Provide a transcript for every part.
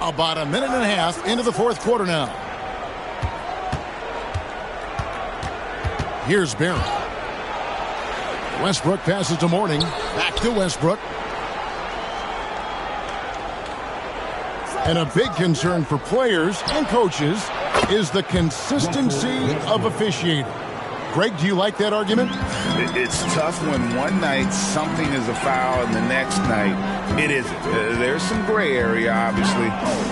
About a minute and a half into the fourth quarter now. Here's Barry. Westbrook passes to Mourning. Back to Westbrook. And a big concern for players and coaches is the consistency of officiating. Greg, do you like that argument? It's tough when one night something is a foul and the next night it isn't. There's some gray area, obviously,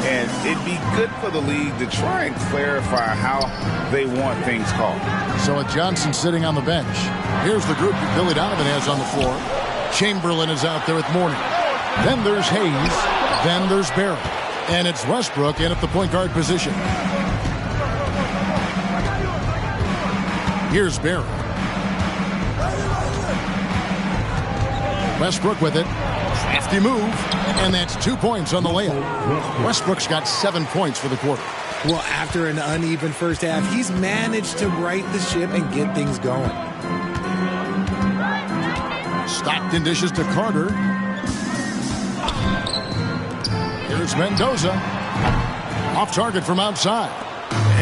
and it'd be good for the league to try and clarify how they want things called. So with Johnson sitting on the bench, here's the group that Billy Donovan has on the floor. Chamberlain is out there with Mourning. Then there's Hayes. Then there's Barry. And it's Westbrook in at the point guard position. Here's Barry. Westbrook with it. Crafty move. And that's 2 points on the layup. Westbrook's got 7 points for the quarter. Well, after an uneven first half, he's managed to right the ship and get things going. Stockton dishes to Carter. Here's Mendoza. Off target from outside.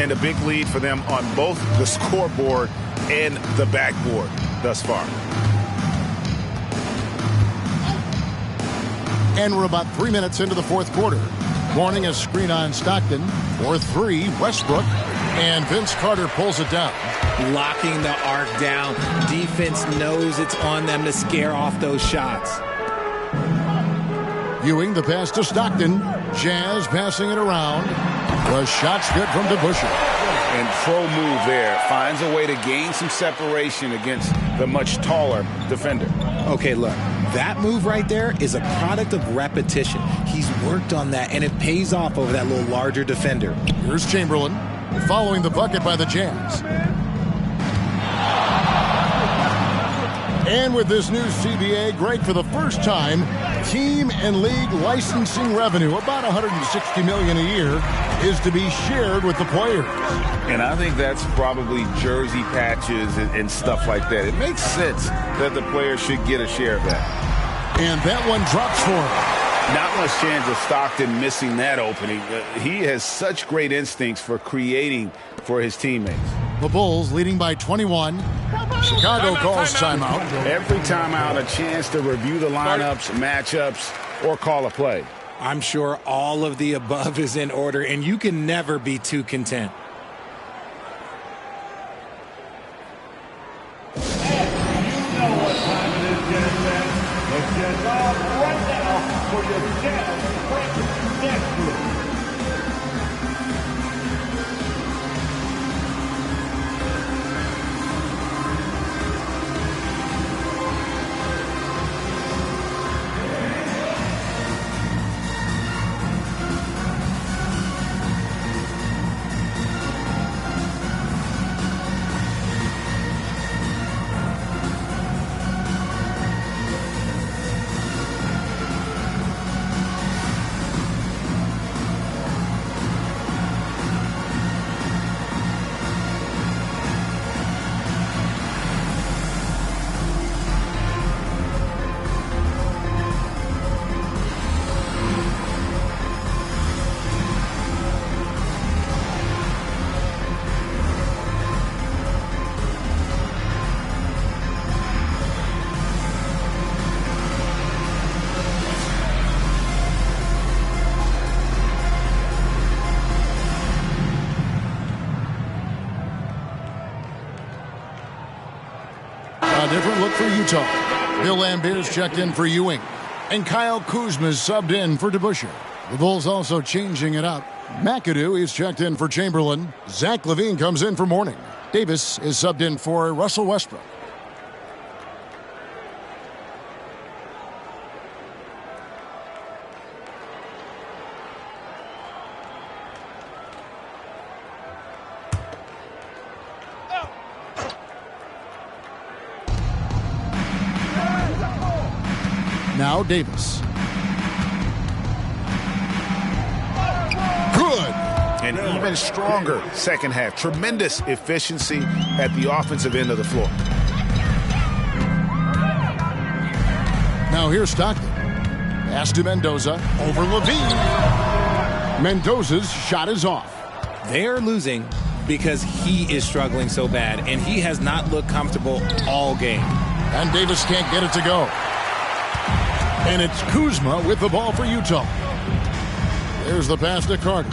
And a big lead for them on both the scoreboard and the backboard thus far. And we're about 3 minutes into the fourth quarter. Mourning a screen on Stockton. For 3, Westbrook. And Vince Carter pulls it down. Locking the arc down. Defense knows it's on them to scare off those shots. Ewing the pass to Stockton. Jazz passing it around. The shot's good from DeBusschere. And pro move there. Finds a way to gain some separation against the much taller defender. Okay, look. That move right there is a product of repetition. He's worked on that, and it pays off over that little larger defender. Here's Chamberlain following the bucket by the Jazz. And with this new CBA, Greg, for the first time, team and league licensing revenue, about $160 million a year, is to be shared with the players. And I think that's probably jersey patches and stuff like that. It makes sense that the players should get a share of that. And that one drops for him. Not much chance of Stockton missing that opening. He has such great instincts for creating for his teammates. The Bulls leading by 21. Chicago calls timeout. Every timeout, a chance to review the lineups, matchups, or call a play. I'm sure all of the above is in order, and you can never be too content. You know what time it is, Genesis. Let's get off right now for your Genesis next group. Different look for Utah. Bill Lambert's checked in for Ewing. And Kyle Kuzma's subbed in for DeBusschere. The Bulls also changing it up. McAdoo is checked in for Chamberlain. Zach LaVine comes in for Mourning. Davis is subbed in for Russell Westbrook. Now Davis. Good. And even stronger second half. Tremendous efficiency at the offensive end of the floor. Now here's Stockton. Pass to Mendoza. Over Levine. Mendoza's shot is off. They're losing because he is struggling so bad, and he has not looked comfortable all game. And Davis can't get it to go. And it's Kuzma with the ball for Utah. There's the pass to Carter.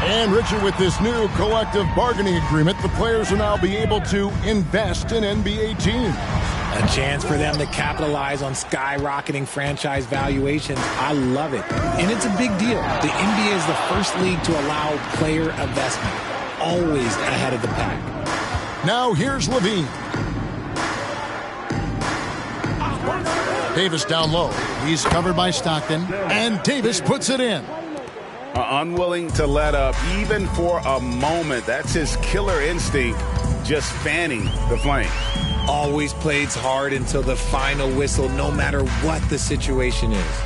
And Richard, with this new collective bargaining agreement, the players will now be able to invest in NBA teams. A chance for them to capitalize on skyrocketing franchise valuations. I love it. And it's a big deal. The NBA is the first league to allow player investment. Always ahead of the pack. Now here's Levine. Davis down low. He's covered by Stockton. And Davis puts it in. Unwilling to let up even for a moment. That's his killer instinct, just fanning the flame. Always plays hard until the final whistle, no matter what the situation is.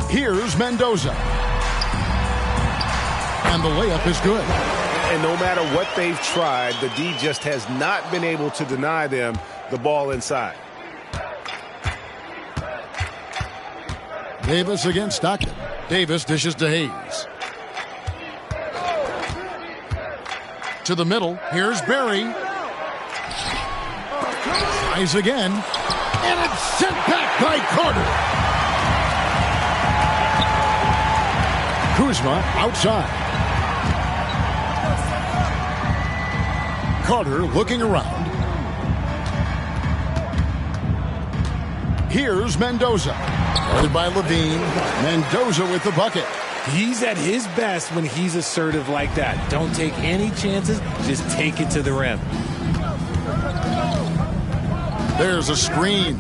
Here's Mendoza. And the layup is good. And no matter what they've tried, the D just has not been able to deny them the ball inside. Davis against Stockton. Davis dishes to Hayes. To the middle. Here's Barry. Tries again. And it's sent back by Carter. Kuzma outside. Carter looking around. Here's Mendoza. Guarded by Levine. Mendoza with the bucket. He's at his best when he's assertive like that. Don't take any chances. Just take it to the rim. There's a screen.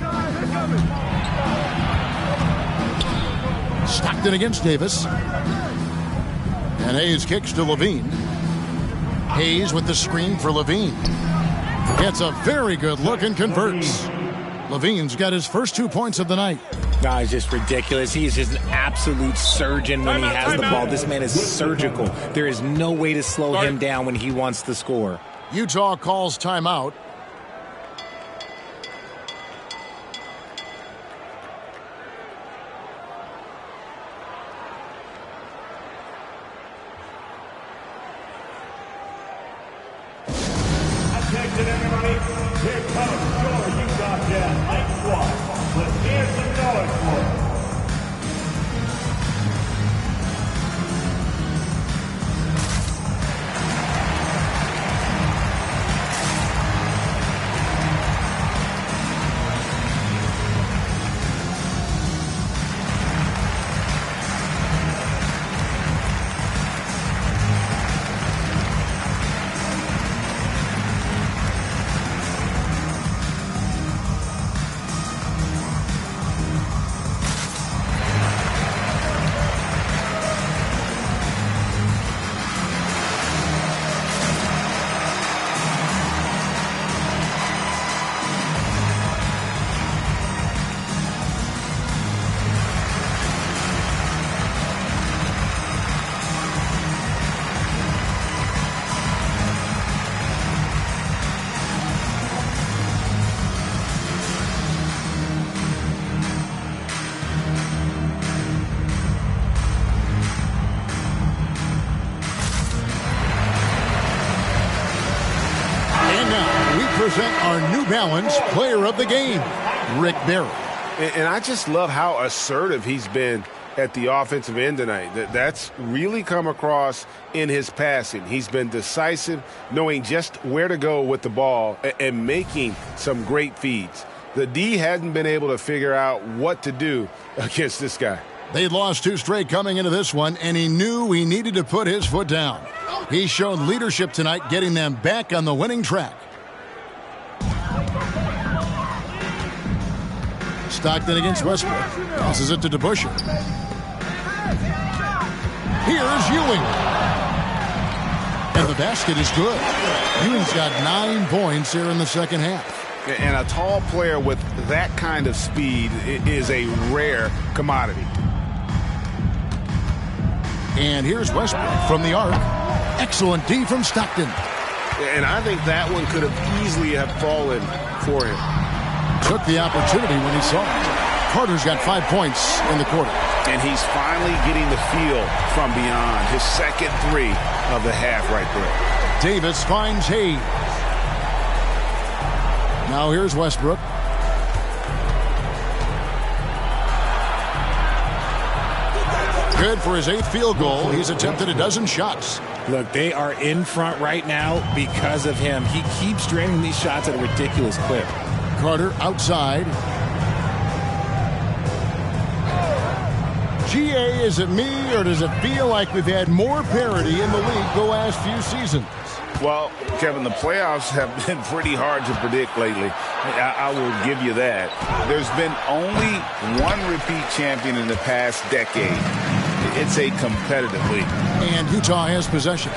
Stockton against Davis. And Hayes kicks to Levine. Hayes with the screen for Levine. Gets a very good look and converts. Levine's got his first 2 points of the night. No, it's just ridiculous. He is just an absolute surgeon when he has the ball. This man is surgical. There is no way to slow him down when he wants to score. Utah calls timeout. Attention everybody, here comes your Utah Jazz Light Squad. Let's hear some noise for it. Present our New Balance Player of the Game, Rick Barry. And I just love how assertive he's been at the offensive end tonight. That's really come across in his passing. He's been decisive, knowing just where to go with the ball and making some great feeds. The D hadn't been able to figure out what to do against this guy. They'd lost 2 straight coming into this one, and he knew he needed to put his foot down. He showed leadership tonight, getting them back on the winning track. Stockton against Westbrook. Passes it to DeBusschere. Here's Ewing. And the basket is good. Ewing's got 9 points here in the second half. And a tall player with that kind of speed is a rare commodity. And here's Westbrook from the arc. Excellent D from Stockton. And I think that one could have easily have fallen for him. Took the opportunity when he saw it. Carter's got 5 points in the quarter. And he's finally getting the feel from beyond. His second 3 of the half right there. Davis finds Hayes. Now here's Westbrook. Good for his 8th field goal. He's attempted a dozen shots. Look, they are in front right now because of him. He keeps draining these shots at a ridiculous clip. Carter outside. GA, is it me, or does it feel like we've had more parity in the league the last few seasons? Well, Kevin, the playoffs have been pretty hard to predict lately. I will give you that. There's been only one repeat champion in the past decade. It's a competitive league. And Utah has possession.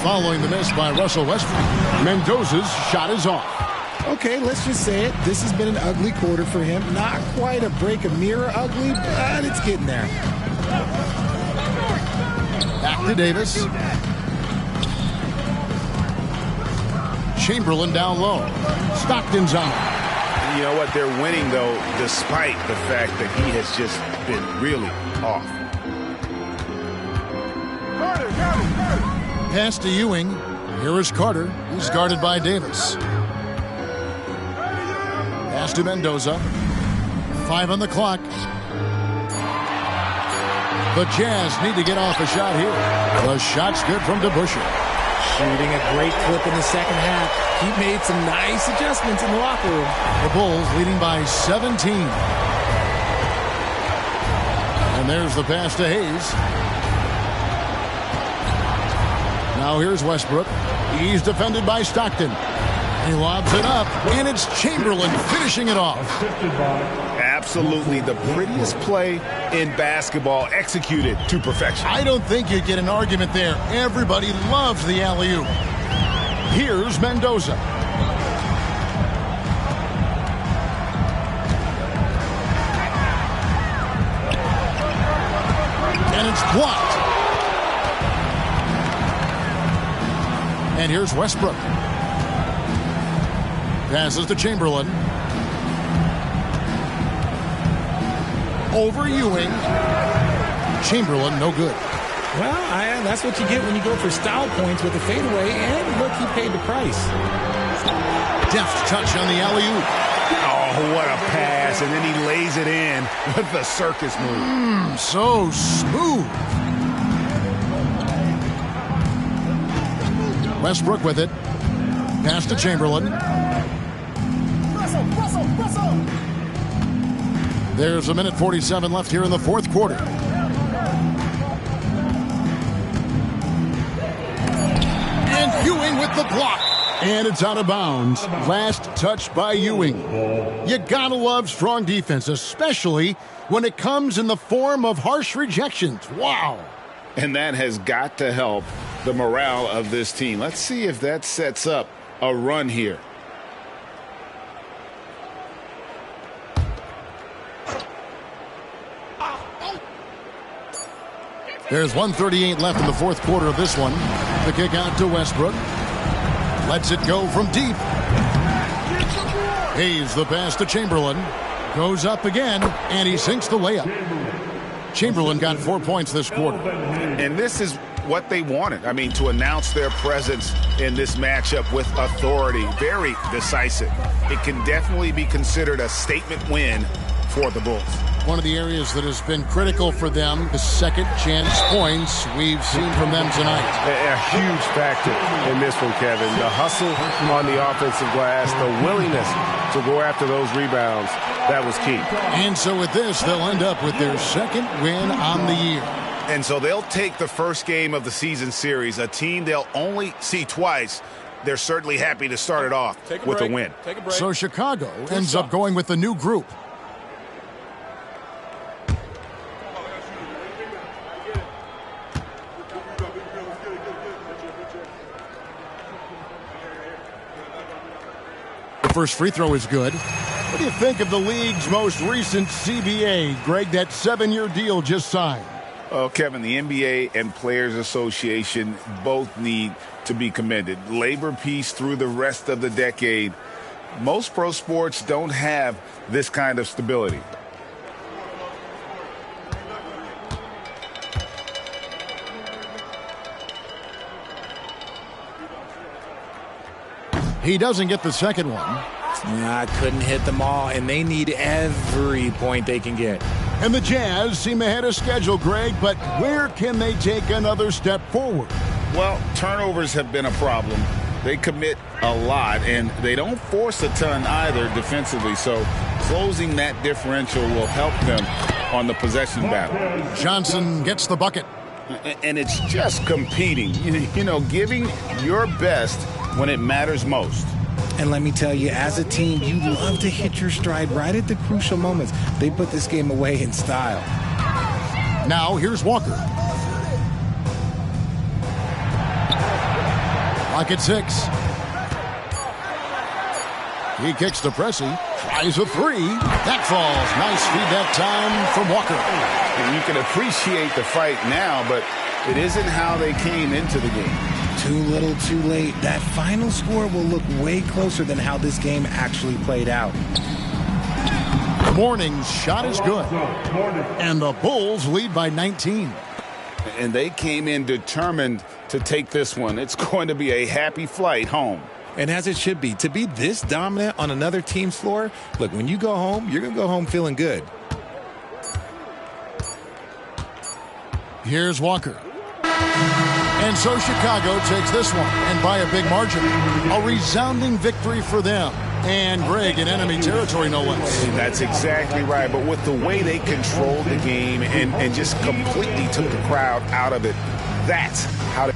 Following the miss by Russell Westbrook, Mendoza's shot is off. Okay, let's just say it. This has been an ugly quarter for him. Not quite a break a mirror ugly, but it's getting there. Back to Davis. Chamberlain down low. Stockton's on. You know what? They're winning, though, despite the fact that he has just been really off. Pass to Ewing. Here is Carter. He's guarded by Davis. Pass to Mendoza. 5 on the clock. The Jazz need to get off a shot here. The shot's good from DeBusschere. Shooting a great clip in the second half. He made some nice adjustments in the locker room. The Bulls leading by 17. And there's the pass to Hayes. Now here's Westbrook. He's defended by Stockton. He lobs it up, and it's Chamberlain finishing it off. Absolutely the prettiest play in basketball, executed to perfection. I don't think you get an argument there. Everybody loves the alley-oop. Here's Mendoza. it's blocked. And here's Westbrook. Passes to Chamberlain. Over Ewing. Chamberlain, no good. Well, that's what you get when you go for style points with the fadeaway, and look, he paid the price. Deft touch on the alley-oop. Oh, what a pass, and then he lays it in with the circus move. So smooth. Westbrook with it. Pass to Chamberlain. There's a minute 47 left here in the fourth quarter. And Ewing with the block. And it's out of bounds. Last touch by Ewing. You gotta love strong defense, especially when it comes in the form of harsh rejections. Wow. And that has got to help the morale of this team. Let's see if that sets up a run here. There's 1:38 left in the fourth quarter of this one. The kick out to Westbrook. Lets it go from deep. Hayes the pass to Chamberlain. Goes up again, and he sinks the layup. Chamberlain got 4 points this quarter. And this is what they wanted. I mean, to announce their presence in this matchup with authority. Very decisive. It can definitely be considered a statement win for the Bulls. One of the areas that has been critical for them, the second chance points we've seen from them tonight. A huge factor in this one, Kevin. The hustle on the offensive glass, the willingness to go after those rebounds, that was key. And so with this, they'll end up with their second win on the year. And so they'll take the first game of the season series, a team they'll only see twice. They're certainly happy to start it off with a win. So Chicago ends up going with the new group. The first free throw is good. What do you think of the league's most recent CBA, Greg, that 7-year deal just signed? Oh, Kevin, the NBA and Players Association both need to be commended. Labor peace through the rest of the decade. Most pro sports don't have this kind of stability. He doesn't get the second one. I couldn't hit them all, and they need every point they can get. And the Jazz seem ahead of schedule, Greg, but where can they take another step forward? Well, turnovers have been a problem. They commit a lot, and they don't force a ton either defensively, so closing that differential will help them on the possession battle. Johnson gets the bucket. And it's just competing, you know, giving your best when it matters most. And let me tell you, as a team, you love to hit your stride right at the crucial moments. They put this game away in style. Now, here's Walker. Clock at 6. He kicks to Pressey. Tries a three. That falls. Nice feed that time from Walker. And you can appreciate the fight now, but it isn't how they came into the game. Too little, too late. That final score will look way closer than how this game actually played out. Morning's shot is good. And the Bulls lead by 19. And they came in determined to take this one. It's going to be a happy flight home. And as it should be, to be this dominant on another team's floor, look, when you go home, you're going to go home feeling good. Here's Walker. And so Chicago takes this one, and by a big margin. A resounding victory for them. And Greg in enemy territory, no less. That's exactly right. But with the way they controlled the game and just completely took the crowd out of it, that's how they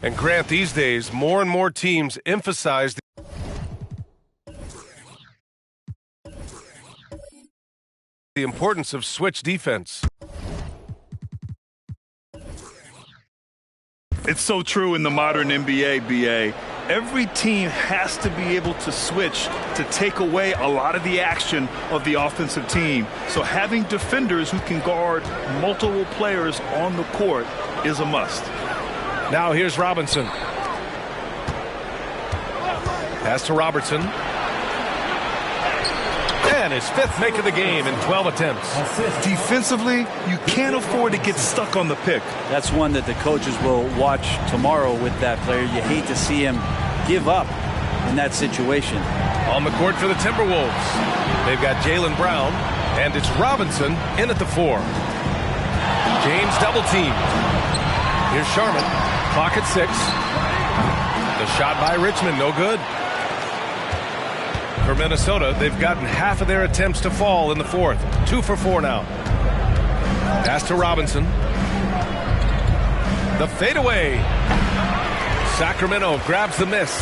And Grant, these days, more and more teams emphasize the importance of switch defense. It's so true in the modern NBA, BA. Every team has to be able to switch to take away a lot of the action of the offensive team. So having defenders who can guard multiple players on the court is a must. Now here's Robinson. Pass to Robertson. And his fifth make of the game in 12 attempts. Defensively, you can't afford to get stuck on the pick. That's one that the coaches will watch tomorrow with that player. You hate to see him give up in that situation. On the court for the Timberwolves, they've got Jaylen Brown, and it's Robinson in at the 4. James double teamed. Here's Sharman. Clock at 6. The shot by Richmond, no good. For Minnesota, they've gotten half of their attempts to fall in the 4th. 2 for 4 now. Pass to Robinson. The fadeaway. Sacramento grabs the miss.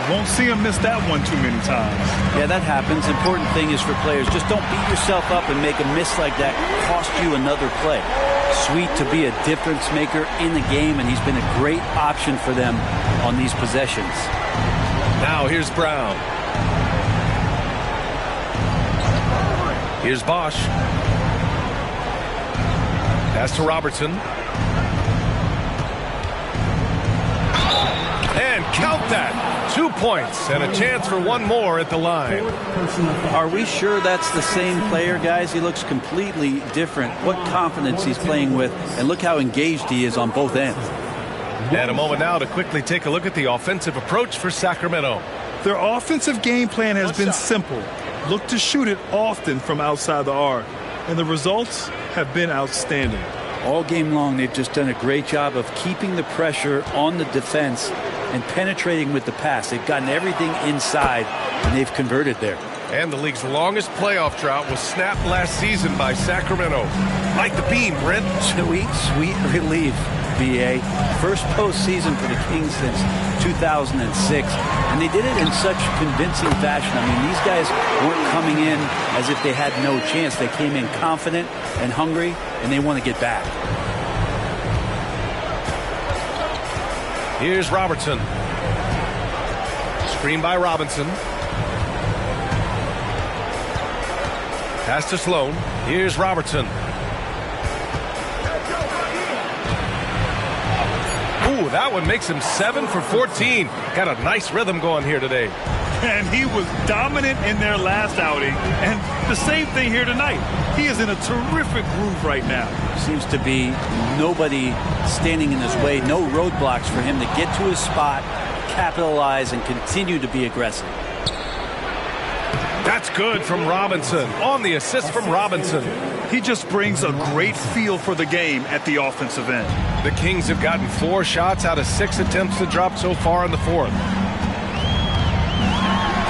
Won't see him miss that one too many times. Yeah, that happens. Important thing is for players, just don't beat yourself up and make a miss like that cost you another play. Sweet to be a difference maker in the game, and he's been a great option for them on these possessions. Now here's Brown. Here's Bosch. Pass to Robertson. And count that. 2 points and a chance for one more at the line. Are we sure that's the same player, guys? He looks completely different. What confidence he's playing with, and look how engaged he is on both ends. And a moment now to quickly take a look at the offensive approach for Sacramento. Their offensive game plan has been simple. Look to shoot it often from outside the arc, and the results have been outstanding. All game long, they've just done a great job of keeping the pressure on the defense and penetrating with the pass. They've gotten everything inside, and they've converted there. And the league's longest playoff drought was snapped last season by Sacramento. Like the beam, Brent. Sweet, sweet relief, BA. First postseason for the Kings since 2006. And they did it in such convincing fashion. I mean, these guys weren't coming in as if they had no chance. They came in confident and hungry, and they want to get back. Here's Robertson. Screen by Robinson. Pass to Sloan. Here's Robertson. Ooh, that one makes him 7 for 14. Got a nice rhythm going here today. And he was dominant in their last outing. And the same thing here tonight. He is in a terrific groove right now. Seems to be nobody standing in his way. No roadblocks for him to get to his spot, capitalize, and continue to be aggressive. That's good from Robinson. On the assist from Robinson. He just brings a great feel for the game at the offensive end. The Kings have gotten 4 shots out of 6 attempts to drop so far in the 4th.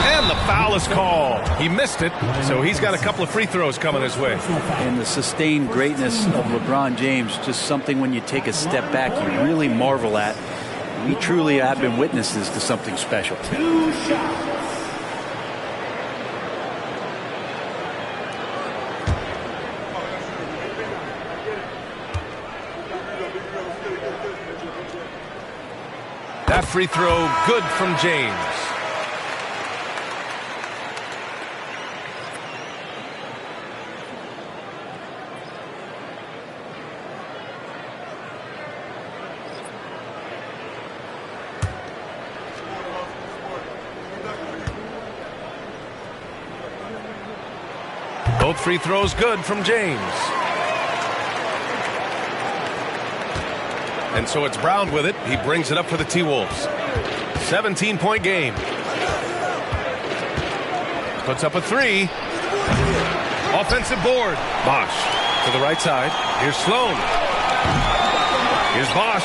And the foul is called. He missed it, so he's got a couple of free throws coming his way. And the sustained greatness of LeBron James, just something when you take a step back, you really marvel at. We truly have been witnesses to something special. 2 shots. That free throw good from James. Both free throws good from James. And so it's Brown with it. He brings it up for the T-Wolves. 17-point game. Puts up a 3. Offensive board. Bosch to the right side. Here's Sloan. Here's Bosch.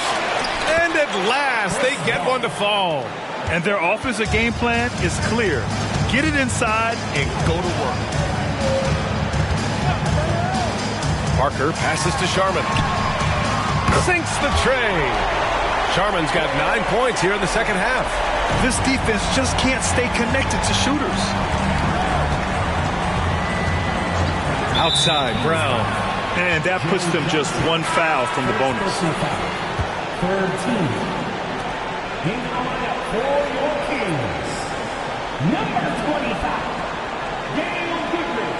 And at last, they get one to fall. And their offensive game plan is clear. Get it inside and go to work. Parker passes to Sharman. Sinks the tray. Sharman's got 9 points here in the second half. This defense just can't stay connected to shooters. Outside, Brown. And that puts them just one foul from the bonus. Third team. In the lineup for your Kings, number 25, Daniel Goodrich.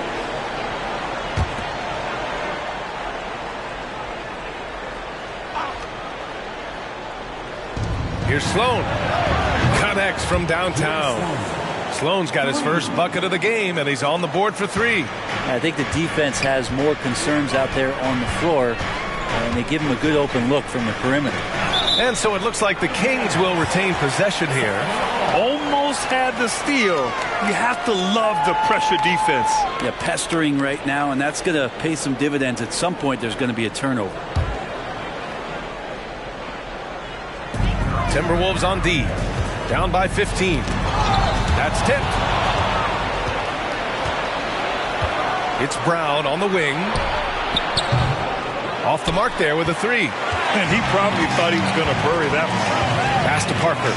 Here's Sloan. Connects from downtown. Sloan's got his first bucket of the game, and he's on the board for 3. I think the defense has more concerns out there on the floor, and they give him a good open look from the perimeter. And so it looks like the Kings will retain possession here. Almost had the steal. You have to love the pressure defense. Yeah, pestering right now, and that's going to pay some dividends. At some point, there's going to be a turnover. Timberwolves on D. Down by 15. That's tipped. It's Brown on the wing. Off the mark there with a 3. And he probably thought he was going to bury that one. Pass to Parker.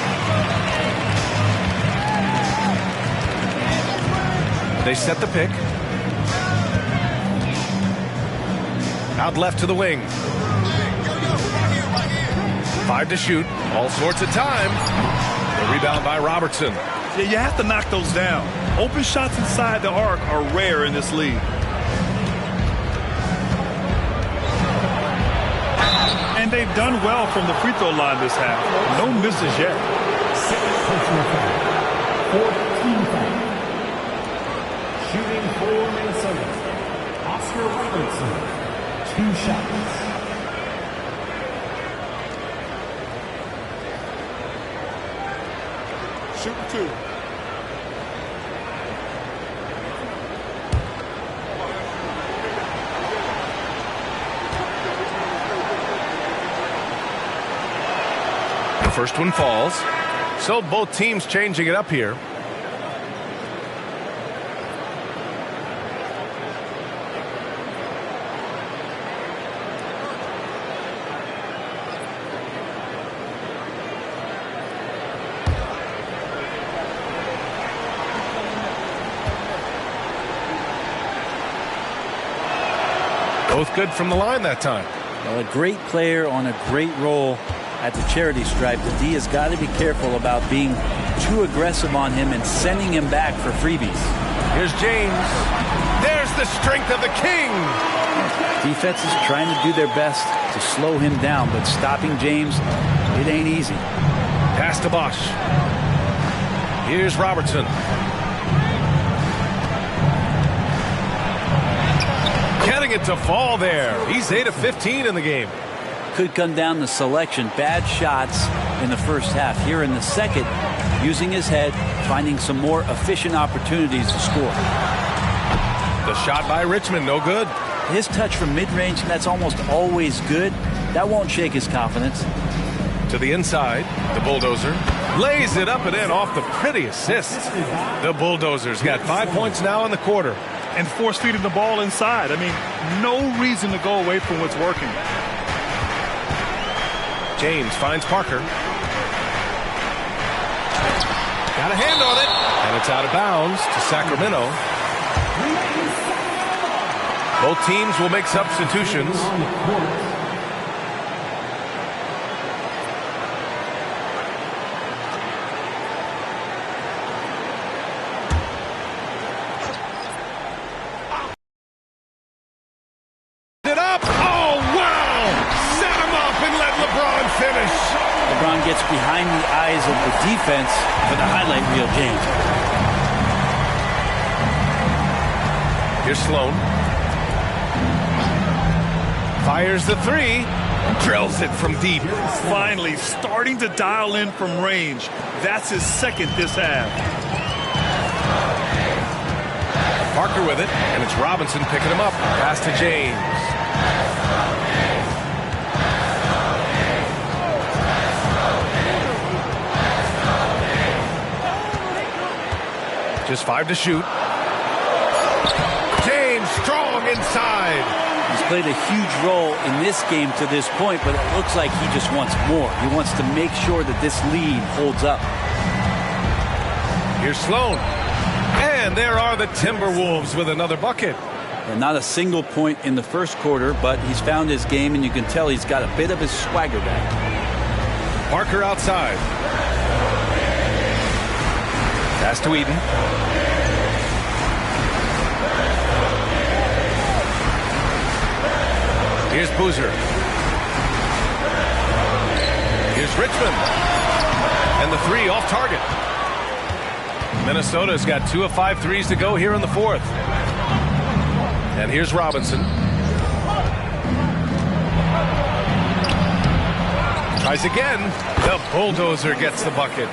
They set the pick. Out left to the wing. 5 to shoot. All sorts of time. The rebound by Robertson. Yeah, you have to knock those down. Open shots inside the arc are rare in this league. And they've done well from the free throw line this half. No misses yet. Second personal foul. Fourth team foul. Shooting for Minnesota, Oscar Robertson. 2 shots. Shooting 2. The first one falls. So both teams changing it up here. Both good from the line that time. Well, a great player on a great role at the charity stripe. The D has got to be careful about being too aggressive on him and sending him back for freebies. Here's James. There's the strength of the King. Defense is trying to do their best to slow him down, but stopping James, it ain't easy. Pass to Bosch. Here's Robertson. Getting it to fall there. He's 8 of 15 in the game. Could come down to selection. Bad shots in the first half. Here in the second, using his head, finding some more efficient opportunities to score. The shot by Richmond, no good. His touch from mid-range, that's almost always good. That won't shake his confidence. To the inside, the Bulldozer lays it up and in off the pretty assist. The Bulldozers got 5 points now in the quarter. And force feeding the ball inside. I mean, no reason to go away from what's working. James finds Parker. Got a hand on it. And it's out of bounds to Sacramento. Both teams will make substitutions. LeBron gets behind the eyes of the defense for the highlight reel, James. Here's Sloan. Fires the 3. Drills it from deep. Finally starting to dial in from range. That's his second this half. Parker with it, and it's Robinson picking him up. Pass to James. Just 5 to shoot. James strong inside. He's played a huge role in this game to this point, but it looks like he just wants more. He wants to make sure that this lead holds up. Here's Sloan. And there are the Timberwolves with another bucket. And not a single point in the first quarter, but he's found his game, and you can tell he's got a bit of his swagger back. Parker outside. Pass to Eden. Here's Boozer. Here's Richmond. And the three off target. Minnesota's got 2 of 5 threes to go here in the fourth. And here's Robinson. Tries again. The Bulldozer gets the bucket.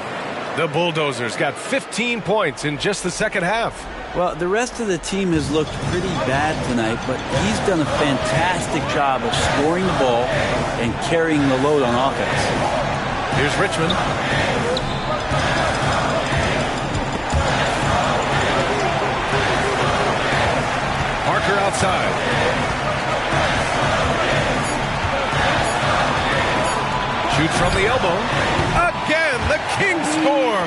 The Bulldozers got 15 points in just the second half. Well, the rest of the team has looked pretty bad tonight, but he's done a fantastic job of scoring the ball and carrying the load on offense. Here's Richmond. Parker outside. Shoots from the elbow. Again, the Kings score.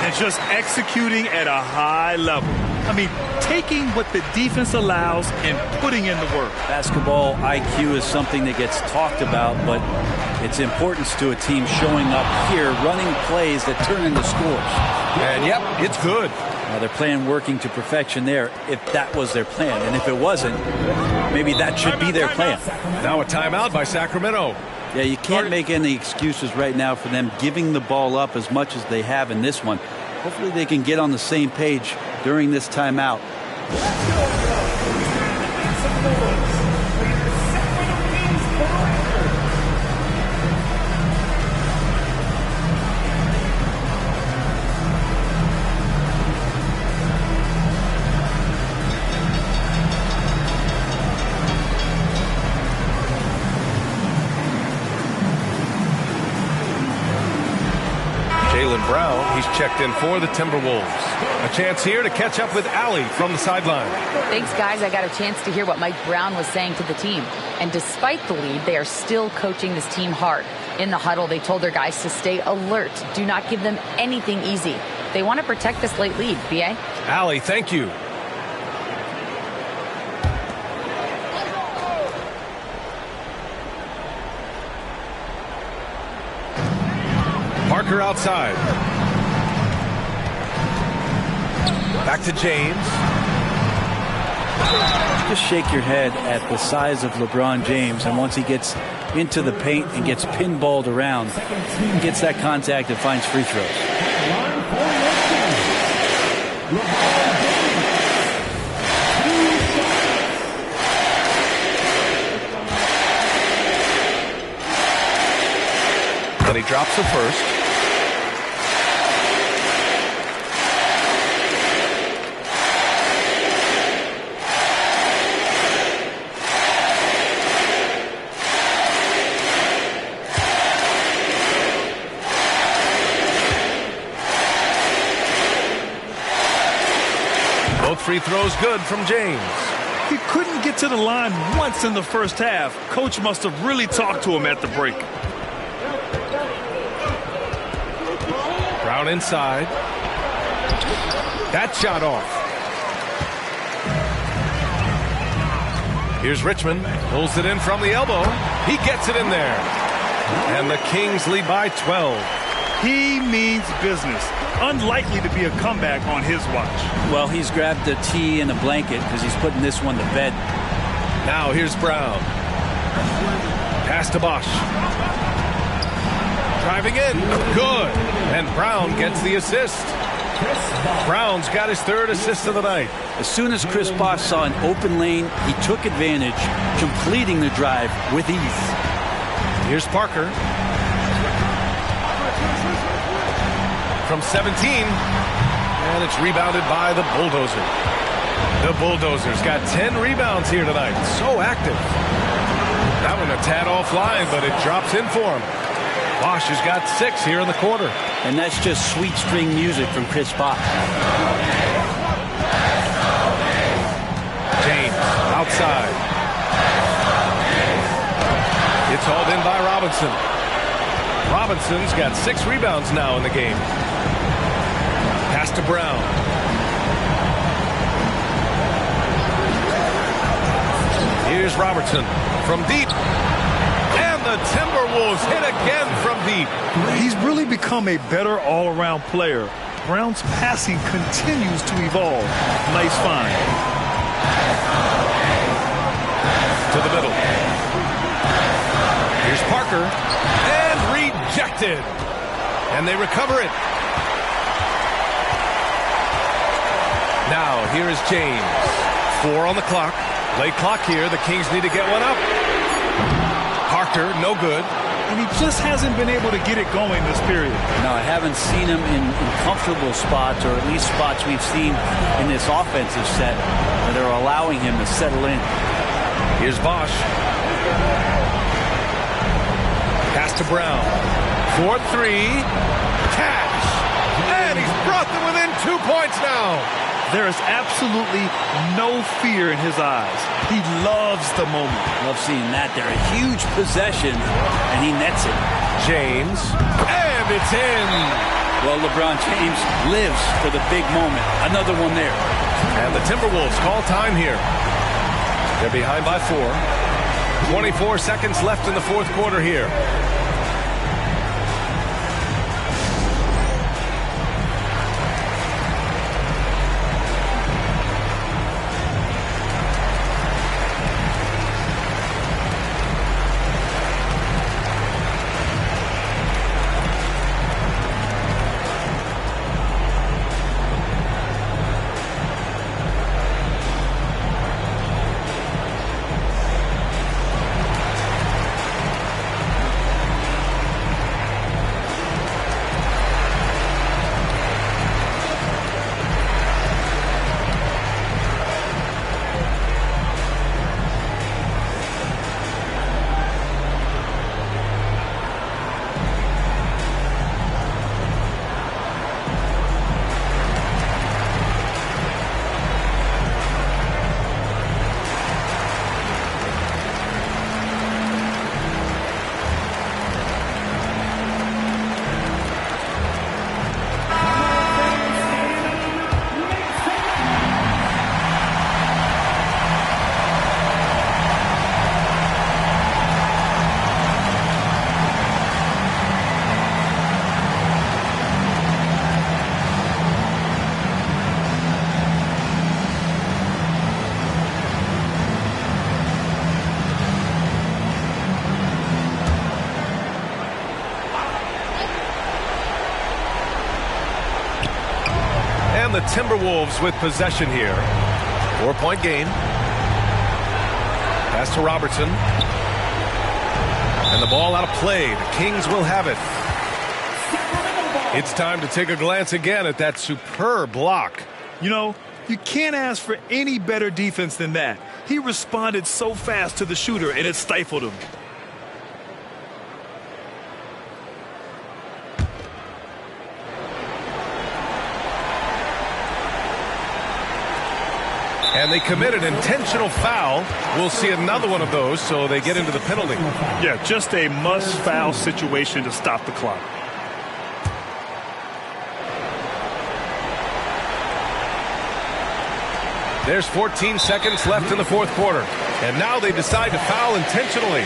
And just executing at a high level. I mean, taking what the defense allows and putting in the work. Basketball IQ is something that gets talked about, but its importance to a team showing up here, running plays that turn into scores. And yep, it's good. They're playing working to perfection there, if that was their plan. And if it wasn't, maybe that should be their plan. Now a timeout by Sacramento. Yeah, you can't make any excuses right now for them giving the ball up as much as they have in this one. Hopefully they can get on the same page during this timeout. Brown, he's checked in for the Timberwolves. A chance here to catch up with Allie from the sideline. Thanks, guys. I got a chance to hear what Mike Brown was saying to the team. And despite the lead, they are still coaching this team hard. In the huddle, they told their guys to stay alert. Do not give them anything easy. They want to protect this late lead, B.A. Allie, thank you. Parker outside. Back to James. Just shake your head at the size of LeBron James, and once he gets into the paint and gets pinballed around, he gets that contact and finds free throws. Then he drops the first. Both free throws good from James. He couldn't get to the line once in the first half. Coach must have really talked to him at the break. Brown inside. That shot off. Here's Richmond. Pulls it in from the elbow. He gets it in there. And the Kings lead by 12. He means business. Unlikely to be a comeback on his watch. Well, he's grabbed a tee and a blanket because he's putting this one to bed. Now here's Brown. Pass to Bosch. Driving in. Good. And Brown gets the assist. Brown's got his third assist of the night. As soon as Chris Bosch saw an open lane, he took advantage, completing the drive with ease. Here's Parker. From 17. And it's rebounded by the Bulldozer. The Bulldozers got 10 rebounds here tonight. So active. That one a tad offline, but it drops in for him. Bosch has got 6 here in the quarter. And that's just sweet string music from Chris Bosch. James outside. It's hauled in by Robinson. Robinson's got 6 rebounds now in the game. Pass to Brown. Here's Robertson from deep. And the Timberwolves hit again from deep. He's really become a better all-around player. Brown's passing continues to evolve. Nice find. To the middle. Here's Parker. And rejected. And they recover it. Now, here is James. 4 on the clock. Late clock here. The Kings need to get one up. Parker, no good. And he just hasn't been able to get it going this period. No, I haven't seen him in comfortable spots, or at least spots we've seen in this offensive set that are allowing him to settle in. Here's Bosch. Pass to Brown. 4-3. Catch. And he's brought them within 2 points now. There is absolutely no fear in his eyes. He loves the moment. Love seeing that. They're a huge possession, and he nets it. James. And it's in. Well, LeBron James lives for the big moment. Another one there. And the Timberwolves call time here. They're behind by 4. 24 seconds left in the fourth quarter here. The Timberwolves with possession here. 4-point game. Pass to Robertson. And the ball out of play. The Kings will have it. It's time to take a glance again at that superb block. You know, you can't ask for any better defense than that. He responded so fast to the shooter, and it stifled him. And they commit an intentional foul. We'll see another one of those, so they get into the penalty. Yeah, just a must-foul situation to stop the clock. There's 14 seconds left in the fourth quarter. And now they decide to foul intentionally.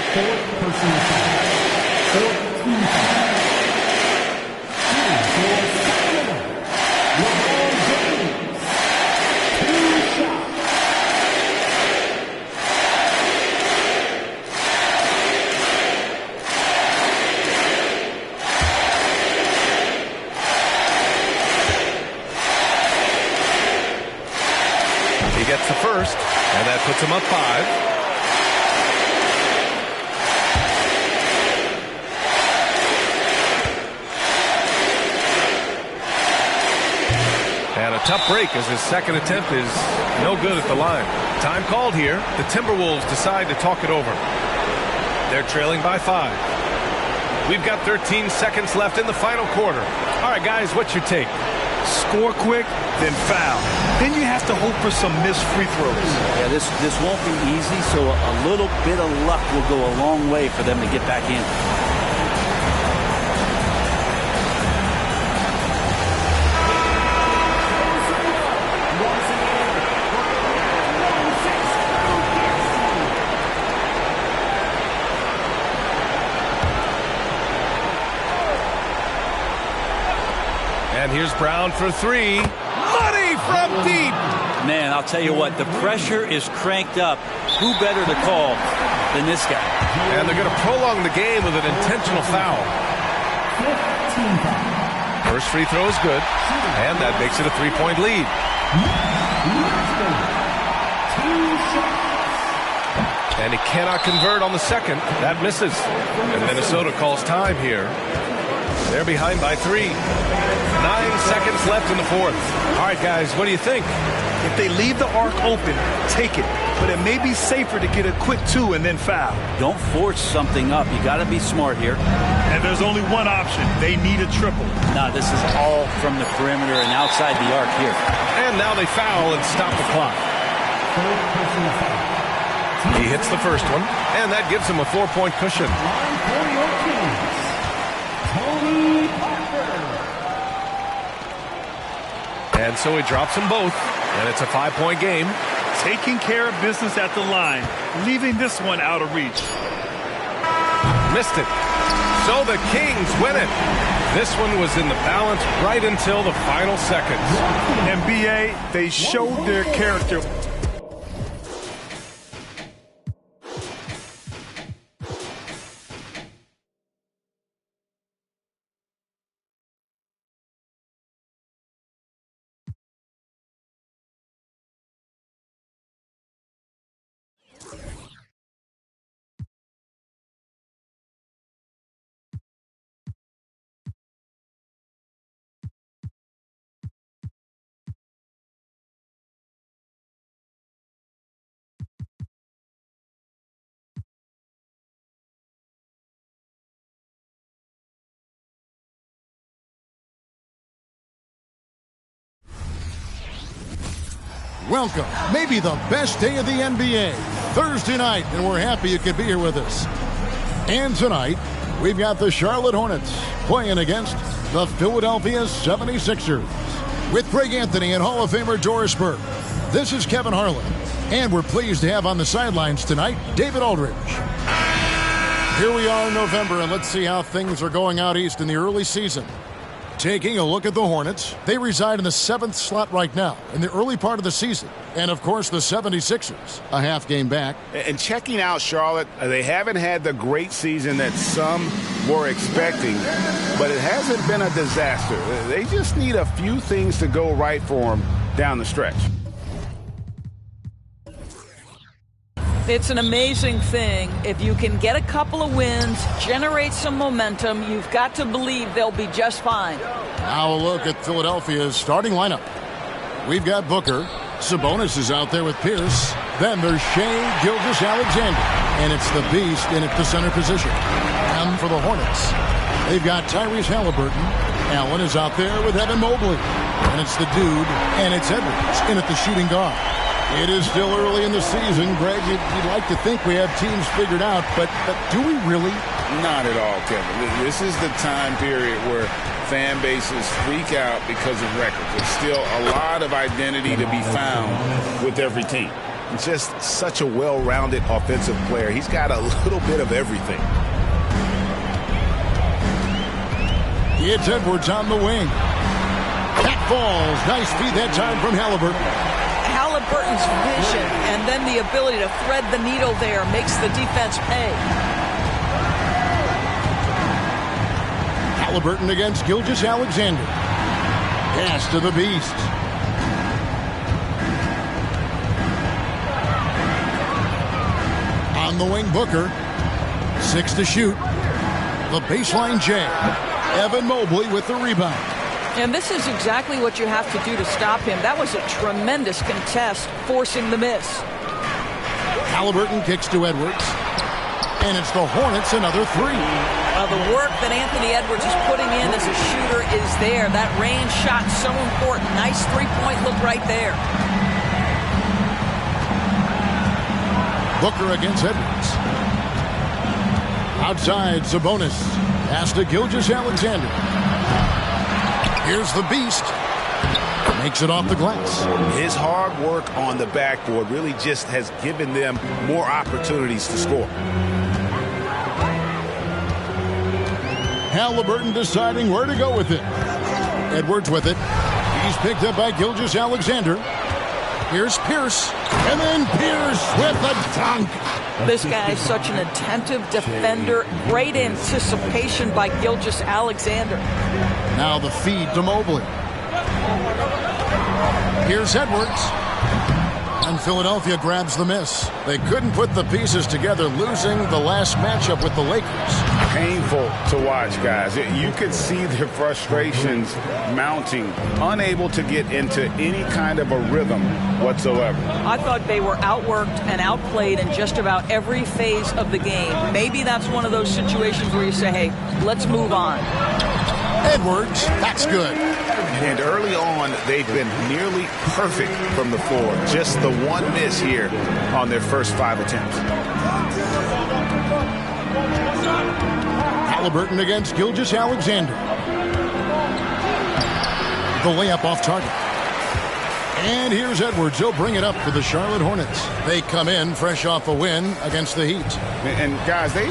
Gets the first, and that puts him up 5. And a tough break as his second attempt is no good at the line. Time called here. The Timberwolves decide to talk it over. They're trailing by 5. We've got 13 seconds left in the final quarter. All right, guys, what's your take? score quick, then foul. Then you have to hope for some missed free throws. Yeah, this won't be easy, so a little bit of luck will go a long way for them to get back in. And here's Brown for three. Money from deep. Man, I'll tell you what, the pressure is cranked up. Who better to call than this guy? And they're going to prolong the game with an intentional foul. First free throw is good, and that makes it a three-point lead. And he cannot convert on the second. That misses. And Minnesota calls time here. They're behind by 3. 9 seconds left in the fourth. All right, guys, what do you think? If they leave the arc open, take it. But it may be safer to get a quick 2 and then foul. Don't force something up. You got to be smart here. And there's only one option. They need a triple. No, this is all from the perimeter and outside the arc here. And now they foul and stop the clock. He hits the first one, and that gives him a 4-point cushion. And so he drops them both, and it's a 5-point game. Taking care of business at the line, leaving this one out of reach. Missed it. So the Kings win it. This one was in the balance right until the final seconds. And BA, they showed their character. Welcome, maybe the best day of the NBA, Thursday night, and we're happy you could be here with us. And tonight, we've got the Charlotte Hornets playing against the Philadelphia 76ers. With Greg Anthony and Hall of Famer Doris Burke, this is Kevin Harlan, and we're pleased to have on the sidelines tonight, David Aldridge. Here we are in November, and let's see how things are going out east in the early season. Taking a look at the Hornets, they reside in the 7th slot right now in the early part of the season. And, of course, the 76ers, a half game back. And checking out Charlotte, they haven't had the great season that some were expecting, but it hasn't been a disaster. They just need a few things to go right for them down the stretch. It's an amazing thing. If you can get a couple of wins, generate some momentum, you've got to believe they'll be just fine. Now a look at Philadelphia's starting lineup. We've got Booker. Sabonis is out there with Pierce. Then there's Shai Gilgeous-Alexander. And it's the Beast in at the center position. And for the Hornets, they've got Tyrese Halliburton. Allen is out there with Evan Mobley. And it's the Dude, and it's Edwards in at the shooting guard. It is still early in the season, Greg. You'd like to think we have teams figured out, but do we really? Not at all, Kevin. This is the time period where fan bases freak out because of records. There's still a lot of identity to be found with every team. He's just such a well-rounded offensive player. He's got a little bit of everything. It's Edwards on the wing. That falls. Nice feed that time from Halliburton. Halliburton's vision and then the ability to thread the needle there makes the defense pay. Halliburton against Gilgeous-Alexander. Pass to the Beast. On the wing, Booker. 6 to shoot. The baseline jam. Evan Mobley with the rebound. And this is exactly what you have to do to stop him. That was a tremendous contest, forcing the miss. Halliburton kicks to Edwards. And it's the Hornets another 3. The work that Anthony Edwards is putting in as a shooter is there. That range shot so important. Nice three-point look right there. Booker against Edwards. Outside, Sabonis. Pass to Gilgeous-Alexander. Here's the beast. Makes it off the glass. His hard work on the backboard really just has given them more opportunities to score. Halliburton deciding where to go with it. Edwards with it. He's picked up by Gilgeous-Alexander. Here's Pierce. And then Pierce with a dunk. This guy is such an attentive defender. Great anticipation by Gilgeous-Alexander. Now the feed to Mobley. Here's Edwards. And Philadelphia grabs the miss. They couldn't put the pieces together, losing the last matchup with the Lakers. Painful to watch, guys. You could see their frustrations mounting, unable to get into any kind of a rhythm whatsoever. I thought they were outworked and outplayed in just about every phase of the game. Maybe that's one of those situations where you say, hey, let's move on. Edwards, that's good. And early on, they've been nearly perfect from the floor. Just the one miss here on their first 5 attempts. Halliburton against Gilgeous-Alexander. The layup off target. And here's Edwards. He'll bring it up for the Charlotte Hornets. They come in fresh off a win against the Heat. And guys, they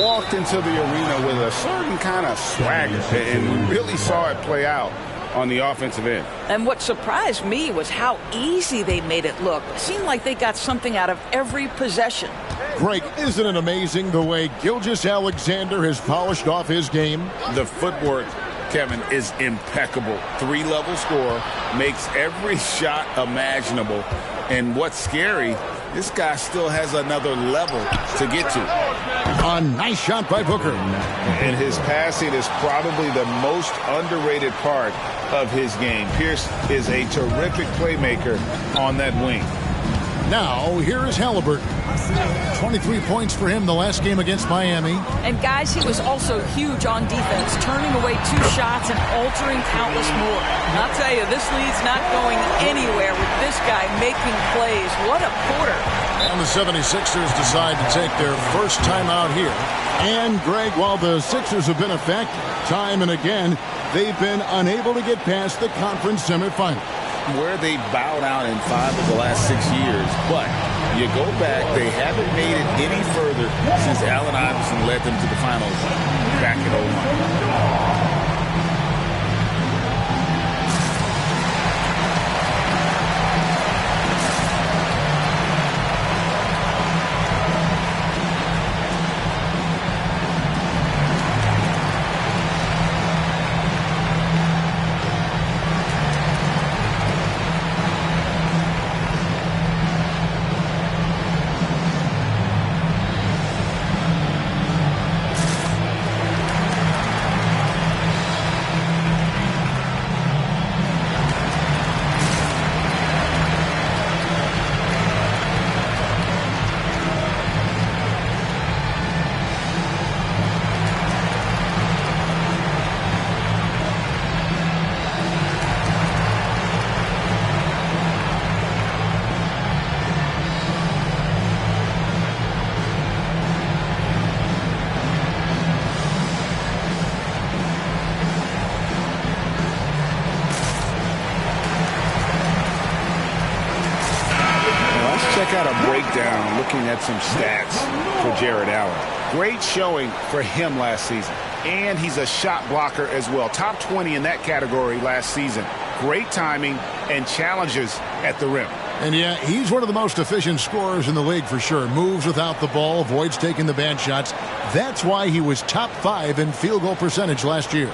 walked into the arena with a certain kind of swagger, and we really saw it play out on the offensive end. And what surprised me was how easy they made it look. It seemed like they got something out of every possession. Greg, isn't it amazing the way Gilgeous-Alexander has polished off his game? The footwork, Kevin, is impeccable. 3-level scorer, makes every shot imaginable. And what's scary, this guy still has another level to get to. A nice shot by Booker. And his passing is probably the most underrated part of his game. Pierce is a terrific playmaker on that wing. Now, here is Halliburton. 23 points for him the last game against Miami. And guys, he was also huge on defense, turning away 2 shots and altering countless more. And I'll tell you, this lead's not going anywhere with this guy making plays. What a quarter. And the 76ers decide to take their first time out here. And, Greg, while the Sixers have been effective time and again, they've been unable to get past the conference semifinal. Where they bowed out in 5 of the last 6 years. But you go back, they haven't made it any further since Allen Iverson led them to the finals back in 2001. Got a breakdown looking at some stats for Jared Allen. Great showing for him last season. And he's a shot blocker as well. Top 20 in that category last season. Great timing and challenges at the rim. And yeah, he's one of the most efficient scorers in the league for sure. Moves without the ball, avoids taking the bad shots. That's why he was top 5 in field goal percentage last year.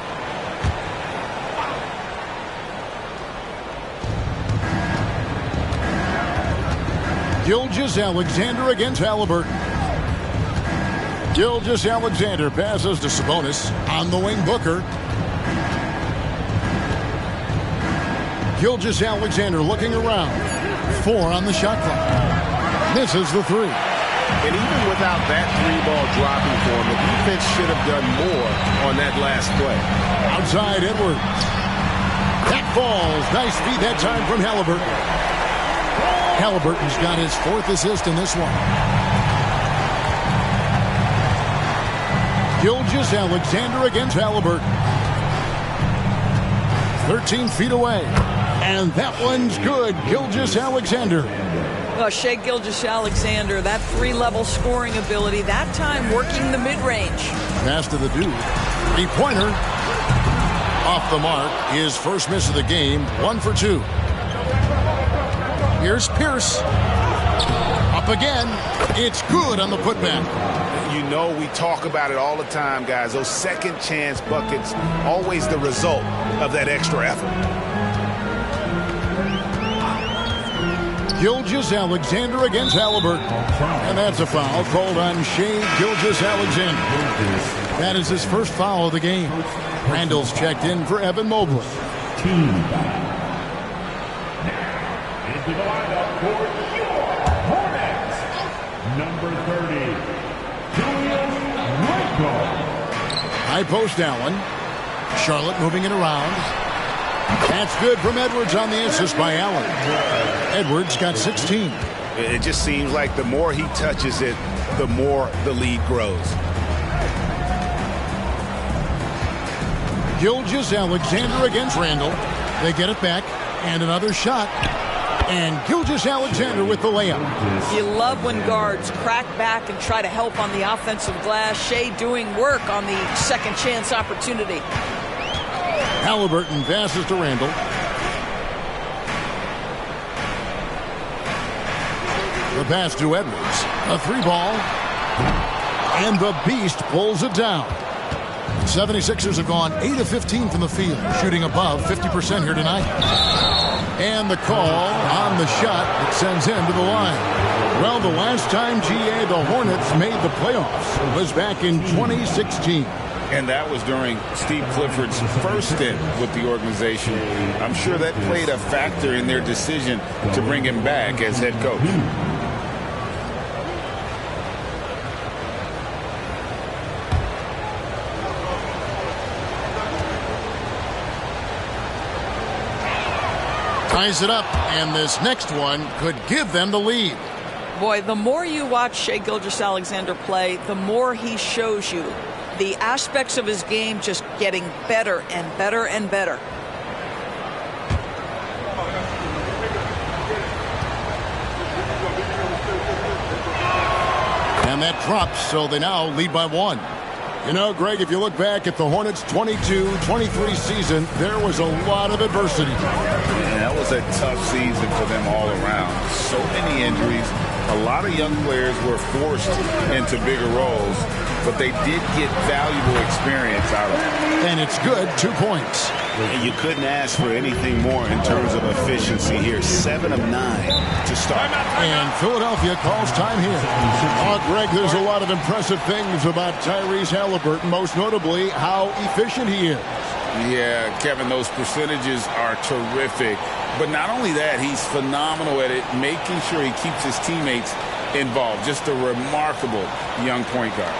Gilgeous-Alexander against Halliburton. Gilgeous-Alexander passes to Sabonis. On the wing, Booker. Gilgeous-Alexander looking around. 4 on the shot clock. Misses the 3. And even without that 3-ball dropping for him, the defense should have done more on that last play. Outside Edwards. That falls. Nice feed that time from Halliburton. Halliburton's got his 4th assist in this one. Gilgeous-Alexander against Halliburton. 13 feet away. And that one's good. Gilgeous-Alexander. Well, Shai Gilgeous-Alexander, that 3-level scoring ability, that time working the mid-range. Pass to the dude. 3-pointer. Off the mark. His first miss of the game. 1 for 2. Here's Pierce. Up again. It's good on the putback. You know, we talk about it all the time, guys. Those second chance buckets, always the result of that extra effort. Gilgeous-Alexander against Halliburton. And that's a foul called on Shai Gilgeous-Alexander. That is his first foul of the game. Randall's checked in for Evan Mobley. Into the lineup for your Hornets, number 30, Julius Randle. High post Allen. Charlotte moving it around. That's good from Edwards on the assist by Allen. Edwards got 16. It just seems like the more he touches it, the more the lead grows. Gilgeous-Alexander against Randall. They get it back. And another shot. And Gilgeous-Alexander with the layup. You love when guards crack back and try to help on the offensive glass. Shai doing work on the second chance opportunity. Halliburton passes to Randall. The pass to Edwards. A 3-ball. And the Beast pulls it down. 76ers have gone 8 of 15 from the field, shooting above 50% here tonight. And the call on the shot that sends him to the line. Well, the last time, GA, the Hornets made the playoffs was back in 2016. And that was during Steve Clifford's first stint with the organization. I'm sure that played a factor in their decision to bring him back as head coach. Ties it up, and this next one could give them the lead. Boy, the more you watch Shai Gilgeous-Alexander play, the more he shows you the aspects of his game just getting better and better and better. And that drops, so they now lead by 1. You know, Greg, if you look back at the Hornets' 22-23 season, there was a lot of adversity. Yeah, that was a tough season for them all around. So many injuries. A lot of young players were forced into bigger roles, but they did get valuable experience out of it. And it's good, 2 points. And you couldn't ask for anything more in terms of efficiency here. 7 of 9 to start. And Philadelphia calls time here. Oh, Greg, there's a lot of impressive things about Tyrese Halliburton, most notably how efficient he is. Yeah, Kevin, those percentages are terrific. But not only that, he's phenomenal at it, making sure he keeps his teammates involved. Just a remarkable young point guard.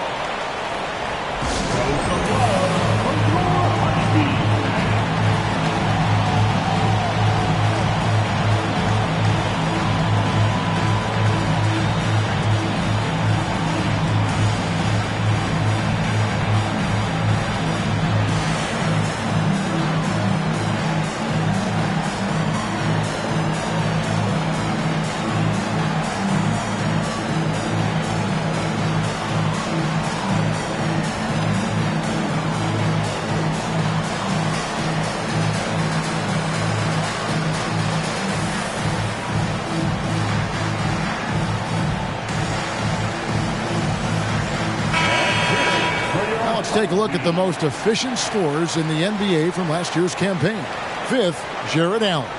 Take a look at the most efficient scorers in the NBA from last year's campaign. 5th, Jarrett Allen.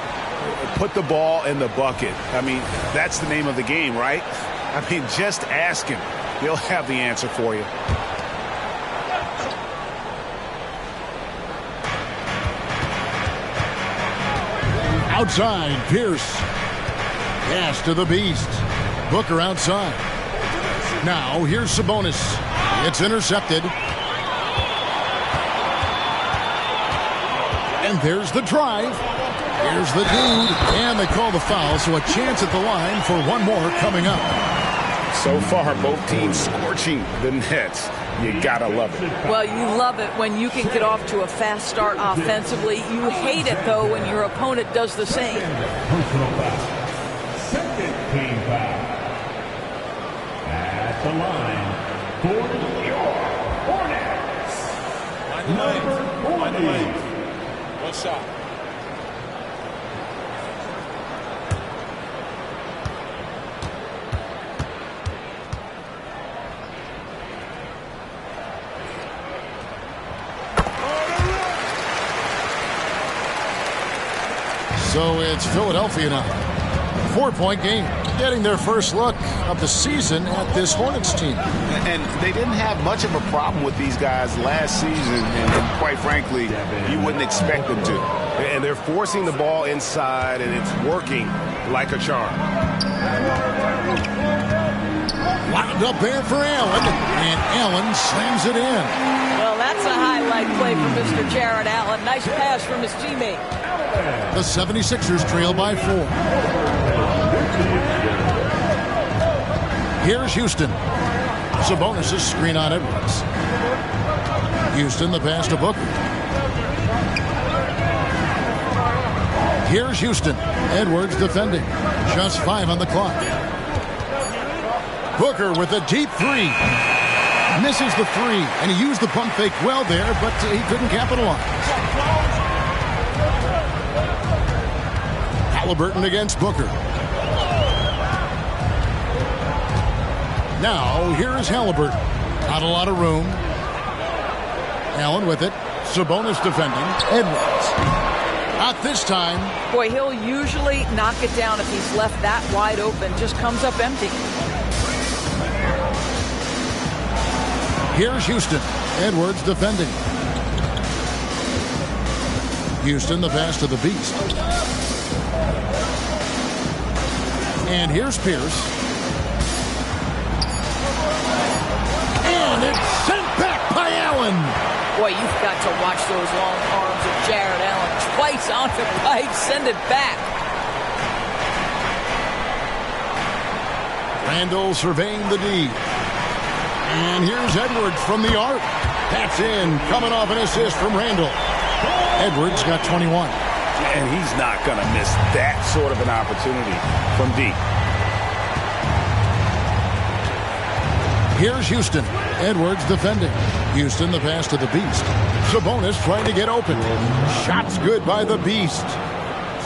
Put the ball in the bucket. I mean, that's the name of the game, right? I mean, just ask him. He'll have the answer for you. Outside, Pierce. Pass to the Beast. Booker outside. Now, here's Sabonis. It's intercepted. And there's the drive. Here's the dude. And they call the foul, so a chance at the line for one more coming up. So far, both teams scorching the nets. You gotta love it. Well, you love it when you can get off to a fast start offensively. You hate it, though, when your opponent does the same. Personal foul. Second team foul. At the line for your Hornets. Number 40. One shot. So it's Philadelphia now. 4-point game. Getting their first look of the season at this Hornets team. And they didn't have much of a problem with these guys last season, and quite frankly, you wouldn't expect them to. And they're forcing the ball inside, and it's working like a charm. Lined up there for Allen, and Allen slams it in. Well, that's a highlight play for Mr. Jared Allen. Nice pass from his teammate. The 76ers trail by 4. Here's Houston. Sabonis' screen on Edwards. Houston, the pass to Booker. Here's Houston. Edwards defending. Just 5 on the clock. Booker with a deep 3. Misses the 3, and he used the pump fake well there, but he couldn't capitalize. Halliburton against Booker. Now, here's Halliburton. Not a lot of room. Allen with it. Sabonis defending. Edwards. Not this time. Boy, he'll usually knock it down if he's left that wide open. Just comes up empty. Here's Houston. Edwards defending. Houston, the pass to the Beast. And here's Pierce. And it's sent back by Allen. Boy, you've got to watch those long arms of Jared Allen. Twice on the pipe, send it back. Randall surveying the D. And here's Edwards from the arc. That's in, coming off an assist from Randall. Edwards got 21. And he's not going to miss that sort of an opportunity from deep. Here's Houston. Edwards defending. Houston, the pass to the Beast. Sabonis trying to get open. Shots good by the Beast.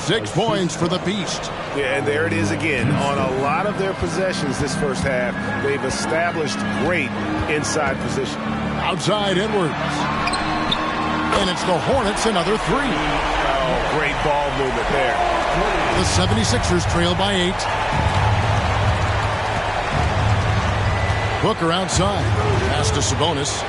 6 points for the Beast. Yeah, and there it is again. On a lot of their possessions this first half, they've established great inside position. Outside Edwards. And it's the Hornets, another 3. Oh, great ball movement there. The 76ers trail by 8. Booker outside. Pass to Sabonis.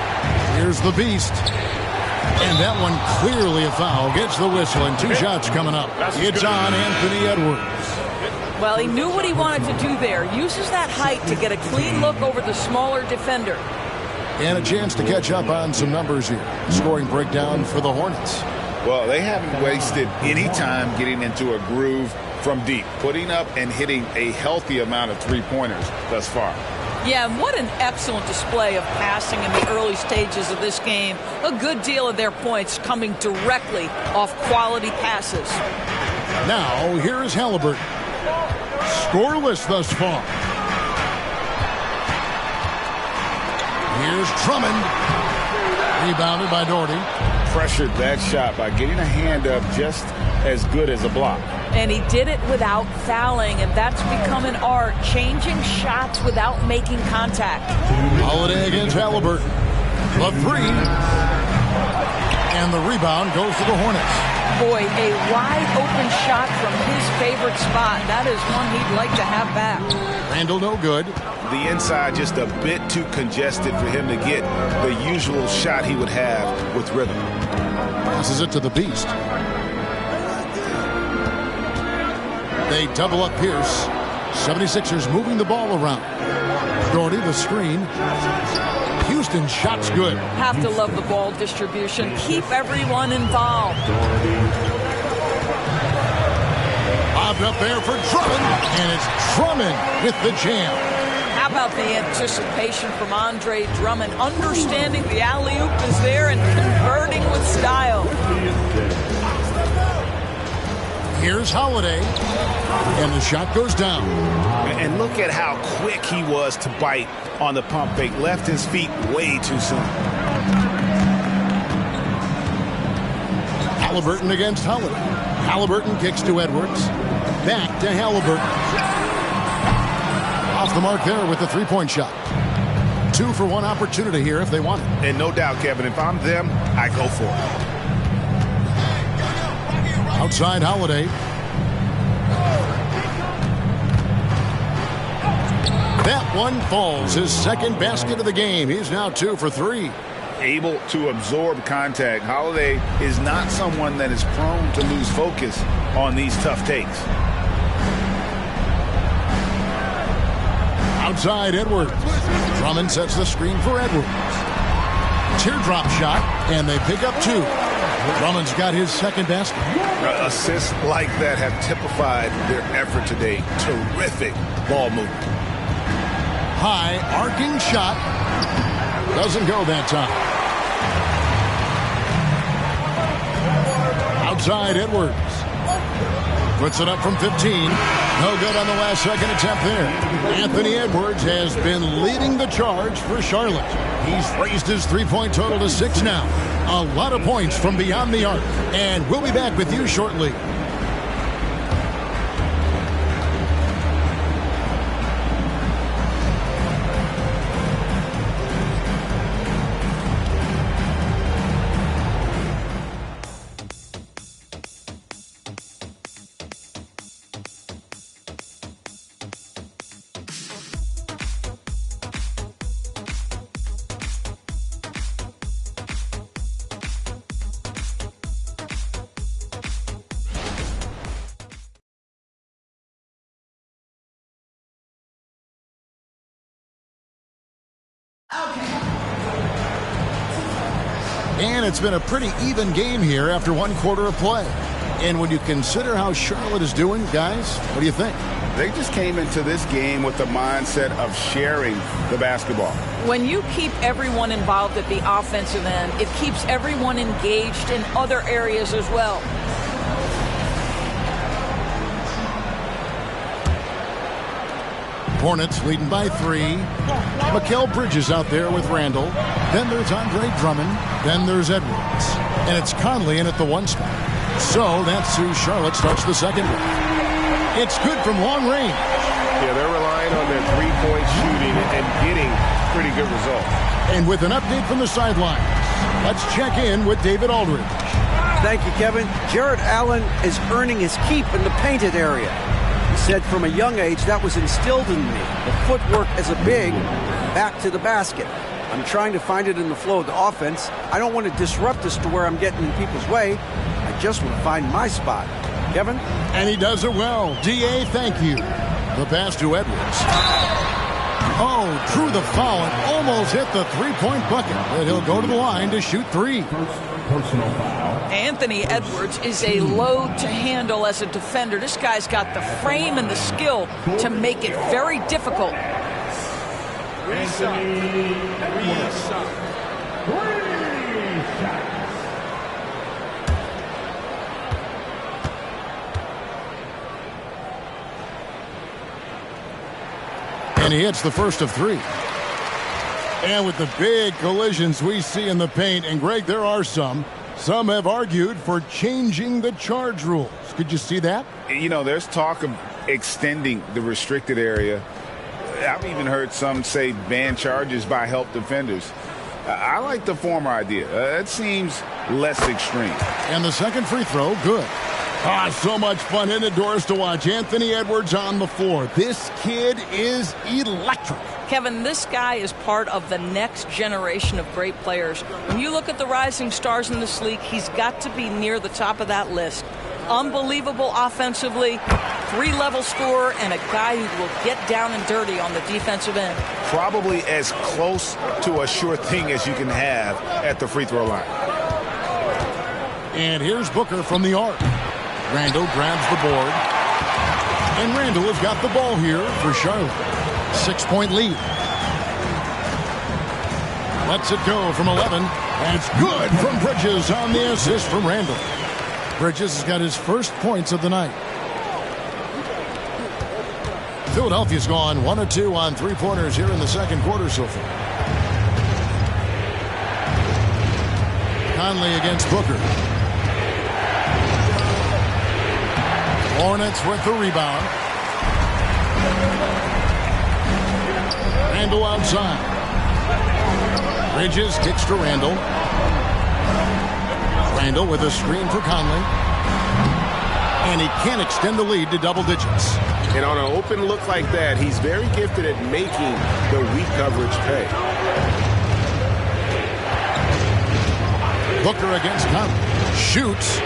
Here's the Beast. And that one clearly a foul. Gets the whistle, and 2 shots coming up. It's on Anthony Edwards. Well, he knew what he wanted to do there. Uses that height to get a clean look over the smaller defender. And a chance to catch up on some numbers here. Scoring breakdown for the Hornets. Well, they haven't wasted any time getting into a groove from deep, putting up and hitting a healthy amount of 3-pointers thus far. Yeah, and what an excellent display of passing in the early stages of this game. A good deal of their points coming directly off quality passes. Now, here's Halliburton. Scoreless thus far. Here's Drummond. Rebounded by Doherty. Pressured that shot by getting a hand up just as good as a block. And he did it without fouling, and that's become an art, changing shots without making contact. Holiday against Halliburton. The 3. And the rebound goes to the Hornets. Boy, a wide open shot from his favorite spot. That is one he'd like to have back. Randall no good. The inside just a bit too congested for him to get the usual shot he would have with rhythm. Passes it to the Beast. They double up Pierce. 76ers moving the ball around. Doherty, the screen. Houston shot's good. Have to love the ball distribution. Keep everyone involved. Bobbed up there for Drummond, and it's Drummond with the jam. How about the anticipation from Andre Drummond, understanding the alley-oop is there and converting with style. Here's Holiday, and the shot goes down. And look at how quick he was to bite on the pump fake. Left his feet way too soon. Halliburton against Holiday. Halliburton kicks to Edwards. Back to Halliburton. Off the mark there with the three-point shot. 2 for 1 opportunity here if they want it. And no doubt, Kevin, if I'm them, I go for it. Outside Holiday. That one falls. His second basket of the game. He's now 2 for 3. Able to absorb contact. Holiday is not someone that is prone to lose focus on these tough takes. Outside Edwards. Drummond sets the screen for Edwards. Teardrop shot, and they pick up 2. Drummond's got his second basket. Assists like that have typified their effort today. Terrific ball movement. High arcing shot. Doesn't go that time. Outside Edwards. Puts it up from 15. No good on the last second attempt there. Anthony Edwards has been leading the charge for Charlotte. He's raised his three-point total to 6 now. A lot of points from beyond the arc. And we'll be back with you shortly. And it's been a pretty even game here after 1 quarter of play. And when you consider how Charlotte is doing, guys, what do you think? They just came into this game with the mindset of sharing the basketball. When you keep everyone involved at the offensive end, it keeps everyone engaged in other areas as well. Hornets leading by 3. Mikal Bridges out there with Randall. Then there's Andre Drummond. Then there's Edwards. And it's Conley in at the 1 spot. So that's who Charlotte starts the second with. It's good from long range. Yeah, they're relying on their three-point shooting and getting pretty good results. And with an update from the sidelines, let's check in with David Aldridge. Thank you, Kevin. Jared Allen is earning his keep in the painted area. He said from a young age that was instilled in me. The footwork as a big, back to the basket. I'm trying to find it in the flow of the offense. I don't want to disrupt this to where I'm getting in people's way. I just want to find my spot. Kevin? And he does it well. D.A., thank you. The pass to Edwards. Oh, drew the foul and almost hit the three-point bucket. But he'll go to the line to shoot 3. Personal foul. Anthony Edwards is a load to handle as a defender. This guy's got the frame and the skill to make it very difficult. And he hits the first of 3. And with the big collisions we see in the paint, and Greg, there are some have argued for changing the charge rules. Could you see that? You know, there's talk of extending the restricted area. I've even heard some say ban charges by help defenders. I like the former idea. It seems less extreme. And the second free throw, good. So much fun indoors to watch. Anthony Edwards on the floor. This kid is electric. Kevin, this guy is part of the next generation of great players. When you look at the rising stars in this league, he's got to be near the top of that list. Unbelievable offensively, 3-level scorer and a guy who will get down and dirty on the defensive end. Probably as close to a sure thing as you can have at the free throw line. And here's Booker from the arc. Randall grabs the board. And Randall has got the ball here for Charlotte. 6-point lead. Lets it go from 11. That's good from Bridges on the assist from Randall. Bridges has got his first points of the night. Philadelphia's gone 1 of 2 on three-pointers here in the second quarter so far. Conley against Booker. Hornets with the rebound. Randall outside. Bridges kicks to Randall. Randall with a screen for Conley. And he can't extend the lead to double digits. And on an open look like that, he's very gifted at making the weak coverage pay. Booker against Conley. Shoots.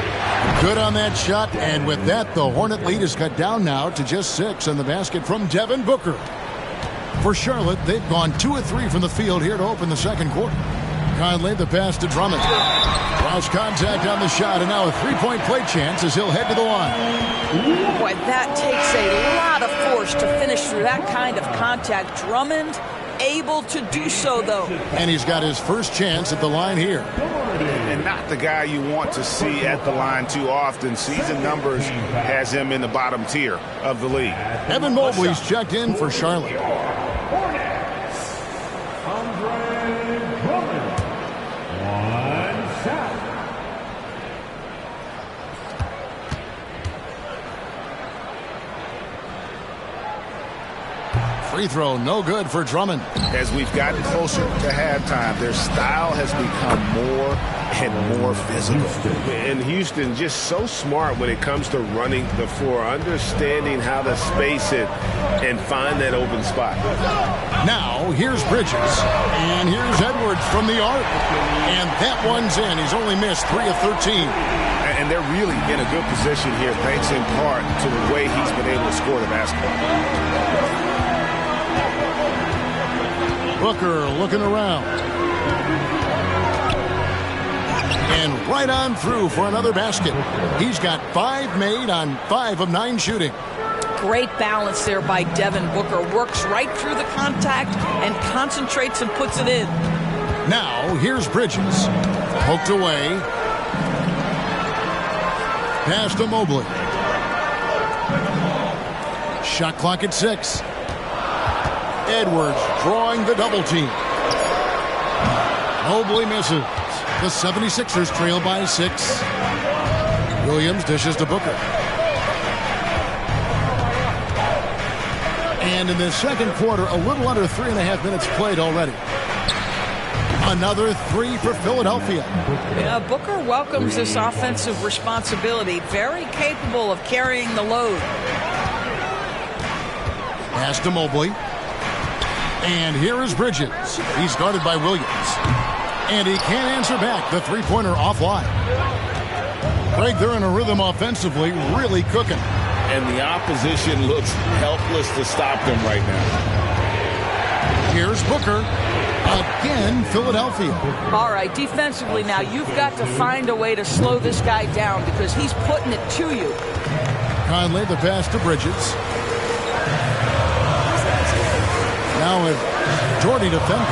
Good on that shot. And with that, the Hornet lead is cut down now to just 6 on the basket from Devin Booker. For Charlotte, they've gone 2 of 3 from the field here to open the second quarter. Conley, the pass to Drummond. Lost contact on the shot, and now a three-point play chance as he'll head to the line. Boy, that takes a lot of force to finish through that kind of contact. Drummond able to do so, though. And he's got his first chance at the line here. And not the guy you want to see at the line too often. Season numbers has him in the bottom tier of the league. Evan Mobley's checked in for Charlotte. Free throw, no good for Drummond. As we've gotten closer to halftime, their style has become more and more physical. And Houston just so smart when it comes to running the floor, understanding how to space it and find that open spot. Now, here's Bridges. And here's Edwards from the arc. And that one's in. He's only missed 3 of 13. And they're really in a good position here, thanks in part to the way he's been able to score the basketball. Booker looking around. And right on through for another basket. He's got 5 made on 5 of 9 shooting. Great balance there by Devin Booker. Works right through the contact and concentrates and puts it in. Now, here's Bridges. Poked away. Pass to Mobley. Shot clock at 6. Edwards drawing the double team. Mobley misses. The 76ers trail by 6. Williams dishes to Booker. And in the second quarter, a little under 3.5 minutes played already. Another 3 for Philadelphia. Yeah, Booker welcomes this offensive responsibility. Very capable of carrying the load. Pass to Mobley. And here is Bridges. He's guarded by Williams. And he can't answer back. The three-pointer offline. Greg, they're in a rhythm offensively, really cooking. And the opposition looks helpless to stop them right now. Here's Booker. Again, Philadelphia. All right, defensively now, you've got to find a way to slow this guy down because he's putting it to you. Conley, the pass to Bridges. Now with Jordy defending.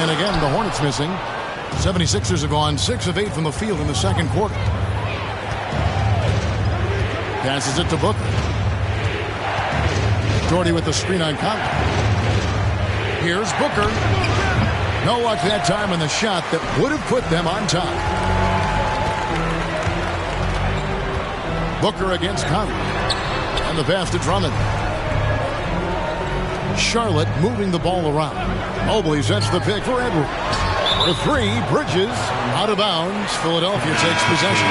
And again, the Hornets missing. 76ers have gone 6 of 8 from the field in the second quarter. Passes it to Booker. Jordy with the screen on Conley. Here's Booker. No luck that time on the shot that would have put them on top. Booker against Conley. And the pass to Drummond. Charlotte moving the ball around. Mobley sets the pick for Edwards. For 3, Bridges out of bounds. Philadelphia takes possession.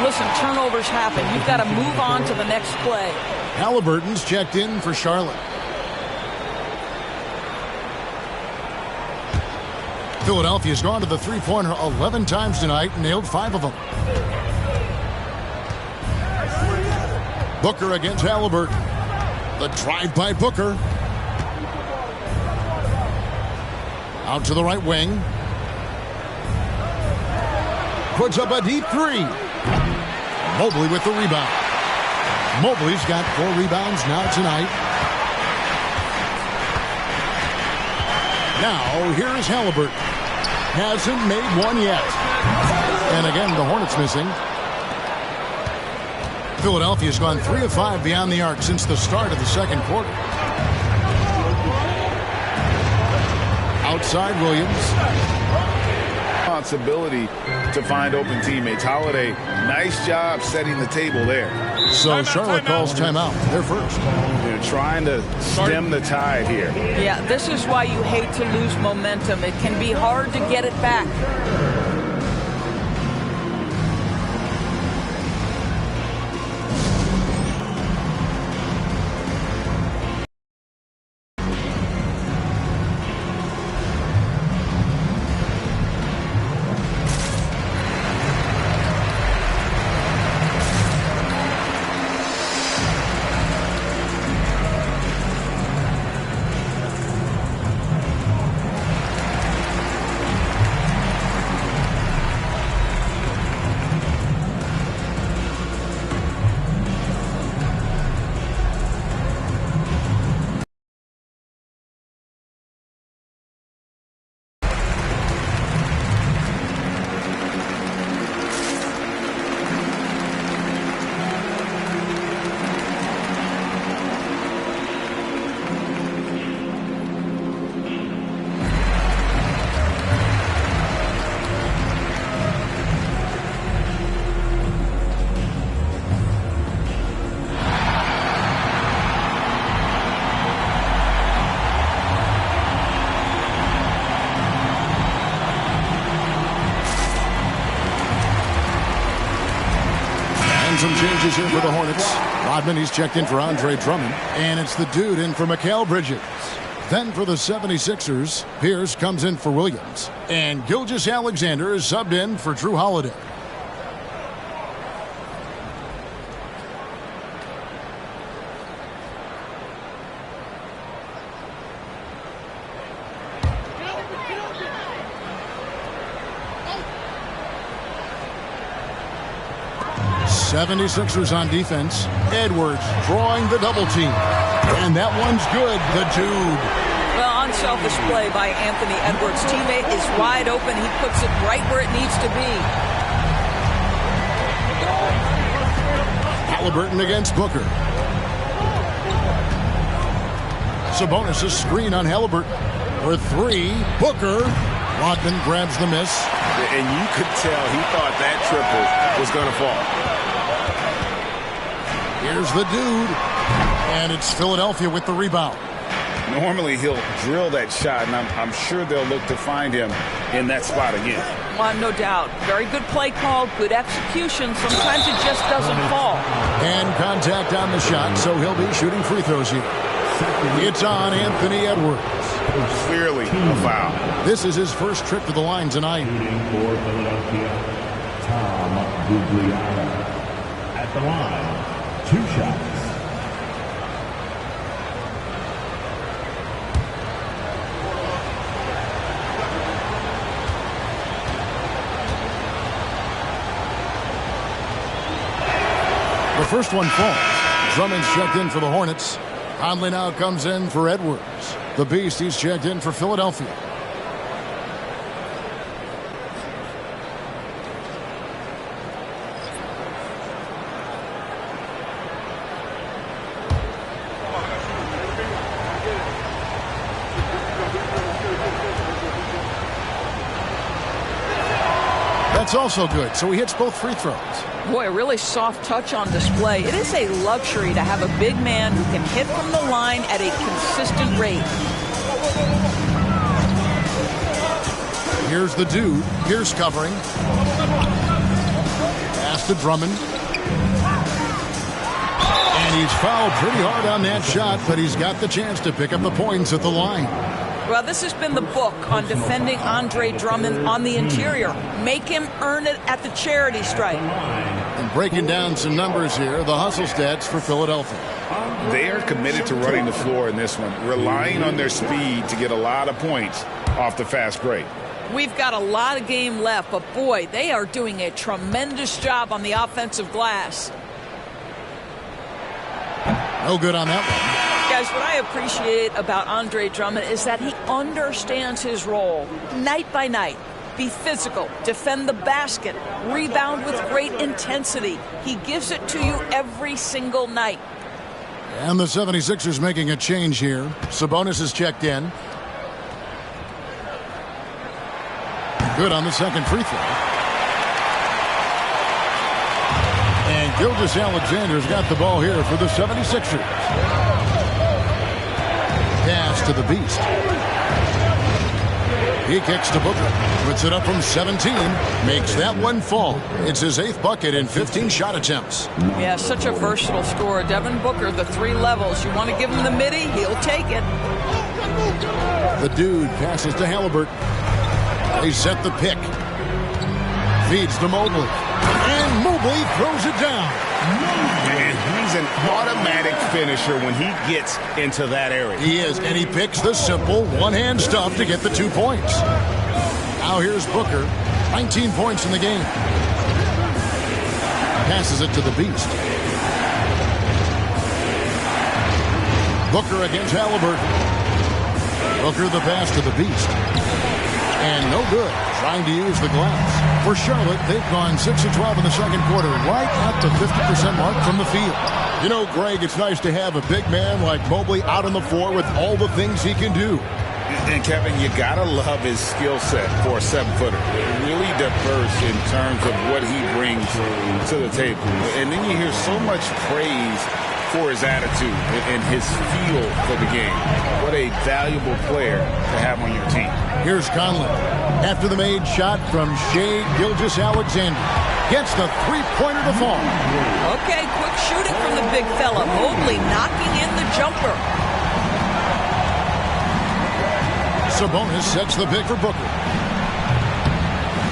Listen, turnovers happen. You've got to move on to the next play. Halliburton's checked in for Charlotte. Philadelphia's gone to the three-pointer 11 times tonight and nailed 5 of them. Booker against Halliburton. The drive by Booker. Out to the right wing. Puts up a deep three. Mobley with the rebound. Mobley's got 4 rebounds now tonight. Now, here is Halliburton. Hasn't made one yet. And again, the Hornets missing. Philadelphia's gone 3 of 5 beyond the arc since the start of the second quarter. Outside Williams. Responsibility to find open teammates. Holiday, nice job setting the table there. So Charlotte calls timeout. They're first. They're trying to stem the tide here. Yeah, this is why you hate to lose momentum. It can be hard to get it back. Some changes here for the Hornets. Rodman, he's checked in for Andre Drummond. And it's the dude in for Mikal Bridges. Then for the 76ers, Pierce comes in for Williams. And Gilgeous-Alexander is subbed in for Drew Holiday. '76ers on defense. Edwards drawing the double team. And that one's good. The dude. Well, unselfish play by Anthony Edwards. Teammate is wide open. He puts it right where it needs to be. Halliburton against Booker. Sabonis' screen on Halliburton. For 3. Booker. Rodman grabs the miss. And you could tell he thought that triple was going to fall. Here's the dude. And it's Philadelphia with the rebound. Normally he'll drill that shot, and I'm sure they'll look to find him in that spot again. Well, no doubt. Very good play call, good execution. Sometimes it just doesn't fall. And contact on the shot, so he'll be shooting free throws here. It's on Anthony Edwards. Clearly a foul. This is his first trip to the line tonight. For Philadelphia, Tom Gugliotta. At the line, 2 shots. The first one falls. Drummond's checked in for the Hornets. Conley now comes in for Edwards. The Beast, he's checked in for Philadelphia. That's also good, so he hits both free throws. Boy, a really soft touch on display. It is a luxury to have a big man who can hit from the line at a consistent rate. Here's the dude. Here's covering. Pass to Drummond. And he's fouled pretty hard on that shot, but he's got the chance to pick up the points at the line. Well, this has been the book on defending Andre Drummond on the interior. Make him earn it at the charity stripe. And breaking down some numbers here, the hustle stats for Philadelphia. They are committed to running the floor in this one, relying on their speed to get a lot of points off the fast break. We've got a lot of game left, but boy, they are doing a tremendous job on the offensive glass. No good on that one. Guys, what I appreciate about Andre Drummond is that he understands his role night by night. Be physical, defend the basket, rebound with great intensity. He gives it to you every single night. And the 76ers making a change here. Sabonis is checked in. Good on the second free throw. And Gilgeous-Alexander's got the ball here for the 76ers. Pass to the Beast. He kicks to Booker. Puts it up from 17. Makes that one fall. It's his 8th bucket in 15 shot attempts. Yeah, such a versatile scorer. Devin Booker, the 3 levels. You want to give him the midi, he'll take it. The dude passes to Halliburton. They set the pick. Feeds to Mobley. And Mobley throws it down. And he's an automatic finisher when he gets into that area. He is, and he picks the simple one-hand stuff to get the 2 points. Now here's Booker. 19 points in the game. Passes it to the Beast. Booker against Halliburton. Booker the pass to the Beast. And no good. Trying to use the glass. For Charlotte, they've gone 6 of 12 in the second quarter, right at the 50% mark from the field. You know, Greg, it's nice to have a big man like Mobley out on the floor with all the things he can do. And Kevin, you gotta love his skill set for a 7-footer. Really diverse in terms of what he brings to the table. And then you hear so much praise for his attitude and his feel for the game. What a valuable player to have on your team. Here's Conley. After the made shot from Shai Gilgeous-Alexander. Gets the three-pointer to fall. Okay, quick shooting from the big fella. Mobley knocking in the jumper. Sabonis sets the pick for Booker.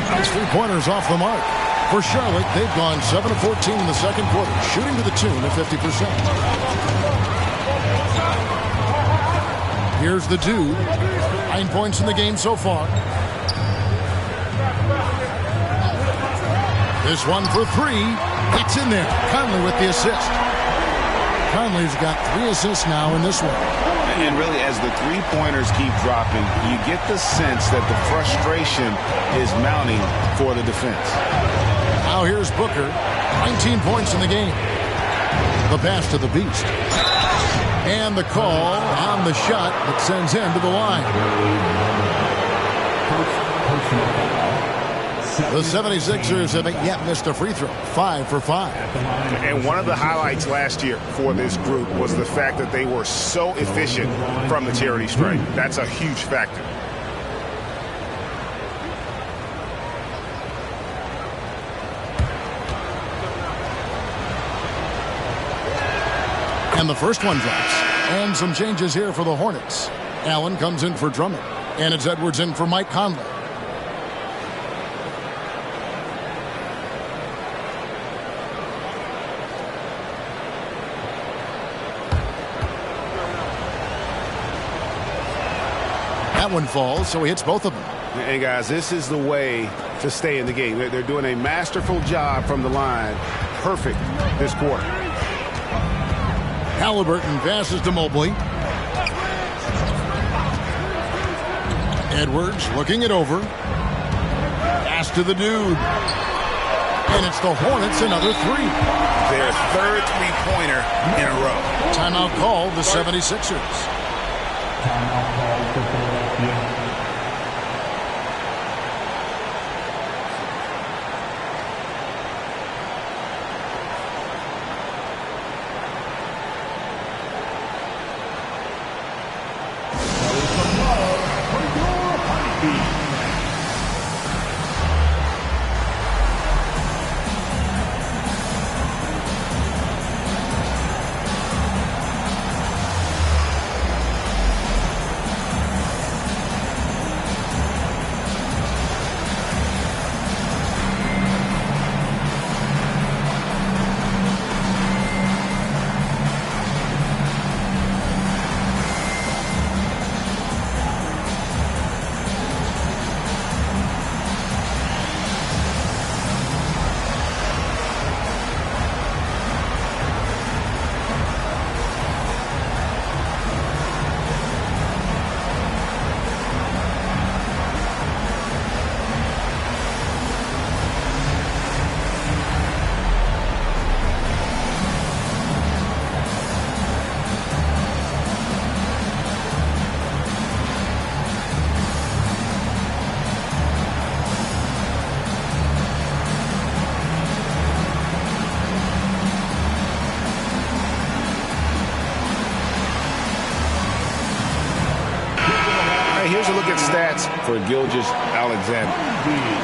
That's 3 pointers off the mark. For Charlotte, they've gone 7 of 14 in the second quarter, shooting to the tune of 50%. Here's the dude. 9 points in the game so far. This one for 3. It's in there. Conley with the assist. Conley's got 3 assists now in this one. And really, as the three-pointers keep dropping, you get the sense that the frustration is mounting for the defense. Now here's Booker. 19 points in the game. The pass to the Beast. And the call on the shot that sends him to the line. The 76ers haven't yet missed a free throw. 5 for 5. And one of the highlights last year for this group was the fact that they were so efficient from the charity stripe. That's a huge factor. And the first one drops. And some changes here for the Hornets. Allen comes in for Drummond. And it's Edwards in for Mike Conley. That one falls, so he hits both of them. And guys, this is the way to stay in the game. They're doing a masterful job from the line. Perfect this quarter. Halliburton passes to Mobley. Edwards looking it over. Pass to the dude. And it's the Hornets, another 3. Their third three-pointer in a row. Timeout called the 76ers. Timeout called for Philadelphia. here's a look at stats for Gilgeous-Alexander.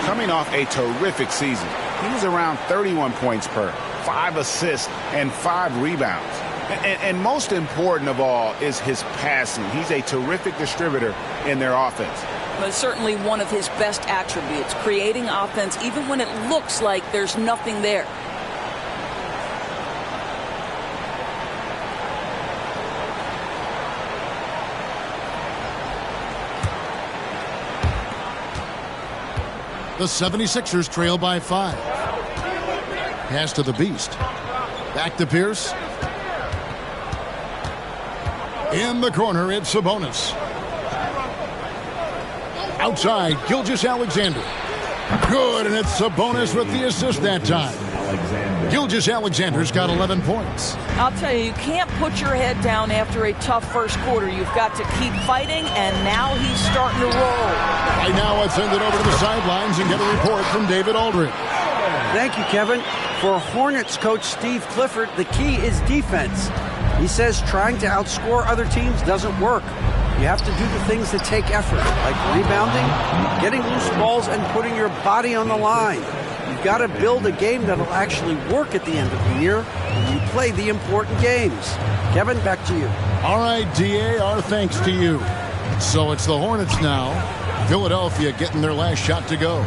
Coming off a terrific season, he was around 31 points per, 5 assists, and 5 rebounds. And most important of all is his passing. He's a terrific distributor in their offense. But certainly one of his best attributes, creating offense even when it looks like there's nothing there. The 76ers trail by 5. Pass to the Beast. Back to Pierce. In the corner, it's Sabonis. Outside, Gilgeous-Alexander. Good, and it's Sabonis with the assist that time. Gilgeous-Alexander's got 11 points. I'll tell you, you can't put your head down after a tough first quarter. You've got to keep fighting, and now he's starting to roll. Right now, let's send it over to the sidelines and get a report from David Aldridge. Thank you, Kevin. For Hornets coach Steve Clifford, the key is defense. He says trying to outscore other teams doesn't work. You have to do the things that take effort, like rebounding, getting loose balls, and putting your body on the line. You've got to build a game that'll actually work at the end of the year when you play the important games. Kevin, back to you. All right, D.A., our thanks to you. So it's the Hornets now. Philadelphia getting their last shot to go.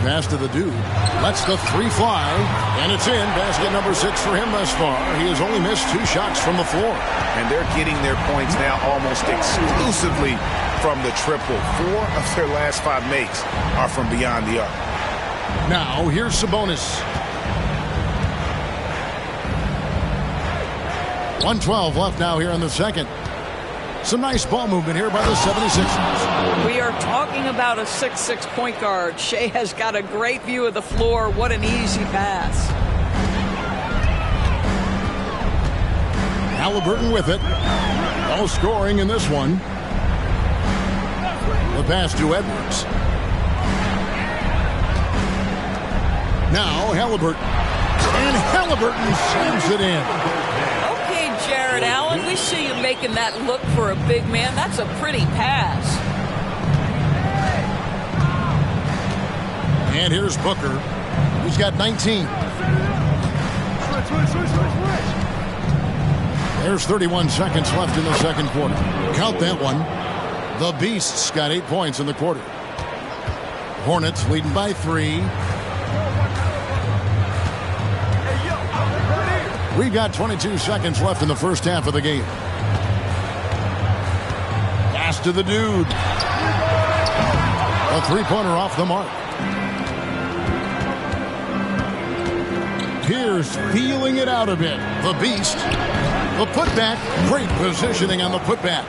Pass to the dude. Lets the 3 fly. And it's in. Basket number 6 for him thus far. He has only missed 2 shots from the floor. And they're getting their points now almost exclusively from the triple. 4 of their last 5 makes are from beyond the arc. Now, here's Sabonis. 1:12 left now here in the second. Some nice ball movement here by the 76ers. We are talking about a 6'6" point guard. Shea has got a great view of the floor. What an easy pass. Halliburton with it. No scoring in this one. The pass to Edwards. Now Halliburton. And Halliburton slams it in. Jared Allen, we see you making that look for a big man. That's a pretty pass. And here's Booker. He's got 19. There's 31 seconds left in the second quarter. Count that one. The Beasts got 8 points in the quarter. Hornets leading by 3. We've got 22 seconds left in the first half of the game. Pass to the dude. A 3-pointer off the mark. Pierce feeling it out a bit. The Beast. The putback. Great positioning on the putback.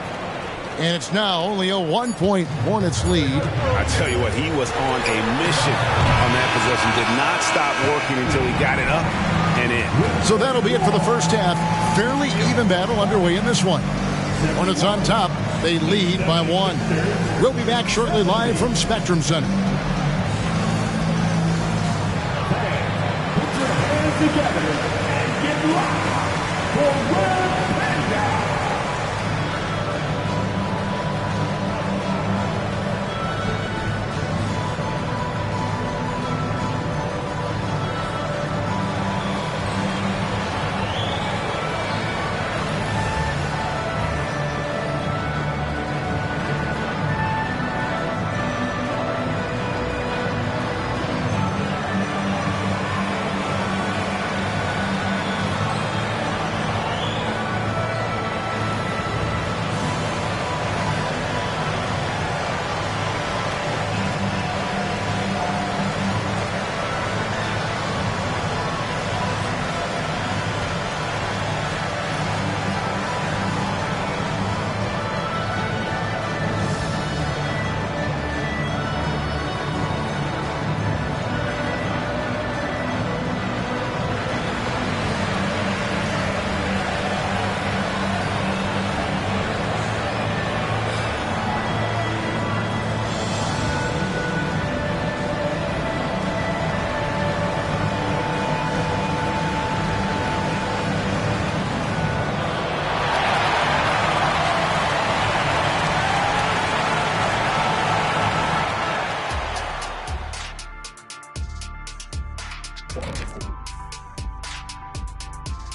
And it's now only a 1-point Hornets lead. I tell you what, he was on a mission on that possession. Did not stop working until he got it up and in. So that'll be it for the first half. Fairly even battle underway in this one. Hornets on top. They lead by 1. We'll be back shortly live from Spectrum Center. Put your hands together and get locked for World Countdown.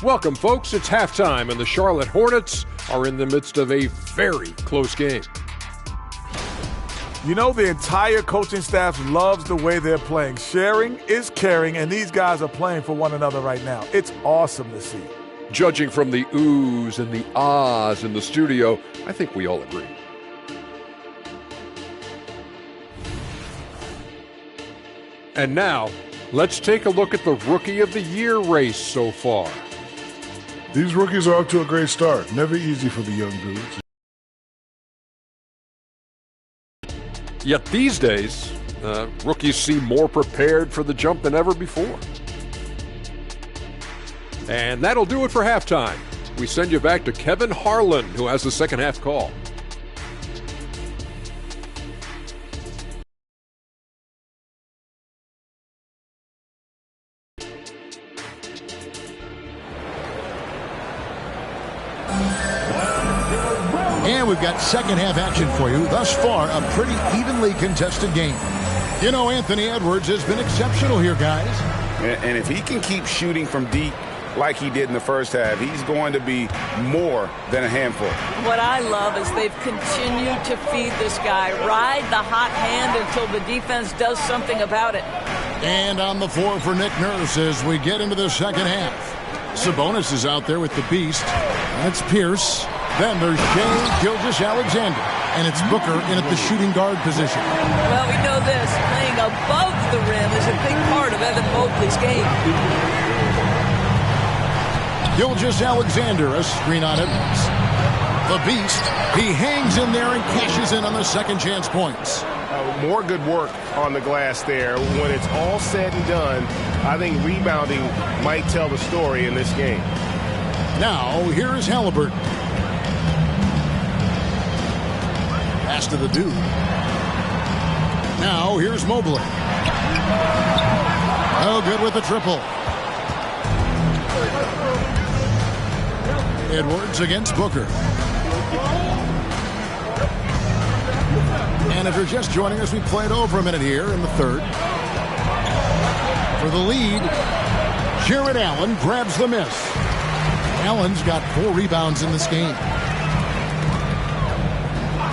Welcome, folks. It's halftime, and the Charlotte Hornets are in the midst of a very close game. You know, the entire coaching staff loves the way they're playing. Sharing is caring, and these guys are playing for one another right now. It's awesome to see. Judging from the oohs and the ahs in the studio, I think we all agree. And now, let's take a look at the Rookie of the Year race so far. These rookies are off to a great start. Never easy for the young dudes. Yet these days, rookies seem more prepared for the jump than ever before. And that'll do it for halftime. We send you back to Kevin Harlan, who has the second half call. And we've got second half action for you. Thus far, a pretty evenly contested game. You know, Anthony Edwards has been exceptional here, guys. And if he can keep shooting from deep like he did in the first half, he's going to be more than a handful. What I love is they've continued to feed this guy, ride the hot hand until the defense does something about it. And on the floor for Nick Nurse as we get into the second half. Sabonis is out there with the beast. That's Pierce. Then there's Shai Gilgeous-Alexander. And it's Booker in at the shooting guard position. Well, we know this. Playing above the rim is a big part of Evan Mobley's game. Gilgeous-Alexander, a screen on Edwards. The beast, he hangs in there and cashes in on the second chance points. More good work on the glass there. When it's all said and done, I think rebounding might tell the story in this game. Now, here is Halliburton. Pass to the dude. Now, here's Mobley. Oh, good with the triple. Edwards against Booker. And if you're just joining us, we played over a minute here in the third. For the lead, Jared Allen grabs the miss. Allen's got 4 rebounds in this game.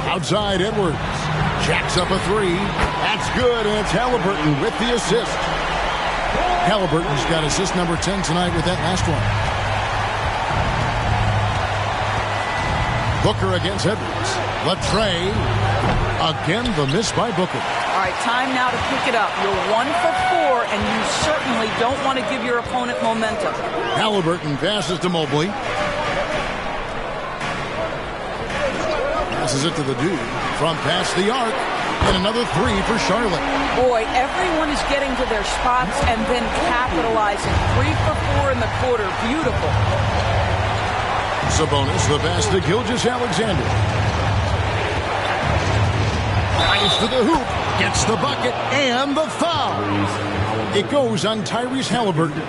Outside, Edwards jacks up a 3. That's good, and it's Halliburton with the assist. Halliburton's got assist number 10 tonight with that last one. Booker against Edwards. Latrey. Again, the miss by Booker. All right, time now to pick it up. You're 1 for 4, and you certainly don't want to give your opponent momentum. Halliburton passes to Mobley. Passes it to the dude. From past the arc. And another 3 for Charlotte. Boy, everyone is getting to their spots and then capitalizing. 3 for 4 in the quarter. Beautiful. Sabonis, the pass to Gilgeous-Alexander. Drives to the hoop. Gets the bucket and the foul. It goes on Tyrese Halliburton.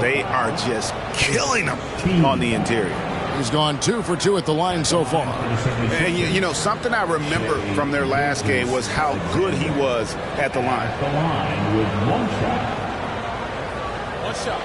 They are just killing him on the interior. He's gone 2 for 2 at the line so far. And you know, something I remember from their last game was how good he was at the line. The line with 1 shot. 1 shot.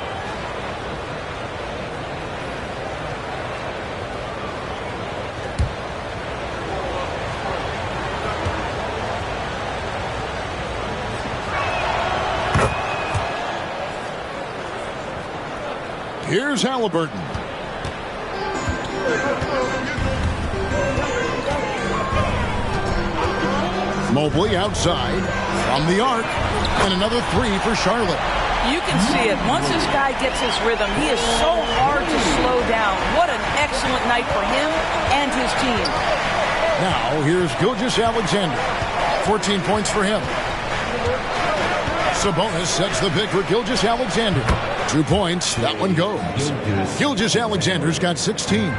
Here's Halliburton. Mobley outside from the arc, and another 3 for Charlotte. You can see it. Once this guy gets his rhythm, he is so hard to slow down. What an excellent night for him and his team. Now, here's Gilgeous-Alexander. 14 points for him. Sabonis sets the pick for Gilgeous-Alexander. 2 points. That one goes. Gilgeous-Alexander's got 16.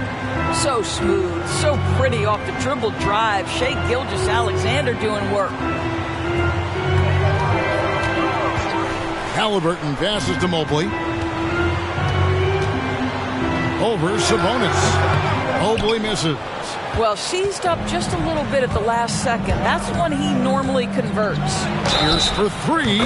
So smooth, so pretty off the dribble drive. Shai Gilgeous-Alexander doing work. Halliburton passes to Mobley. Over Sabonis. Mobley misses. Well, seized up just a little bit at the last second. That's when he normally converts. Pierce for three.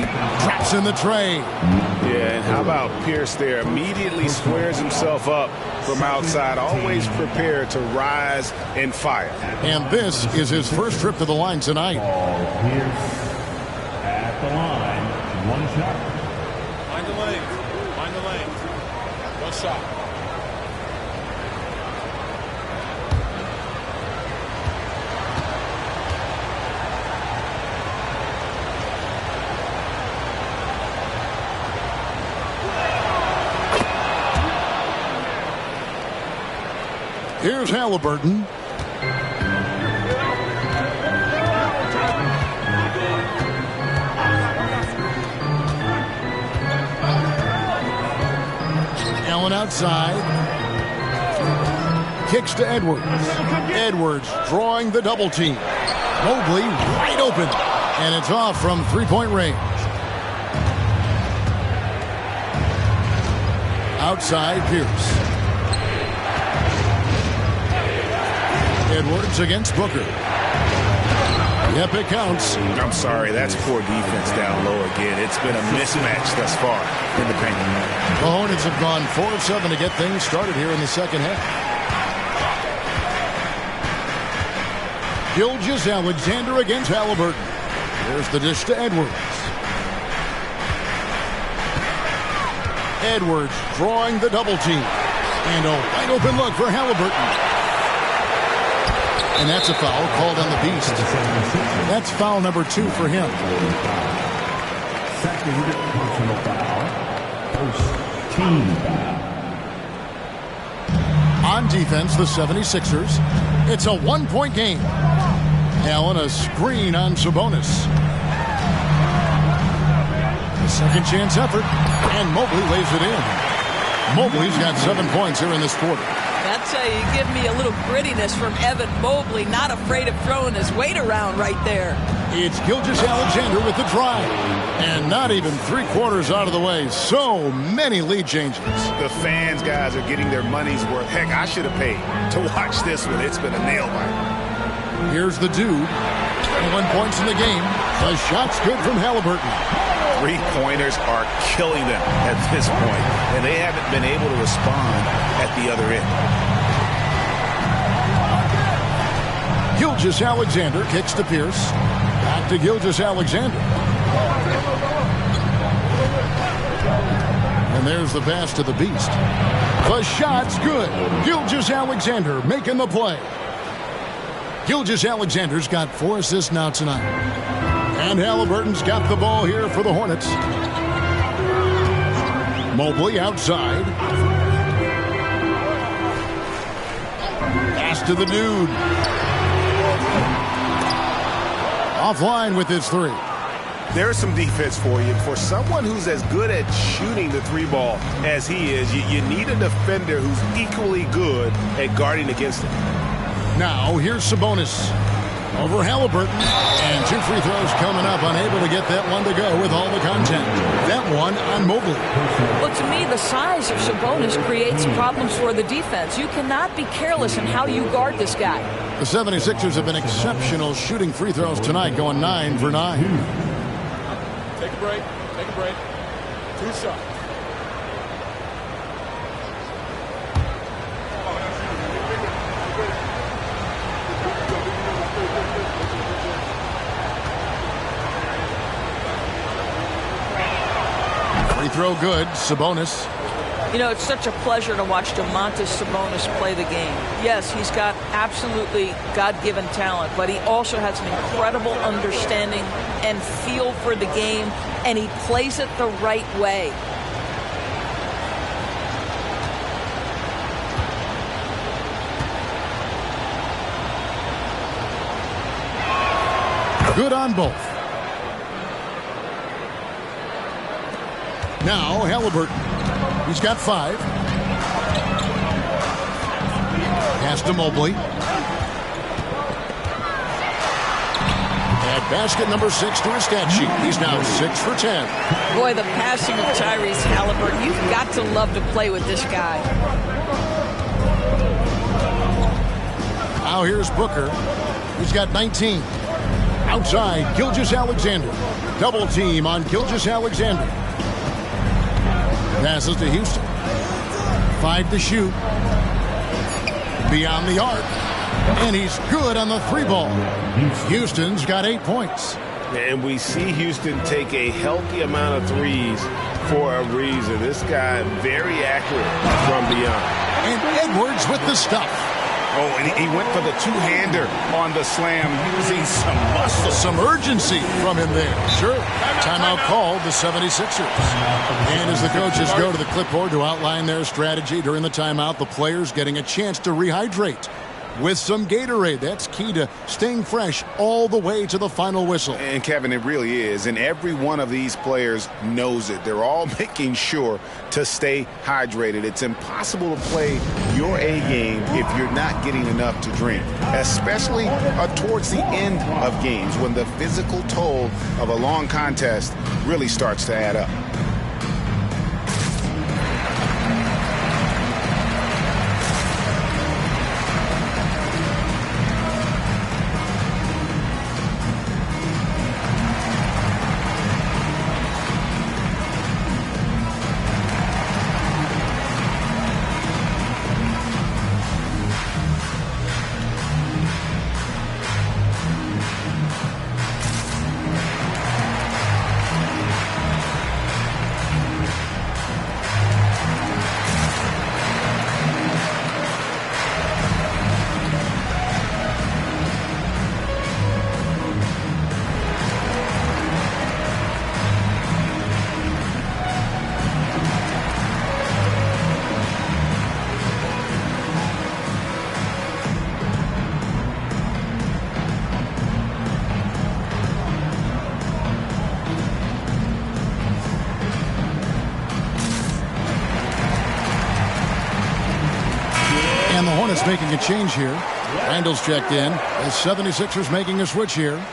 Drops in the tray. Yeah, and how about Pierce there? Immediately squares himself up from outside, always prepared to rise and fire. And this is his first trip to the line tonight. Pierce at the line. One shot. Find the lane. Find the lane. One shot. Here's Halliburton. Allen outside. Kicks to Edwards. Edwards drawing the double team. Mobley wide open. And it's off from three-point range. Outside Pierce. Edwards against Booker. Yep, it counts. I'm sorry, that's poor defense down low again. It's been a mismatch thus far in the paint. The Hornets have gone 4 of 7 to get things started here in the second half. Gilgeous-Alexander against Halliburton. Here's the dish to Edwards. Edwards drawing the double team. And a wide open look for Halliburton. And that's a foul called on the Beast. That's foul number 2 for him. Second personal foul. First team foul. On defense, the 76ers. It's a 1-point game. Allen a screen on Sabonis. A second chance effort. And Mobley lays it in. Mobley's got 7 points here in this quarter. That's how you give me a little grittiness from Evan Mobley, not afraid of throwing his weight around right there. It's Gilgeous-Alexander with the drive. And not even 3/4 out of the way. So many lead changes. The fans, guys, are getting their money's worth. Heck, I should have paid to watch this one. It's been a nail biter. Here's the dude. 21 points in the game. The shot's good from Halliburton. Three-pointers are killing them at this point, and they haven't been able to respond at the other end. Gilgeous-Alexander kicks to Pierce. Back to Gilgeous-Alexander. And there's the pass to the Beast. The shot's good. Gilgeous-Alexander making the play. Gilgeous-Alexander's got 4 assists now tonight. And Halliburton's got the ball here for the Hornets. Mobley outside. Pass to the dude. Offline with his 3. There's some defense for you. For someone who's as good at shooting the 3-ball as he is, you need a defender who's equally good at guarding against him. Now, here's Sabonis over Halliburton. And 2 free throws coming up. Unable to get that one to go with all the contact. That one on Mobley. Well, to me, the size of Sabonis creates problems for the defense. You cannot be careless in how you guard this guy. The 76ers have been exceptional shooting free throws tonight, going 9 for 9. Take a break. Take a break. 2 shots. Free throw good. Sabonis. You know, it's such a pleasure to watch Domantas Sabonis play the game. Yes, he's got absolutely God-given talent, but he also has an incredible understanding and feel for the game, and he plays it the right way. Good on both. Now, Halliburton. He's got 5. Pass to Mobley. At basket number 6 to his stat sheet. He's now 6 for 10. Boy, the passing of Tyrese Halliburton. You've got to love to play with this guy. Now here's Booker. He's got 19. Outside, Gilgeous-Alexander. Double team on Gilgeous-Alexander. Passes to Houston. 5 to shoot. Beyond the arc. And he's good on the 3-ball. Houston's got 8 points. And we see Houston take a healthy amount of threes for a reason. This guy very accurate from beyond. And Edwards with the stuff. Oh, and he went for the two-hander on the slam, using some muscle. Some urgency from him there. Sure. Timeout called the 76ers. And as the coaches go to the clipboard to outline their strategy during the timeout, the players getting a chance to rehydrate with some Gatorade. That's key to staying fresh all the way to the final whistle. And Kevin, it really is. And every one of these players knows it. They're all making sure to stay hydrated. It's impossible to play your A game if you're not getting enough to drink, especially towards the end of games when the physical toll of a long contest really starts to add up. And the Hornets making a change here. Randall's checked in. The 76ers making a switch here.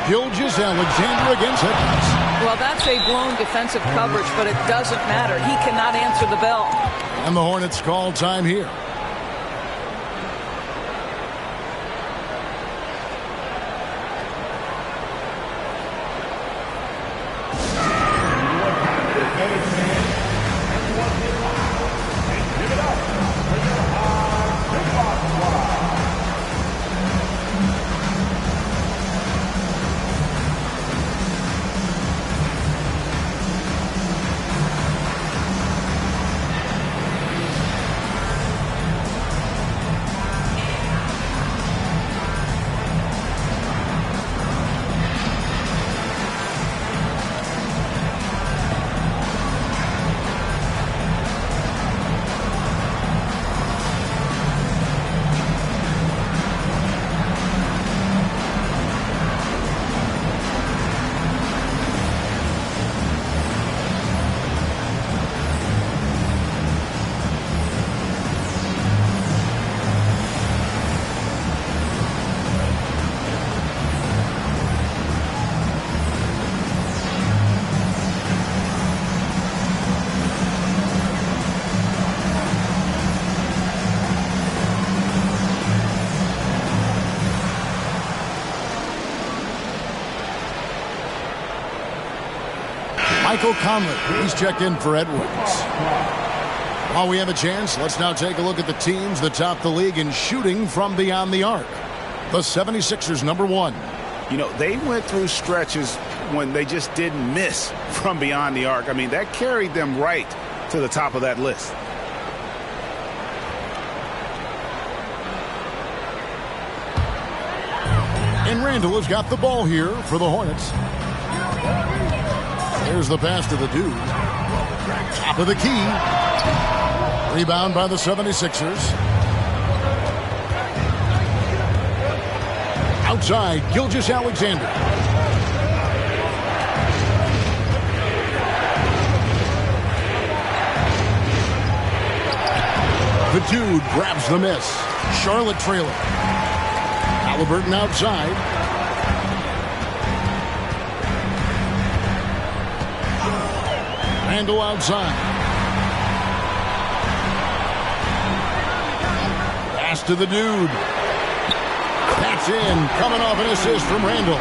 Gilgeous-Alexander against Edwards. Well, that's a blown defensive coverage, but it doesn't matter. He cannot answer the bell. And the Hornets call time here. Michael Conley, he's checked in for Edwards. While we have a chance, let's now take a look at the teams that top the league in shooting from beyond the arc. The 76ers, number 1. You know, they went through stretches when they just didn't miss from beyond the arc. I mean, that carried them right to the top of that list. And Randall has got the ball here for the Hornets. There's the pass to the dude. Top of the key. Rebound by the 76ers. Outside, Gilgeous-Alexander. The dude grabs the miss. Charlotte trailing. Halliburton outside. Randall outside. Pass to the dude. That's in. Coming off an assist from Randall.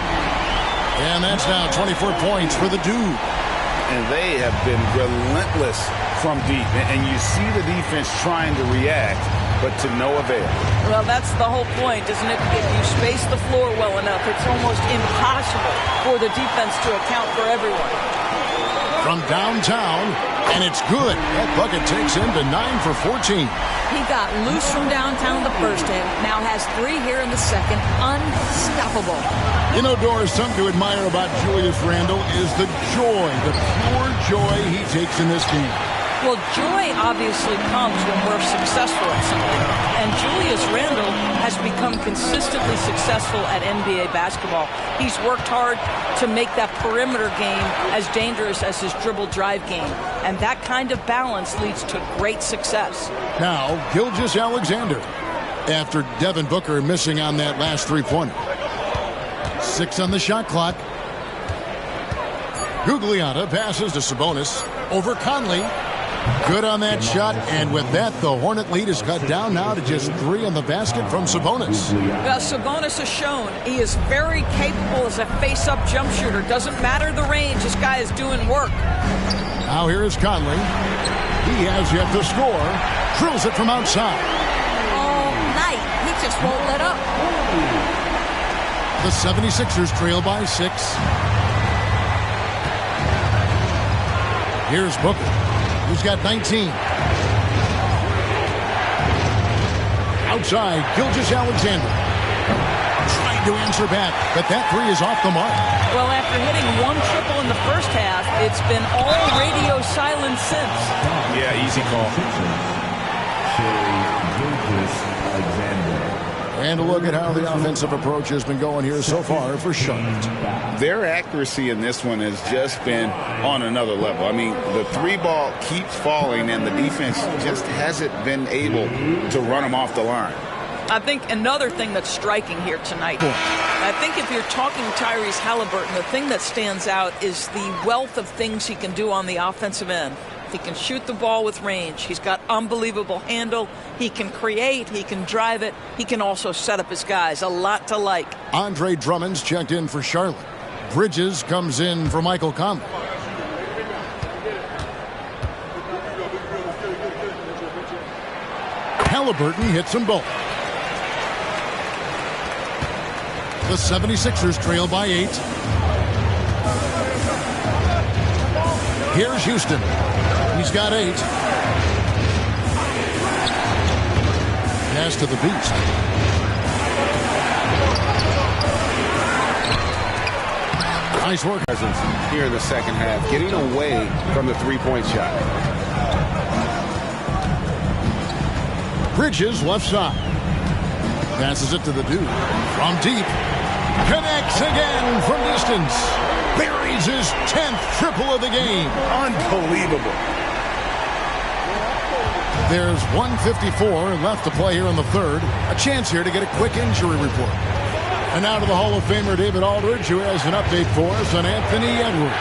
And that's now 24 points for the dude. And they have been relentless from deep. And you see the defense trying to react, but to no avail. Well, that's the whole point, isn't it? If you space the floor well enough, it's almost impossible for the defense to account for everyone. From downtown, and it's good. That bucket takes him to 9 for 14. He got loose from downtown the first half, now has 3 here in the second. Unstoppable. You know, Doris, something to admire about Julius Randle is the joy, the pure joy he takes in this game. Well, joy obviously comes when we're successful at something. And Julius Randle has become consistently successful at NBA basketball. He's worked hard to make that perimeter game as dangerous as his dribble drive game. And that kind of balance leads to great success. Now, Gilgeous-Alexander, after Devin Booker missing on that last three-pointer. 6 on the shot clock. Gugliotta passes to Sabonis. Over Conley. Good on that shot, and with that, the Hornet lead is cut down now to just 3 on the basket from Sabonis. Well, Sabonis has shown he is very capable as a face-up jump shooter. Doesn't matter the range, this guy is doing work. Now here is Conley. He has yet to score. Drills it from outside. All night, he just won't let up. The 76ers trail by 6. Here's Booker. He's got 19. Outside, Gilgeous-Alexander. Trying to answer back, but that 3 is off the mark. Well, after hitting 1 triple in the first half, it's been all radio silence since. Yeah, easy call. And a look at how the offensive approach has been going here so far for Charlotte. Their accuracy in this one has just been on another level. I mean, the 3 ball keeps falling, and the defense just hasn't been able to run them off the line. I think another thing that's striking here tonight, I think if you're talking Tyrese Halliburton, the thing that stands out is the wealth of things he can do on the offensive end. He can shoot the ball with range. He's got unbelievable handle. He can create. He can drive it. He can also set up his guys. A lot to like. Andre Drummond's checked in for Charlotte. Bridges comes in for Michael Conley. Halliburton hits them both. The 76ers trail by 8. Here's Houston. He's got 8. Pass to the Beast. Nice work. Here in the second half, getting away from the three-point shot. Bridges left side. Passes it to the dude. From deep. Connects again from distance. Buries his 10th triple of the game. Unbelievable. There's 1:54 left to play here in the third. A chance here to get a quick injury report. And now to the Hall of Famer David Aldridge, who has an update for us on Anthony Edwards.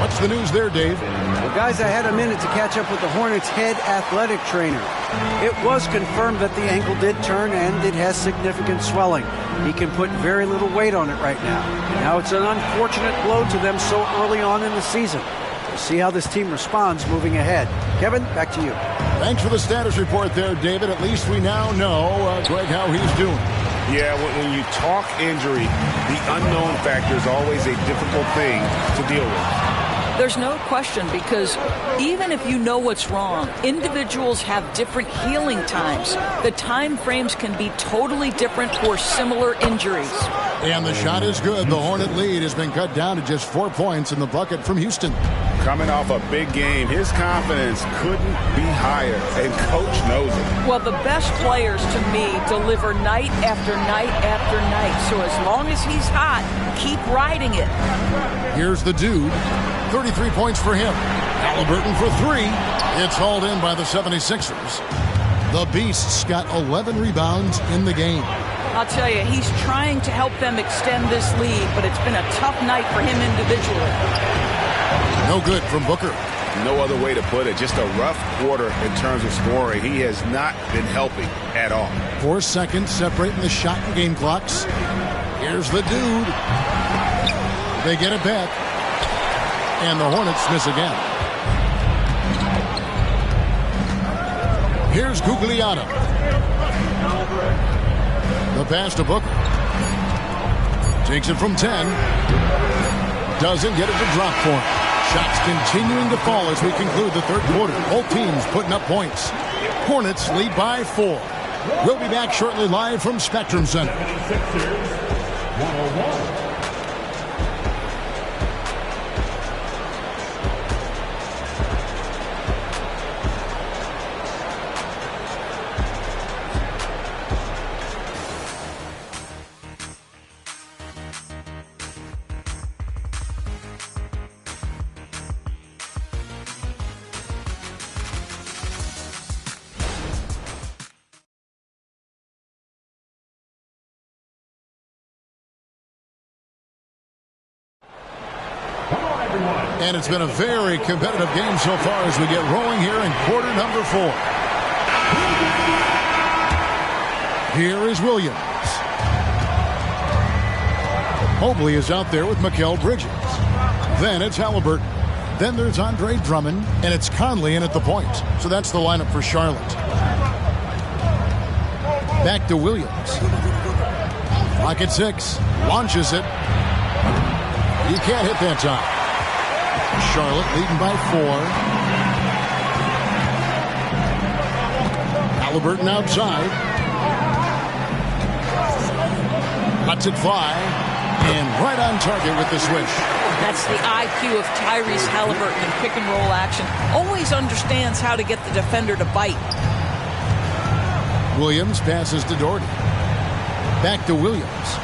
What's the news there, Dave? Well, guys, I had a minute to catch up with the Hornets' head athletic trainer. It was confirmed that the ankle did turn and it has significant swelling. He can put very little weight on it right now. Now it's an unfortunate blow to them so early on in the season. We'll see how this team responds moving ahead. Kevin, back to you. Thanks for the status report there, David. At least we now know, Greg, how he's doing. Yeah, when you talk injury, the unknown factor is always a difficult thing to deal with. There's no question, because even if you know what's wrong, individuals have different healing times. The time frames can be totally different for similar injuries. And the shot is good. The Hornet lead has been cut down to just 4 points in the bucket from Houston. Coming off a big game, his confidence couldn't be higher, and coach knows it. Well, the best players, to me, deliver night after night after night. So as long as he's hot, keep riding it. Here's the dude. 33 points for him. Halliburton for 3. It's hauled in by the 76ers. The Beasts got 11 rebounds in the game. I'll tell you, he's trying to help them extend this lead, but it's been a tough night for him individually. No good from Booker. No other way to put it. Just a rough quarter in terms of scoring. He has not been helping at all. 4 seconds separating the shot and game clocks. Here's the dude. They get it back. And the Hornets miss again. Here's Gugliotta. The pass to Booker. Takes it from 10. Doesn't get it to drop for him. Shots continuing to fall as we conclude the third quarter. Both teams putting up points. Hornets lead by 4. We'll be back shortly live from Spectrum Center. And it's been a very competitive game so far as we get rolling here in quarter number 4. Here is Williams. Mobley is out there with Mikal Bridges. Then it's Halliburton. Then there's Andre Drummond, and it's Conley in at the point. So that's the lineup for Charlotte. Back to Williams. Clock at 6. Launches it. You can't hit that time. Charlotte leading by 4. Halliburton outside. Lets it fly. And right on target with the swish. That's the IQ of Tyrese Halliburton in pick and roll action. Always understands how to get the defender to bite. Williams passes to Doherty. Back to Williams.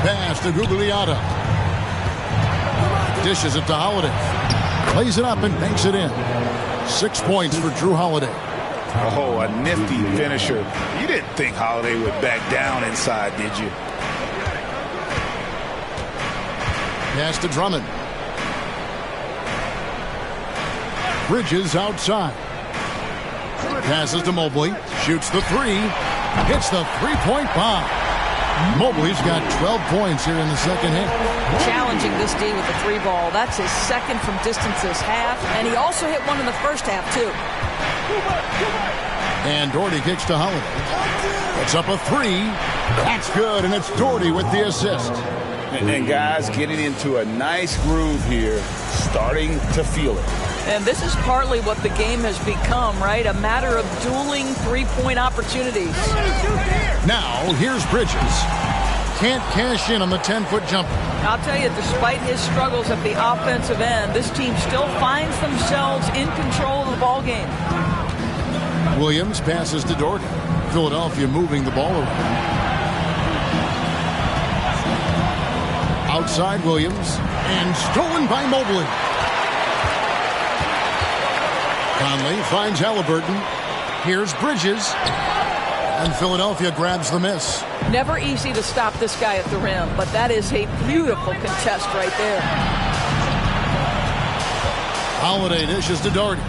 Pass to Gugliotta. Dishes it to Holiday. Plays it up and banks it in. 6 points for Drew Holiday. Oh, a nifty finisher. You didn't think Holiday would back down inside, did you? Pass to Drummond. Bridges outside. Passes to Mobley. Shoots the 3. Hits the three-point bomb. Mobley's got 12 points here in the second half. Challenging this D with the 3 ball. That's his second from distance this half. And he also hit one in the first half, too. And Doherty kicks to Holiday. It's up a 3. That's good, and it's Doherty with the assist. And guys, getting into a nice groove here, starting to feel it. And this is partly what the game has become, right? A matter of dueling three-point opportunities. Now, here's Bridges. Can't cash in on the 10-foot jumper. I'll tell you, despite his struggles at the offensive end, this team still finds themselves in control of the ball game. Williams passes to Doherty. Philadelphia moving the ball around. Outside Williams, and stolen by Mobley. Conley finds Halliburton. Here's Bridges. And Philadelphia grabs the miss. Never easy to stop this guy at the rim, but that is a beautiful contest right there. Holiday dishes to Doherty.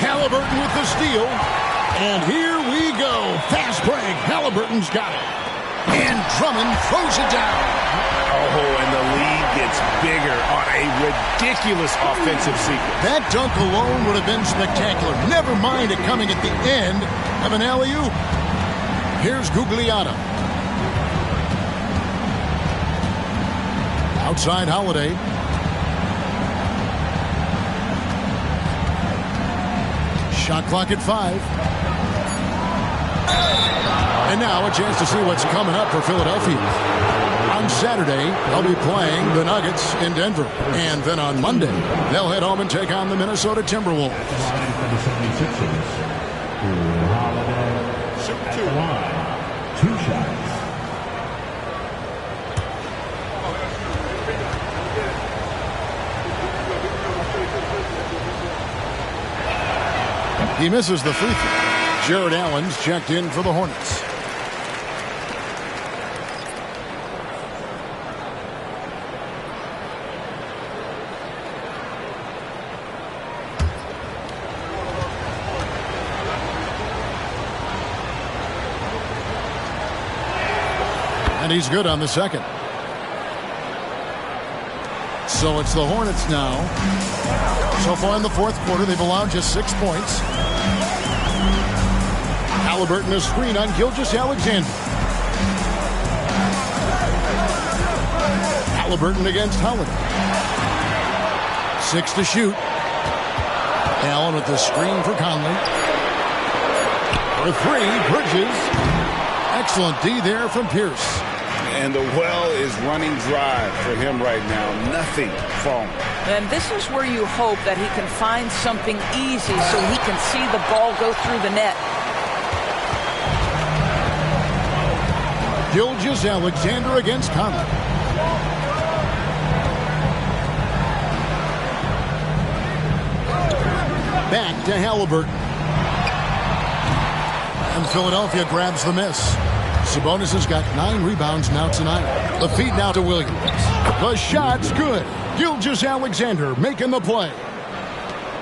Halliburton with the steal. And here we go. Fast break. Halliburton's got it. And Drummond throws it down. Oh, and the lead gets bigger on a ridiculous offensive sequence. That dunk alone would have been spectacular. Never mind it coming at the end of an alley-oop. Here's Gugliotta. Outside Holiday. Shot clock at 5. And now a chance to see what's coming up for Philadelphia. On Saturday, they'll be playing the Nuggets in Denver. And then on Monday, they'll head home and take on the Minnesota Timberwolves. Two shots. He misses the free throw. Jared Allen's checked in for the Hornets. And he's good on the second. So it's the Hornets now. So far in the fourth quarter, they've allowed just 6 points. Halliburton a screen on Gilgeous-Alexander. Halliburton against Holiday. 6 to shoot. Allen with the screen for Conley. For 3, Bridges. Excellent D there from Pierce. And the well is running dry for him right now. Nothing falling. And this is where you hope that he can find something easy so he can see the ball go through the net. Gilgeous-Alexander against Conley. Back to Halliburton. And Philadelphia grabs the miss. Sabonis has got 9 rebounds now tonight. The feed now to Williams. The shot's good. Gilgeous-Alexander making the play.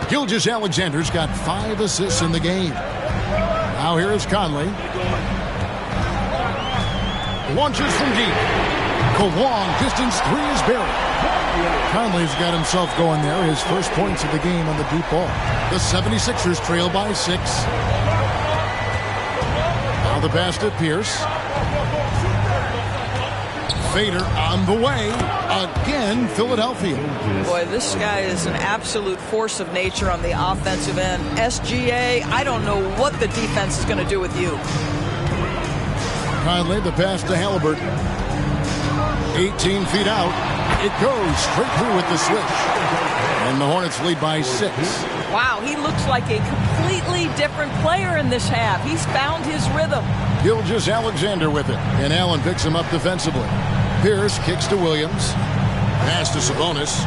Gilgeous-Alexander's got 5 assists in the game. Now here is Conley. Launches from deep. Long distance 3 is buried. Conley's got himself going there. His first points of the game on the deep ball. The 76ers trail by 6. Now the pass to Pierce. Fader on the way. Again, Philadelphia. Boy, this guy is an absolute force of nature on the offensive end. SGA, I don't know what the defense is going to do with you. Conley, the pass to Halliburton. 18 feet out. It goes straight through with the switch. And the Hornets lead by 6. Wow, he looks like a completely different player in this half. He's found his rhythm. Gilgeous-Alexander with it. And Allen picks him up defensively. Pierce kicks to Williams. Pass to Sabonis.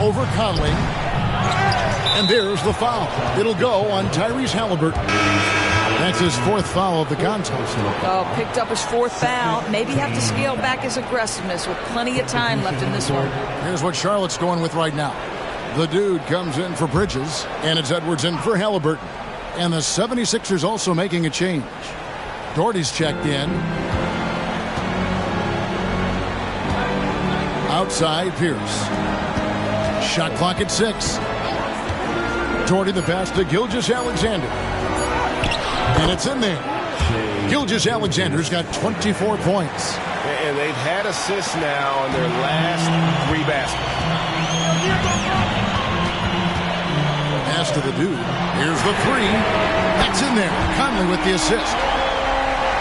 Over Conley. And there's the foul. It'll go on Tyrese Halliburton. That's his 4th foul of the contest. Oh, picked up his 4th foul. Maybe have to scale back his aggressiveness with plenty of time left in this one. Here's what Charlotte's going with right now. The dude comes in for Bridges, and it's Edwards in for Halliburton. And the 76ers also making a change. Doherty's checked in. Outside, Pierce. Shot clock at 6. Doherty the pass to Gilgeous-Alexander. And it's in there. Gilgeous-Alexander's got 24 points. And they've had assists now in their last 3 baskets. Pass to the dude. Here's the 3. That's in there. Conley with the assist.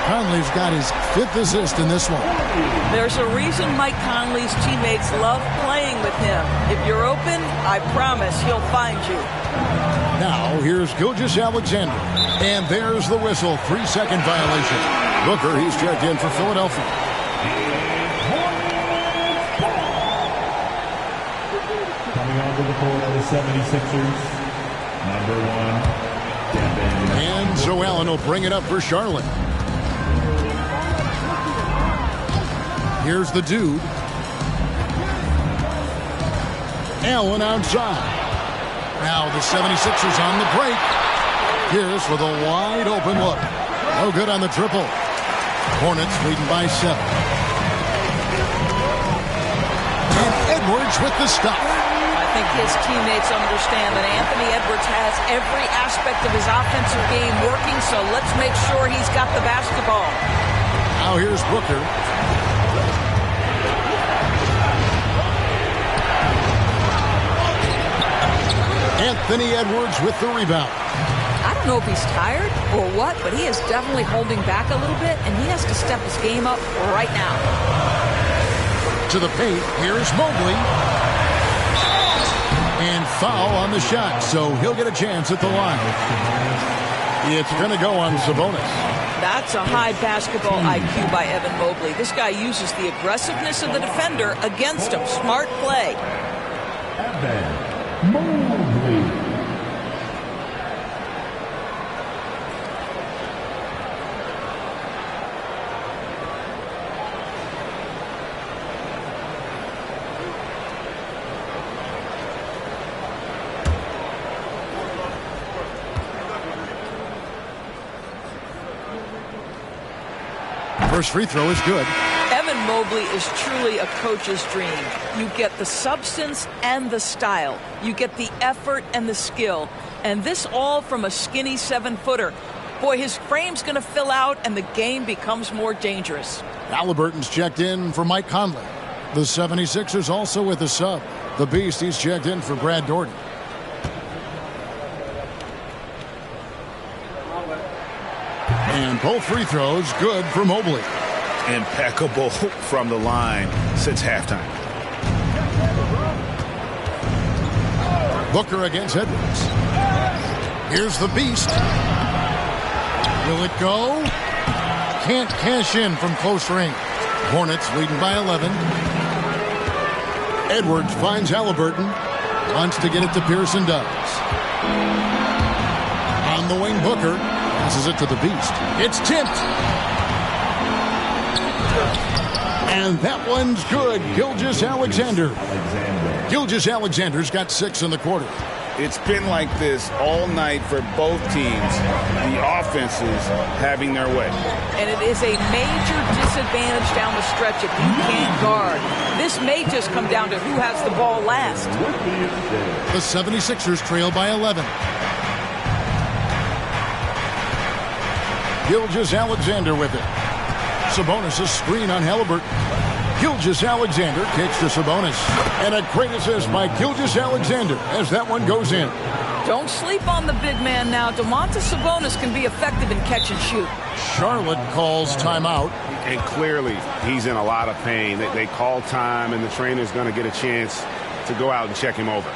Conley's got his 5th assist in this one. There's a reason Mike Conley's teammates love playing with him. If you're open, I promise he'll find you. Now, here's Gilgeous-Alexander. And there's the whistle. 3-second violation. Booker, he's checked in for Philadelphia. Coming onto the court for the 76ers, number 1, Devin. And so Allen will bring it up for Charlotte. Here's the dude. Allen outside. Now the 76ers on the break. Pierce with a wide open look. No good on the triple. Hornets leading by 7. And Edwards with the stop. I think his teammates understand that Anthony Edwards has every aspect of his offensive game working, so let's make sure he's got the basketball. Now here's Booker. Anthony Edwards with the rebound. I don't know if he's tired or what, but he is definitely holding back a little bit, and he has to step his game up right now. To the paint, here's Mobley. And foul on the shot, so he'll get a chance at the line. It's going to go on Sabonis. That's a high basketball IQ by Evan Mobley. This guy uses the aggressiveness of the defender against him. Smart play. Evan Mobley. First free throw is good. Evan Mobley is truly a coach's dream. You get the substance and the style. You get the effort and the skill. And this all from a skinny 7-footer. Boy, his frame's going to fill out and the game becomes more dangerous. Halliburton's checked in for Mike Conley. The 76ers also with a sub. The Beast, he's checked in for Brad Daugherty. And both free throws good for Mobley. Impeccable from the line since halftime. Booker against Edwards. Here's the Beast. Will it go? Can't cash in from close range. Hornets leading by 11. Edwards finds Halliburton. Wants to get it to Pearson, does. On the wing, Booker. Passes it to the Beast. It's tipped. And that one's good. Gilgeous-Alexander. Gilgeous-Alexander's got 6 in the quarter. It's been like this all night for both teams. The offenses having their way. And it is a major disadvantage down the stretch if you can't guard. This may just come down to who has the ball last. The 76ers trail by 11. Gilgeous-Alexander with it. Sabonis' screen on Halliburton. Gilgeous-Alexander kicks to Sabonis. And a great assist by Gilgeous-Alexander as that one goes in. Don't sleep on the big man now. Domantas Sabonis can be effective in catch and shoot. Charlotte calls timeout. And clearly, he's in a lot of pain. They call time, and the trainer's going to get a chance to go out and check him over.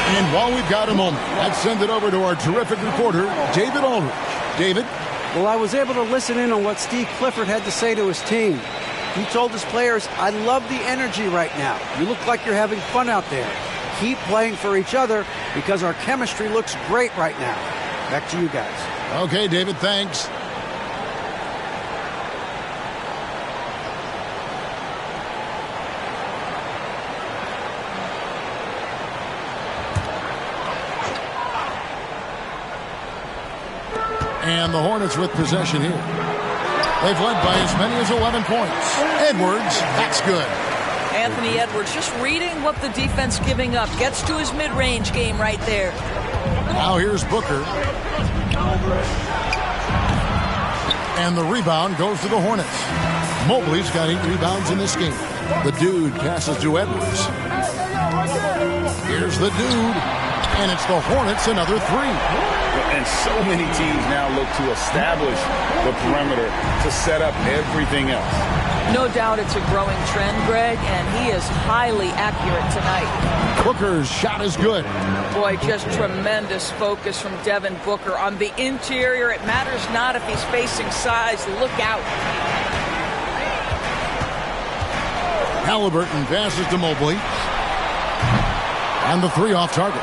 And while we've got a moment, let's send it over to our terrific reporter, David Aldridge. David? Well, I was able to listen in on what Steve Clifford had to say to his team. He told his players, I love the energy right now. You look like you're having fun out there. Keep playing for each other because our chemistry looks great right now. Back to you guys. Okay, David, thanks. And the Hornets with possession here. They've led by as many as 11 points. Edwards, that's good. Anthony Edwards just reading what the defense giving up. Gets to his mid-range game right there. Now here's Booker. And the rebound goes to the Hornets. Mobley's got 8 rebounds in this game. The dude passes to Edwards. Here's the dude, and it's the Hornets another 3. And so many teams now look to establish the perimeter to set up everything else. No doubt it's a growing trend, Greg, and he is highly accurate tonight. Booker's shot is good. Boy, just tremendous focus from Devin Booker on the interior. It matters not if he's facing size. Look out. Halliburton passes to Mobley. And the 3 off target.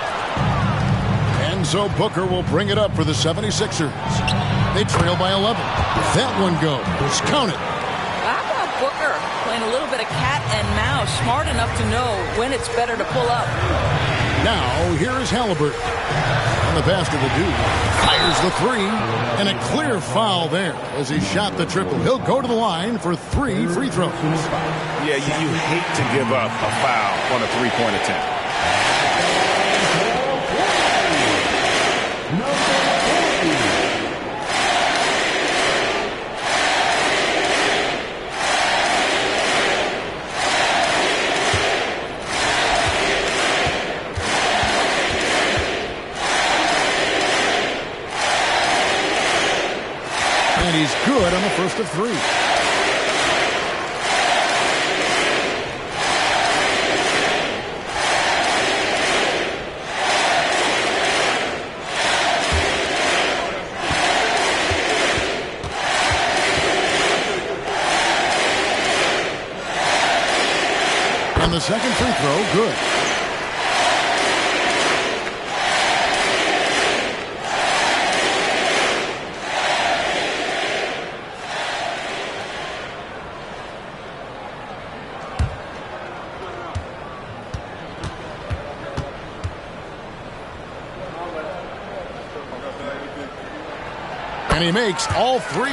And so Booker will bring it up for the 76ers. They trail by 11. That one goes. Count it. How about Booker playing a little bit of cat and mouse, smart enough to know when it's better to pull up. Now, here is Halliburton. On the pass to the dude. Fires the 3. And a clear foul there as he shot the triple. He'll go to the line for 3 free throws. Yeah, you hate to give up a foul on a 3-point attempt. And he's good on the first of 3. And the second free throw, good. And he makes all 3.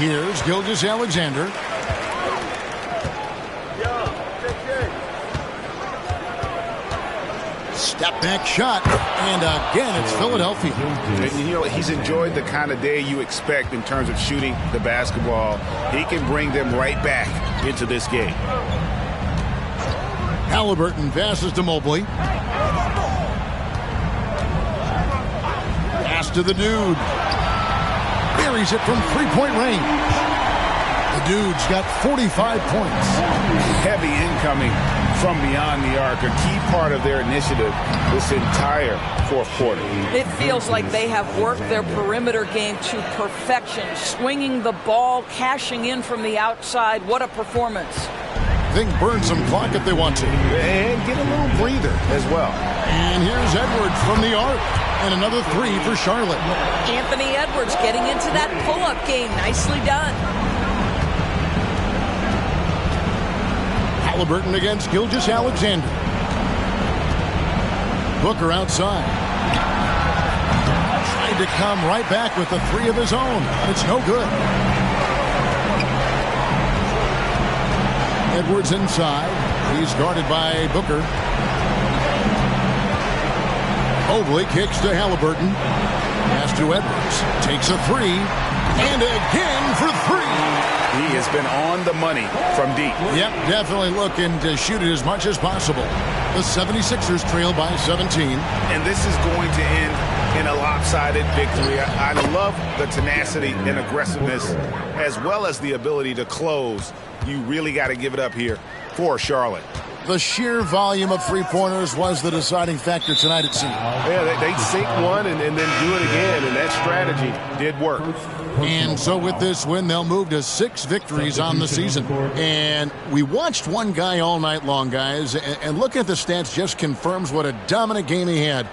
Here's Gilgeous-Alexander. Step back shot, and again it's Philadelphia. And you know, he's enjoyed the kind of day you expect in terms of shooting the basketball. He can bring them right back into this game. Halliburton passes to Mobley. Pass to the dude. Buries it from 3-point range. The dude's got 45 points. Heavy incoming from beyond the arc, a key part of their initiative this entire fourth quarter. It feels like they have worked their perimeter game to perfection, swinging the ball, cashing in from the outside. What a performance. They can burn some clock if they want to. And get a little breather as well. And here's Edwards from the arc. And another 3 for Charlotte. Anthony Edwards getting into that pull-up game. Nicely done. Halliburton against Gilgeous-Alexander. Booker outside. Tried to come right back with the 3 of his own. It's no good. Edwards inside. He's guarded by Booker. Mobley kicks to Halliburton. Pass to Edwards. Takes a 3. And again for 3. He has been on the money from deep. Yep, definitely looking to shoot it as much as possible. The 76ers trail by 17. And this is going to end in a lopsided victory. I love the tenacity and aggressiveness as well as the ability to close. You really got to give it up here for Charlotte. The sheer volume of three-pointers was the deciding factor tonight, it seemed. Yeah, they'd sink one and then do it again, and that strategy did work. And so with this win, they'll move to 6 victories on the season. And we watched one guy all night long, guys, and looking at the stats just confirms what a dominant game he had.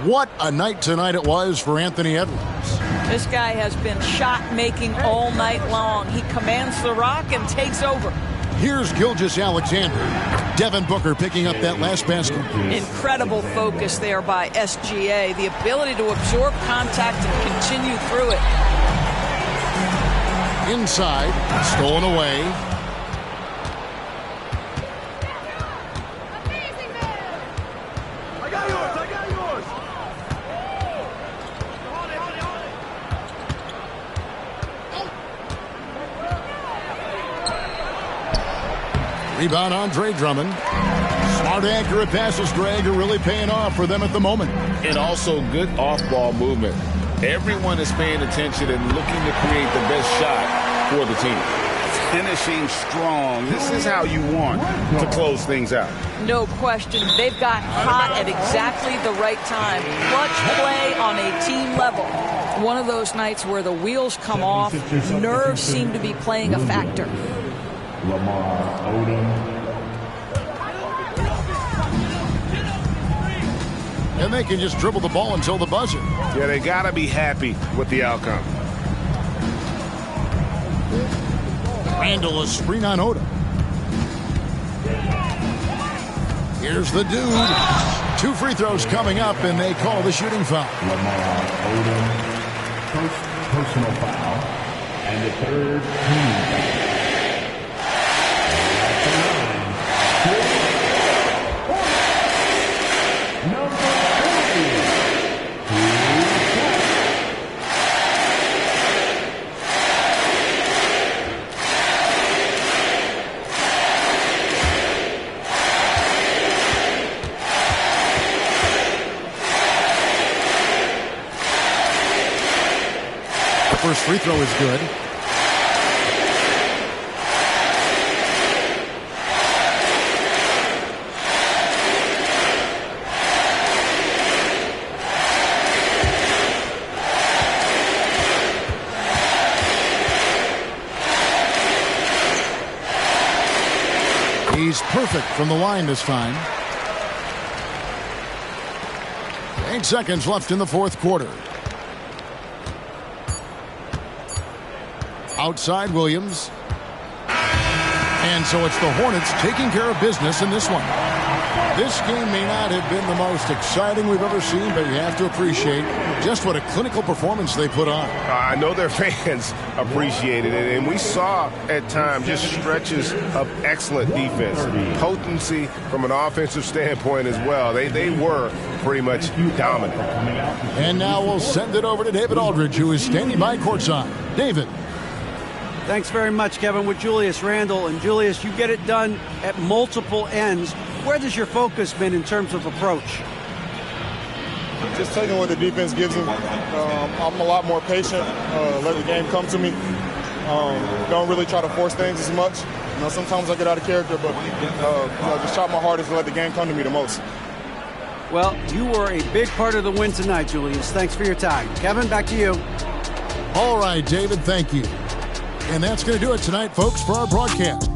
What a night tonight it was for Anthony Edwards. This guy has been shot-making all night long. He commands the rock and takes over. Here's Gilgeous-Alexander. Devin Booker picking up that last basket. Incredible focus there by SGA. The ability to absorb contact and continue through it. Inside, stolen away. Rebound, Andre Drummond. Smart, accurate passes, Greg, are really paying off for them at the moment. And also good off-ball movement. Everyone is paying attention and looking to create the best shot for the team. Finishing strong. This is how you want to close things out. No question. They've got hot at exactly the right time. Clutch play on a team level. One of those nights where the wheels come off, nerves seem to be playing a factor. Lamar Odom. And they can just dribble the ball until the buzzer. Yeah, they got to be happy with the outcome. Randall, a screen on Odom. Here's the dude. 2 free throws coming up, and they call the shooting foul. Lamar Odom, first personal foul, and the third team foul. First free throw is good. He's perfect from the line this time. 8 seconds left in the fourth quarter. Outside Williams. And so it's the Hornets taking care of business in this one. This game may not have been the most exciting we've ever seen, but you have to appreciate just what a clinical performance they put on. I know their fans appreciated it, and we saw at times just stretches of excellent defense. Potency from an offensive standpoint as well. They were pretty much dominant. And now we'll send it over to David Aldridge, who is standing by courtside. David. Thanks very much, Kevin, with Julius Randle. And Julius, you get it done at multiple ends. Where does your focus been in terms of approach? Just taking what the defense gives them. I'm a lot more patient, let the game come to me. Don't really try to force things as much. Sometimes I get out of character, but just try my hardest to let the game come to me the most. Well, you were a big part of the win tonight, Julius. Thanks for your time. Kevin, back to you. All right, David, thank you. And that's going to do it tonight, folks, for our broadcast.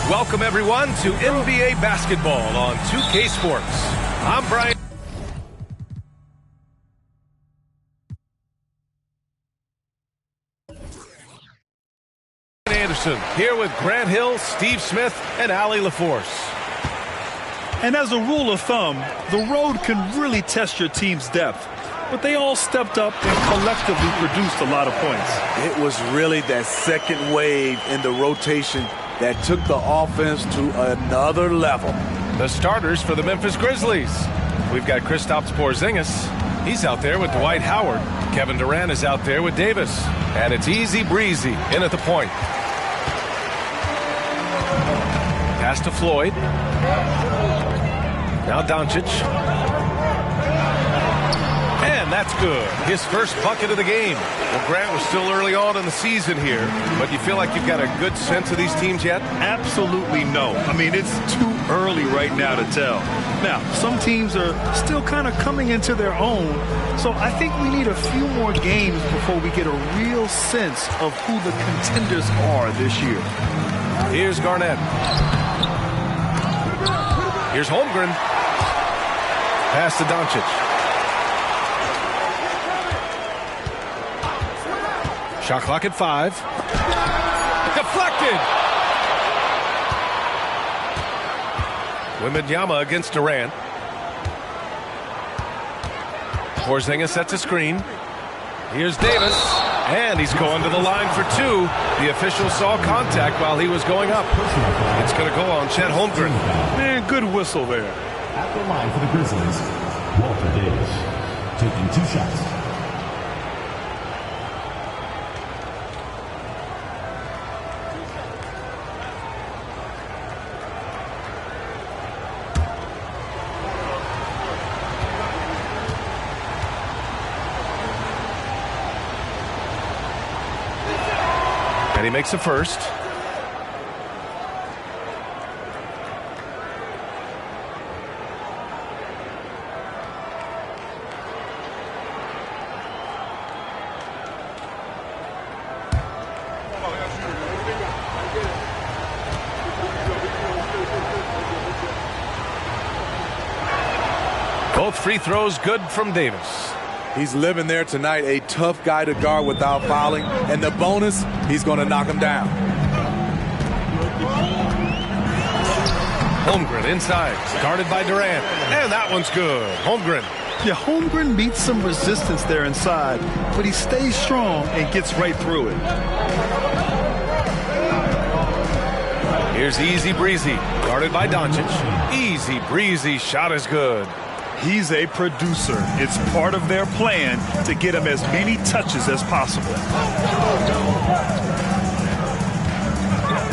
Welcome, everyone, to NBA basketball on 2K Sports. I'm Brian. Anderson here with Grant Hill, Steve Smith, and Allie LaForce. And as a rule of thumb, the road can really test your team's depth. but they all stepped up and collectively produced a lot of points. It was really that second wave in the rotation that took the offense to another level. The starters for the Memphis Grizzlies. We've got Kristaps Porzingis. He's out there with Dwight Howard. Kevin Durant is out there with Davis. And it's easy breezy in at the point. Pass to Floyd. Now Doncic. And that's good. His first bucket of the game. Well, Grant, was still early on in the season here, but you feel like you've got a good sense of these teams yet? Absolutely no. I mean, it's too early right now to tell. Now, some teams are still kind of coming into their own, so I think we need a few more games before we get a real sense of who the contenders are this year. Here's Garnett. Here's Holmgren. Pass to Doncic. Shot clock at 5. Deflected. Wembanyama against Durant. Porzingis sets a screen. Here's Davis. And he's going to the line for 2. The official saw contact while he was going up. It's going to go on Chet Holmgren. Man, good whistle there. At the line for the Grizzlies, Walter Davis, taking 2 shots. And he makes a first. Both free throws good from Davis. He's living there tonight, a tough guy to guard without fouling. And the bonus, he's going to knock him down. Holmgren inside, guarded by Durant. And that one's good. Holmgren. Yeah, Holmgren meets some resistance there inside, but he stays strong and gets right through it. Here's Easy Breezy, guarded by Doncic. Easy Breezy, shot is good. He's a producer. It's part of their plan to get him as many touches as possible.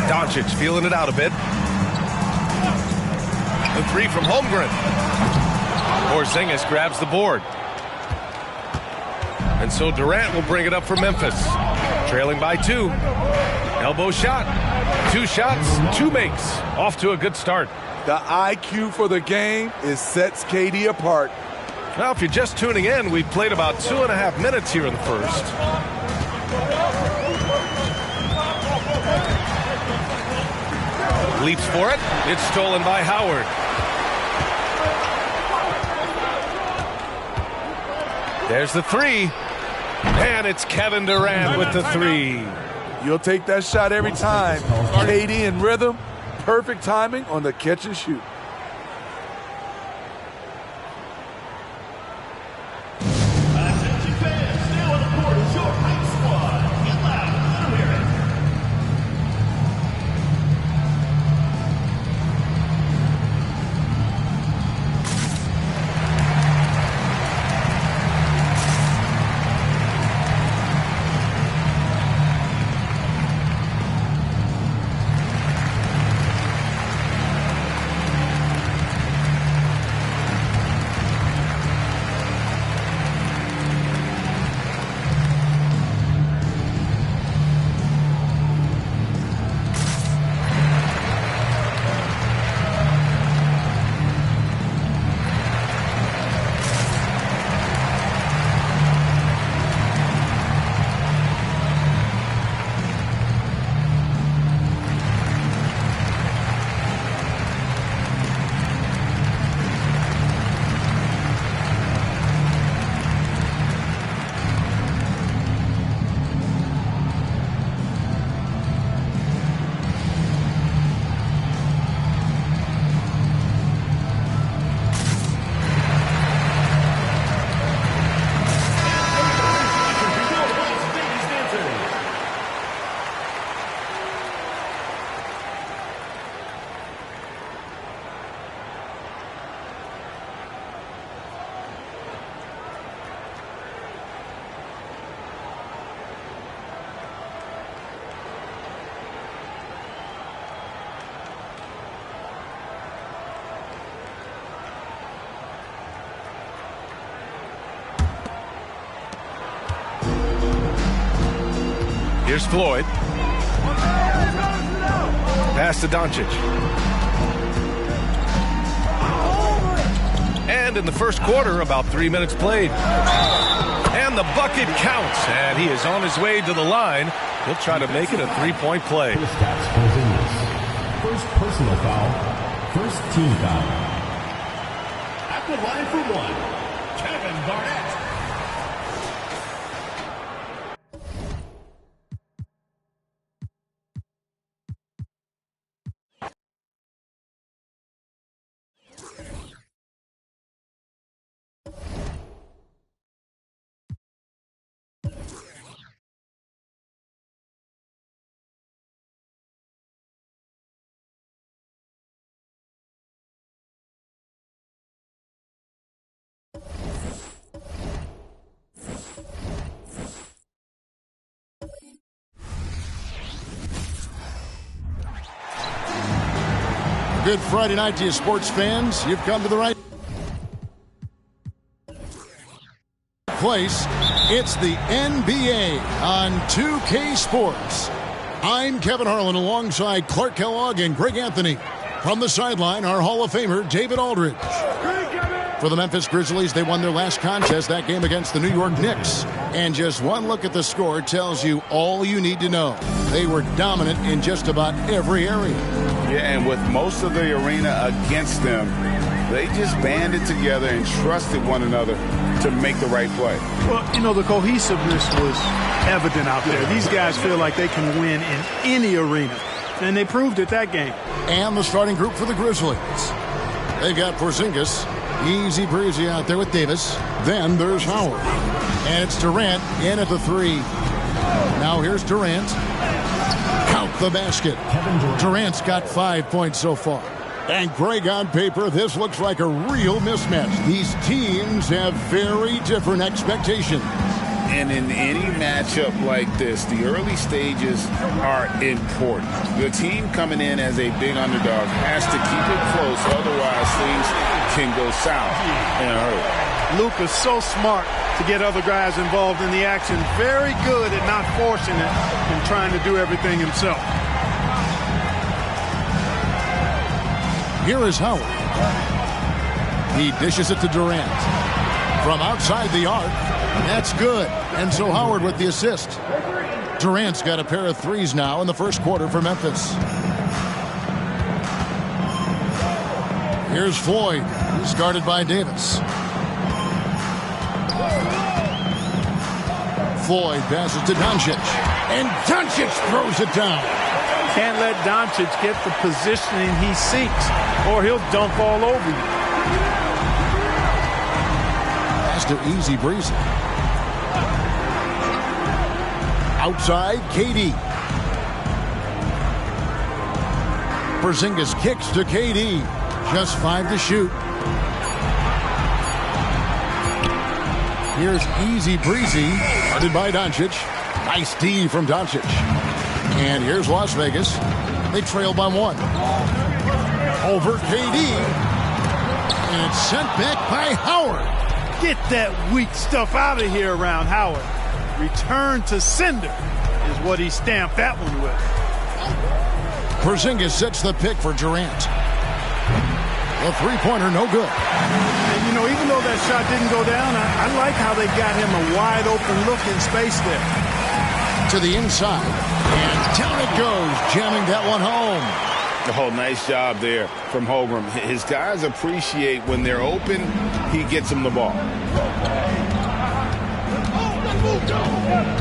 Doncic feeling it out a bit. The 3 from Holmgren. Porzingis grabs the board. And so Durant will bring it up for Memphis. Trailing by 2. Elbow shot. 2 shots, 2 makes. Off to a good start. The IQ for the game sets KD apart. Well, if you're just tuning in, we've played about 2.5 minutes here in the first. Leaps for it. It's stolen by Howard. There's the 3. And it's Kevin Durant with the 3. You'll take that shot every time. KD in rhythm. Perfect timing on the catch and shoot. Attention fans, now on the court is your hype squad. Get loud, I'm hearing. Here's Floyd. Pass to Doncic. And in the first quarter, about 3 minutes played. And the bucket counts. And he is on his way to the line. He'll try to make it a three-point play. First personal foul. First team foul. At the line for one, Kevin Garnett. Good Friday night to you, sports fans. You've come to the right place. It's the NBA on 2K Sports. I'm Kevin Harlan alongside Clark Kellogg and Greg Anthony. From the sideline, our Hall of Famer, David Aldridge. For the Memphis Grizzlies, they won their last contest, that game against the New York Knicks. And just one look at the score tells you all you need to know. They were dominant in just about every area. Yeah, and with most of the arena against them, they just banded together and trusted one another to make the right play. Well, you know, the cohesiveness was evident out there. These guys feel like they can win in any arena, and they proved it that game. And the starting group for the Grizzlies. They've got Porzingis, easy breezy out there with Davis. Then there's Howard. And it's Durant in at the three. Now here's Durant. Count the basket. Durant's got 5 points so far. And Greg, on paper, this looks like a real mismatch. These teams have very different expectations. And in any matchup like this, the early stages are important. The team coming in as a big underdog has to keep it close, otherwise things can go south in a hurry. Luka's so smart to get other guys involved in the action. Very good at not forcing it and trying to do everything himself. Here is Howard. He dishes it to Durant. From outside the arc, that's good. And so Howard with the assist. Durant's got a pair of threes now in the first quarter for Memphis. Here's Floyd, who's guarded by Davis. Floyd passes to Doncic. And Doncic throws it down. Can't let Doncic get the positioning he seeks, or he'll dunk all over you. Pass to easy breezy. Outside, KD. Porzingis kicks to KD. Just 5 to shoot. Here's easy breezy, guarded by Doncic. Nice D from Doncic. And here's Las Vegas. They trail by 1. Over KD. And it's sent back by Howard. Get that weak stuff out of here around Howard. Return to sender is what he stamped that one with. Porzingis sets the pick for Durant. The three-pointer, no good. And, you know, even though that shot didn't go down, I like how they got him a wide-open look in space there. To the inside. And down it goes, jamming that one home. Oh, nice job there from Holmgren. His guys appreciate when they're open, he gets them the ball.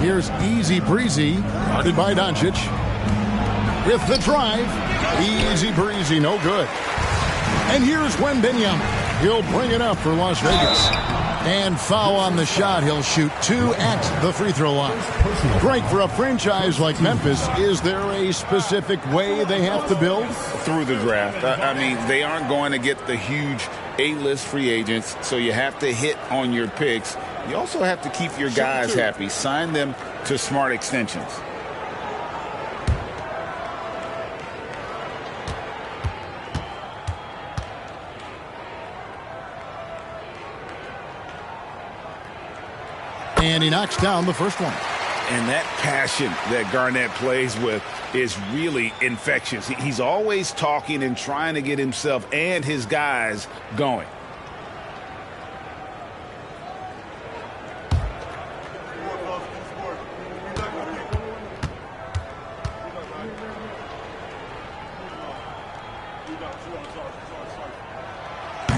Here's easy breezy, guarded by Doncic. With the drive, easy breezy, no good. And here's Wembanyama. He'll bring it up for Las Vegas. And foul on the shot. He'll shoot 2 at the free throw line. Greg, for a franchise like Memphis, is there a specific way they have to build? Through the draft. I mean, they aren't going to get the huge A-list free agents, so you have to hit on your picks. You also have to keep your guys happy. Sign them to smart extensions. And he knocks down the first one. And that passion that Garnett plays with is really infectious. He's always talking and trying to get himself and his guys going.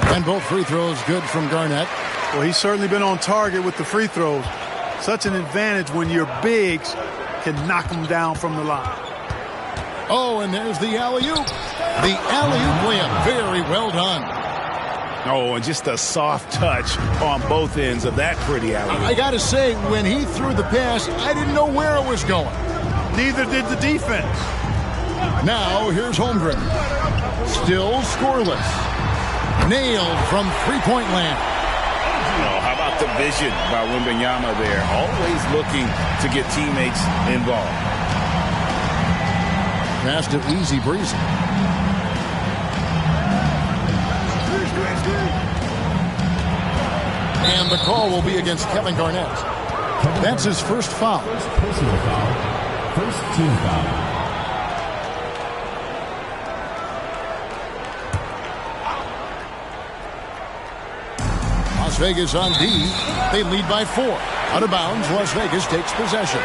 And both free throws good from Garnett. Well, he's certainly been on target with the free throws. Such an advantage when your bigs can knock them down from the line. Oh, and there's the alley-oop. The alley-oop layup. Very well done. Oh, and just a soft touch on both ends of that pretty alley-oop. I got to say, when he threw the pass, I didn't know where it was going. Neither did the defense. Now, here's Holmgren. Still scoreless. Nailed from three-point land. Oh, how about the vision by Wembanyama there? Always looking to get teammates involved. Pass to Easy Breezy. And the call will be against Kevin Garnett. That's his first foul. Personal foul. First team foul. Las Vegas on D. They lead by 4. Out of bounds, Las Vegas takes possession.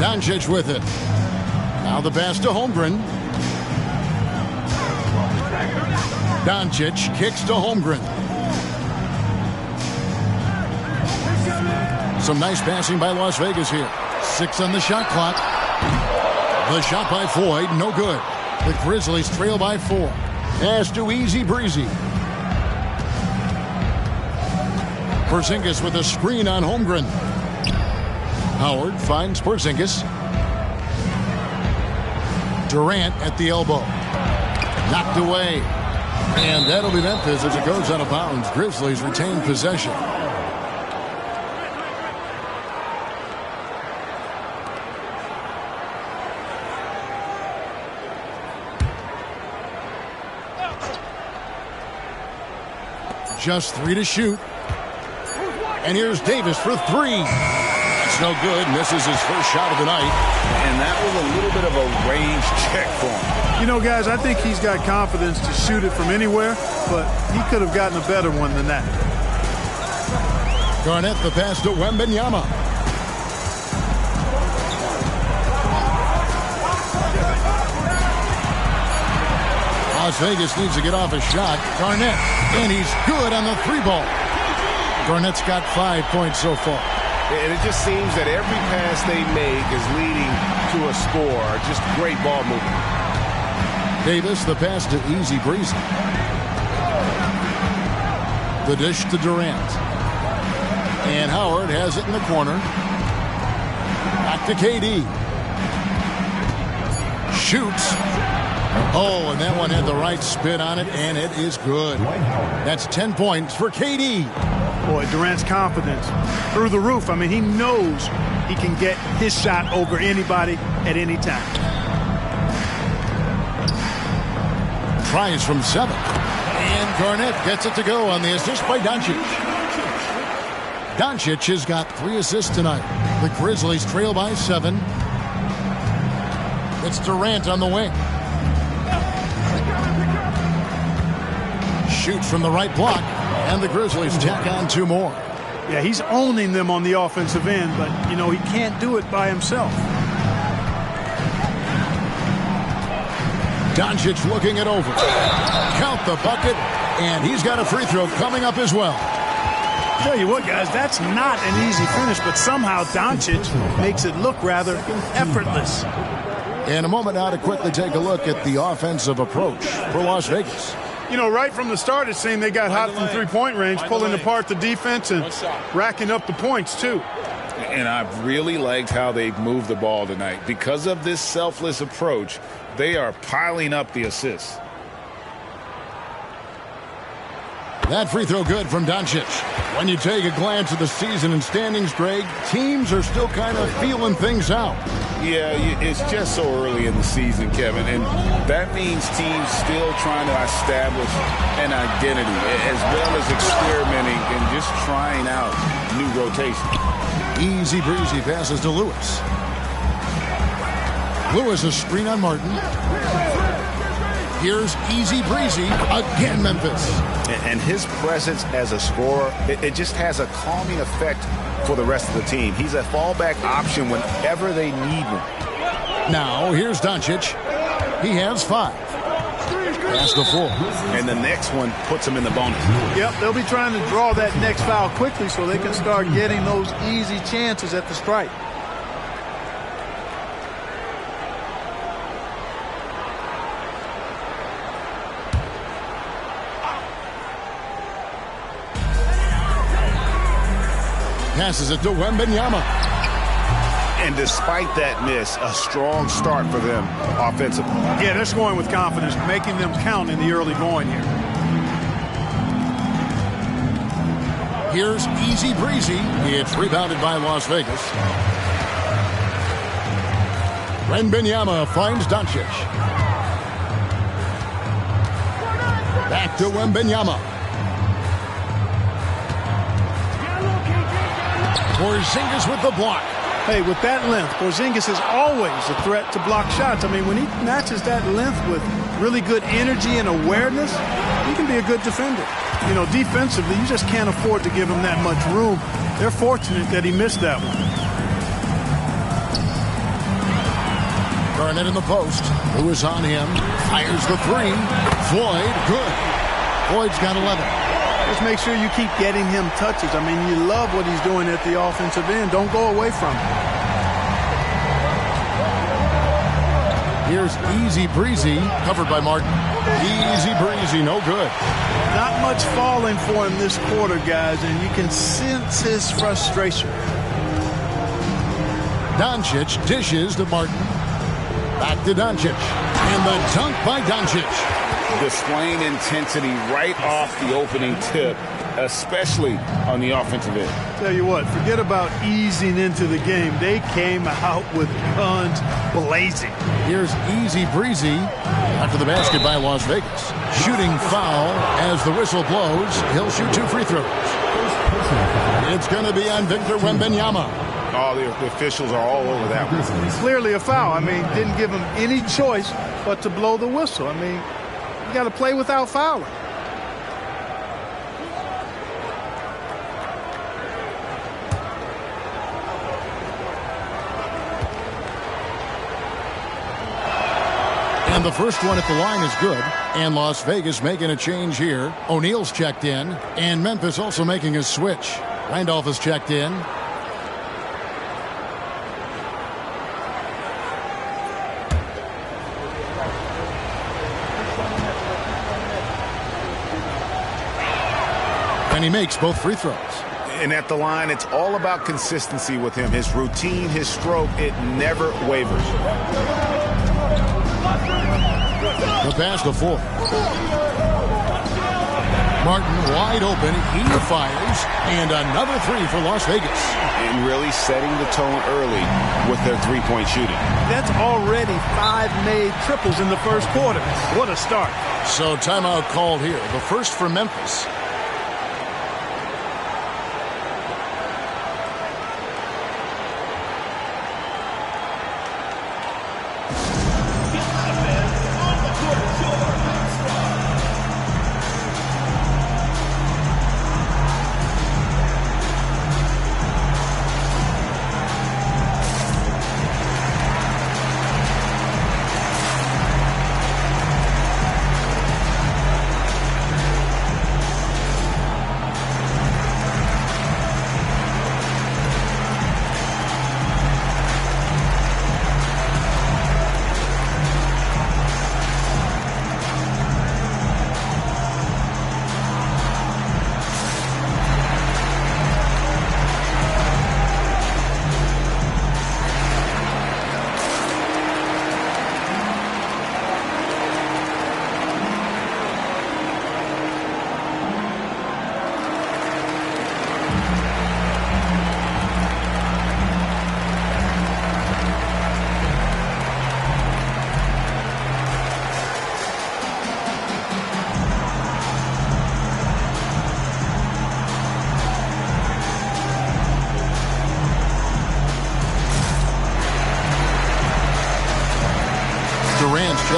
Doncic with it. Now the pass to Holmgren. Doncic kicks to Holmgren. Some nice passing by Las Vegas here. 6 on the shot clock. The shot by Floyd, no good. The Grizzlies trail by 4. Pass to Easy Breezy. Porzingis with a screen on Holmgren. Howard finds Porzingis. Durant at the elbow. Knocked away. And that'll be Memphis as it goes out of bounds. Grizzlies retain possession. Just 3 to shoot. And here's Davis for 3. That's no good. Misses his first shot of the night. And that was a little bit of a range check for him. You know, guys, I think he's got confidence to shoot it from anywhere, but he could have gotten a better one than that. Garnett the pass to Wembanyama. Las Vegas needs to get off a shot. Garnett, and he's good on the 3-ball. Garnett's got 5 points so far. And it just seems that every pass they make is leading to a score. Just great ball movement. Davis, the pass to Easy Breezy. The dish to Durant. And Howard has it in the corner. Back to KD. Shoots. Oh, and that one had the right spin on it, and it is good. That's 10 points for KD. Boy, Durant's confidence through the roof. I mean, he knows he can get his shot over anybody at any time. Tries from 7. And Garnett gets it to go on the assist by Doncic. Doncic has got 3 assists tonight. The Grizzlies trail by 7. It's Durant on the wing. Shoots from the right block, and the Grizzlies tack on 2 more. Yeah, he's owning them on the offensive end, but, you know, he can't do it by himself. Doncic looking it over. Count the bucket, and he's got a free throw coming up as well. Tell you what, guys, that's not an easy finish, but somehow Doncic makes it look rather effortless. In a moment now to quickly take a look at the offensive approach for Las Vegas. You know, right from the start, it seemed they got hot from three-point range, pulling apart the defense and racking up the points, too. And I've really liked how they've moved the ball tonight. Because of this selfless approach, they are piling up the assists. That free throw good from Doncic. When you take a glance at the season and standings, Greg, teams are still kind of feeling things out. Yeah, it's just so early in the season, Kevin, and that means teams still trying to establish an identity as well as experimenting and just trying out new rotations. Easy breezy passes to Lewis. Lewis a screen on Martin. Here's easy breezy again, Memphis. And his presence as a scorer, it just has a calming effect for the rest of the team. He's a fallback option whenever they need one. Now, here's Doncic. He has 5. Pass to 4. And the next one puts him in the bonus. Yep, they'll be trying to draw that next foul quickly so they can start getting those easy chances at the stripe. Passes it to Wembanyama. And despite that miss, a strong start for them offensively. Yeah, they're scoring with confidence, making them count in the early going here. Here's easy breezy. It's rebounded by Las Vegas. Wembanyama finds Doncic. Back to Wembanyama. Porzingis with the block. Hey, with that length, Porzingis is always a threat to block shots. I mean, when he matches that length with really good energy and awareness, he can be a good defender. You know, defensively, you just can't afford to give him that much room. They're fortunate that he missed that one. Garnett in the post. Lewis on him. Fires the 3. Floyd, good. Floyd's got 11. Just make sure you keep getting him touches. I mean, you love what he's doing at the offensive end. Don't go away from him. Here's easy breezy, covered by Martin. Easy breezy, no good. Not much falling for him this quarter, guys, and you can sense his frustration. Doncic dishes to Martin. Back to Doncic. And the dunk by Doncic. Displaying intensity right off the opening tip, especially on the offensive end. Tell you what, forget about easing into the game. They came out with guns blazing. Here's easy breezy after the basket by Las Vegas. Shooting foul as the whistle blows. He'll shoot 2 free throws. It's going to be on Victor Wembanyama. Oh, the officials are all over that one. Clearly a foul. I mean, didn't give him any choice but to blow the whistle. I mean, you got to play without fouling. And the first one at the line is good. And Las Vegas making a change here. O'Neal's checked in. And Memphis also making a switch. Randolph is checked in. And he makes both free throws. And at the line, it's all about consistency with him. His routine, his stroke, it never wavers. The pass to 4. Martin wide open. He fires. And another 3 for Las Vegas. And really setting the tone early with their three-point shooting. That's already 5 made triples in the first quarter. What a start. So timeout called here. The first for Memphis.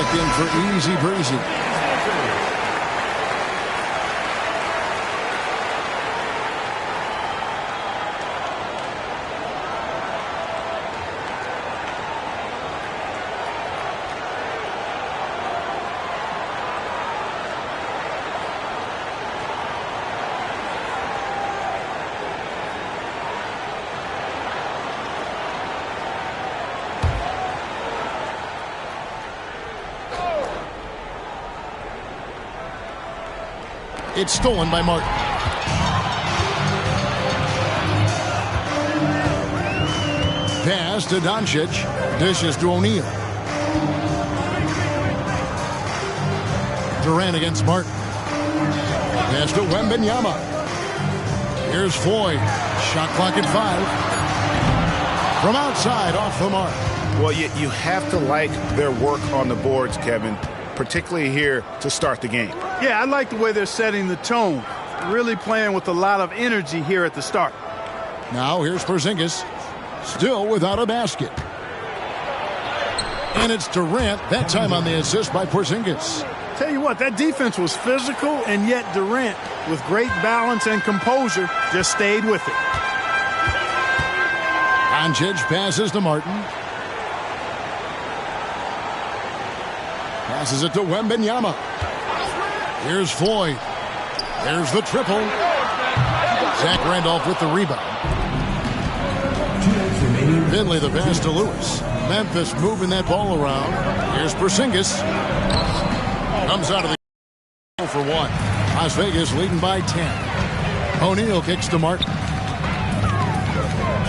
check in for easy breezy. It's stolen by Martin. Pass to Doncic. Dishes to O'Neal. Durant against Martin. Pass to Wembanyama. Here's Floyd. Shot clock at 5. From outside, off the mark. Well, you have to like their work on the boards, Kevin, particularly here to start the game. Yeah, I like the way they're setting the tone. Really playing with a lot of energy here at the start. Now here's Porzingis. Still without a basket. And it's Durant, that time on the assist by Porzingis. Tell you what, that defense was physical, and yet Durant, with great balance and composure, just stayed with it. Doncic passes to Martin. Passes it to Wembanyama. Here's Floyd. There's the triple. Zach Randolph with the rebound. Finley the pass to Lewis. Memphis moving that ball around. Here's Porzingis. Comes out of the for 1. Las Vegas leading by 10. O'Neal kicks to Martin.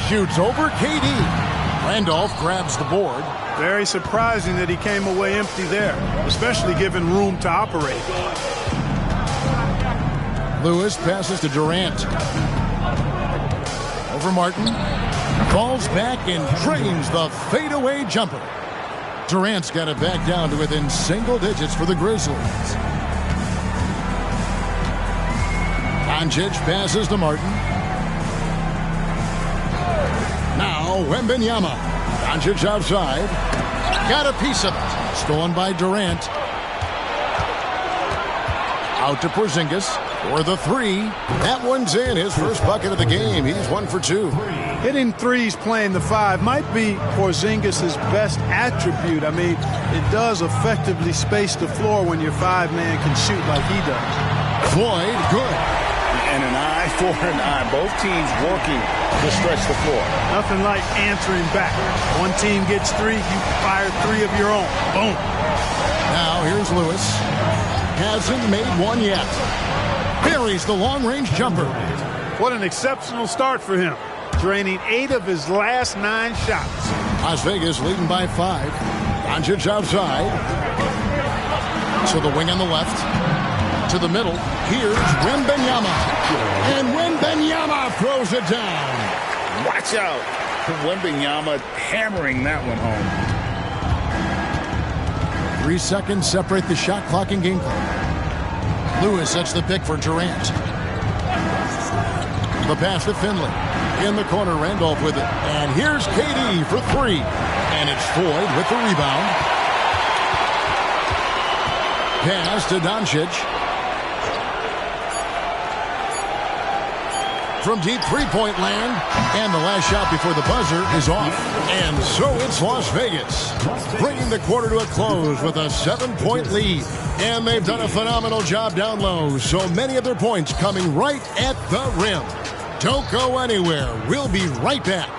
Shoots over KD. Randolph grabs the board. Very surprising that he came away empty there, especially given room to operate. Lewis passes to Durant. Over Martin. Falls back and drains the fadeaway jumper. Durant's got it back down to within single digits for the Grizzlies. Doncic passes to Martin. Now Wembanyama. Doncic outside. Got a piece of it. Stolen by Durant. Out to Porzingis for the 3. That one's in. His first bucket of the game. He's 1 for 2. Hitting threes playing the 5 might be Porzingis' best attribute. I mean, it does effectively space the floor when your 5-man can shoot like he does. Floyd, good. And an eye for an eye. Both teams working to stretch the floor. Nothing like answering back. One team gets 3, you fire 3 of your own. Boom. Now here's Lewis. Hasn't made one yet. Buries the long-range jumper. What an exceptional start for him. Draining 8 of his last 9 shots. Las Vegas leading by 5. Doncic outside. To the wing on the left. To the middle. Here's Wembanyama. And Wembanyama throws it down. Watch out. Wembanyama hammering that one home. 3 seconds separate the shot clock and game clock. Lewis sets the pick for Durant. The pass to Finley. In the corner, Randolph with it. And here's KD for 3. And it's Floyd with the rebound. Pass to Doncic. From deep three-point land. And the last shot before the buzzer is off. And so it's Las Vegas, bringing the quarter to a close with a 7-point lead. And they've done a phenomenal job down low. So many of their points coming right at the rim. Don't go anywhere. We'll be right back.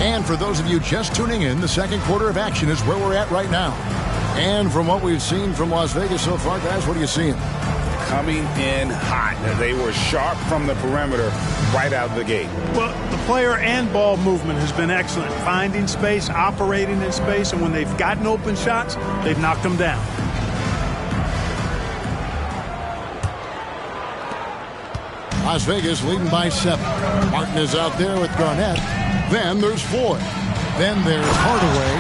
And for those of you just tuning in, the second quarter of action is where we're at right now. And from what we've seen from Las Vegas so far, guys, what are you seeing? Coming in hot. They were sharp from the perimeter right out of the gate. Well, the player and ball movement has been excellent. Finding space, operating in space, and when they've gotten open shots, they've knocked them down. Las Vegas leading by 7. Martin is out there with Garnett. Then there's Floyd. Then there's Hardaway.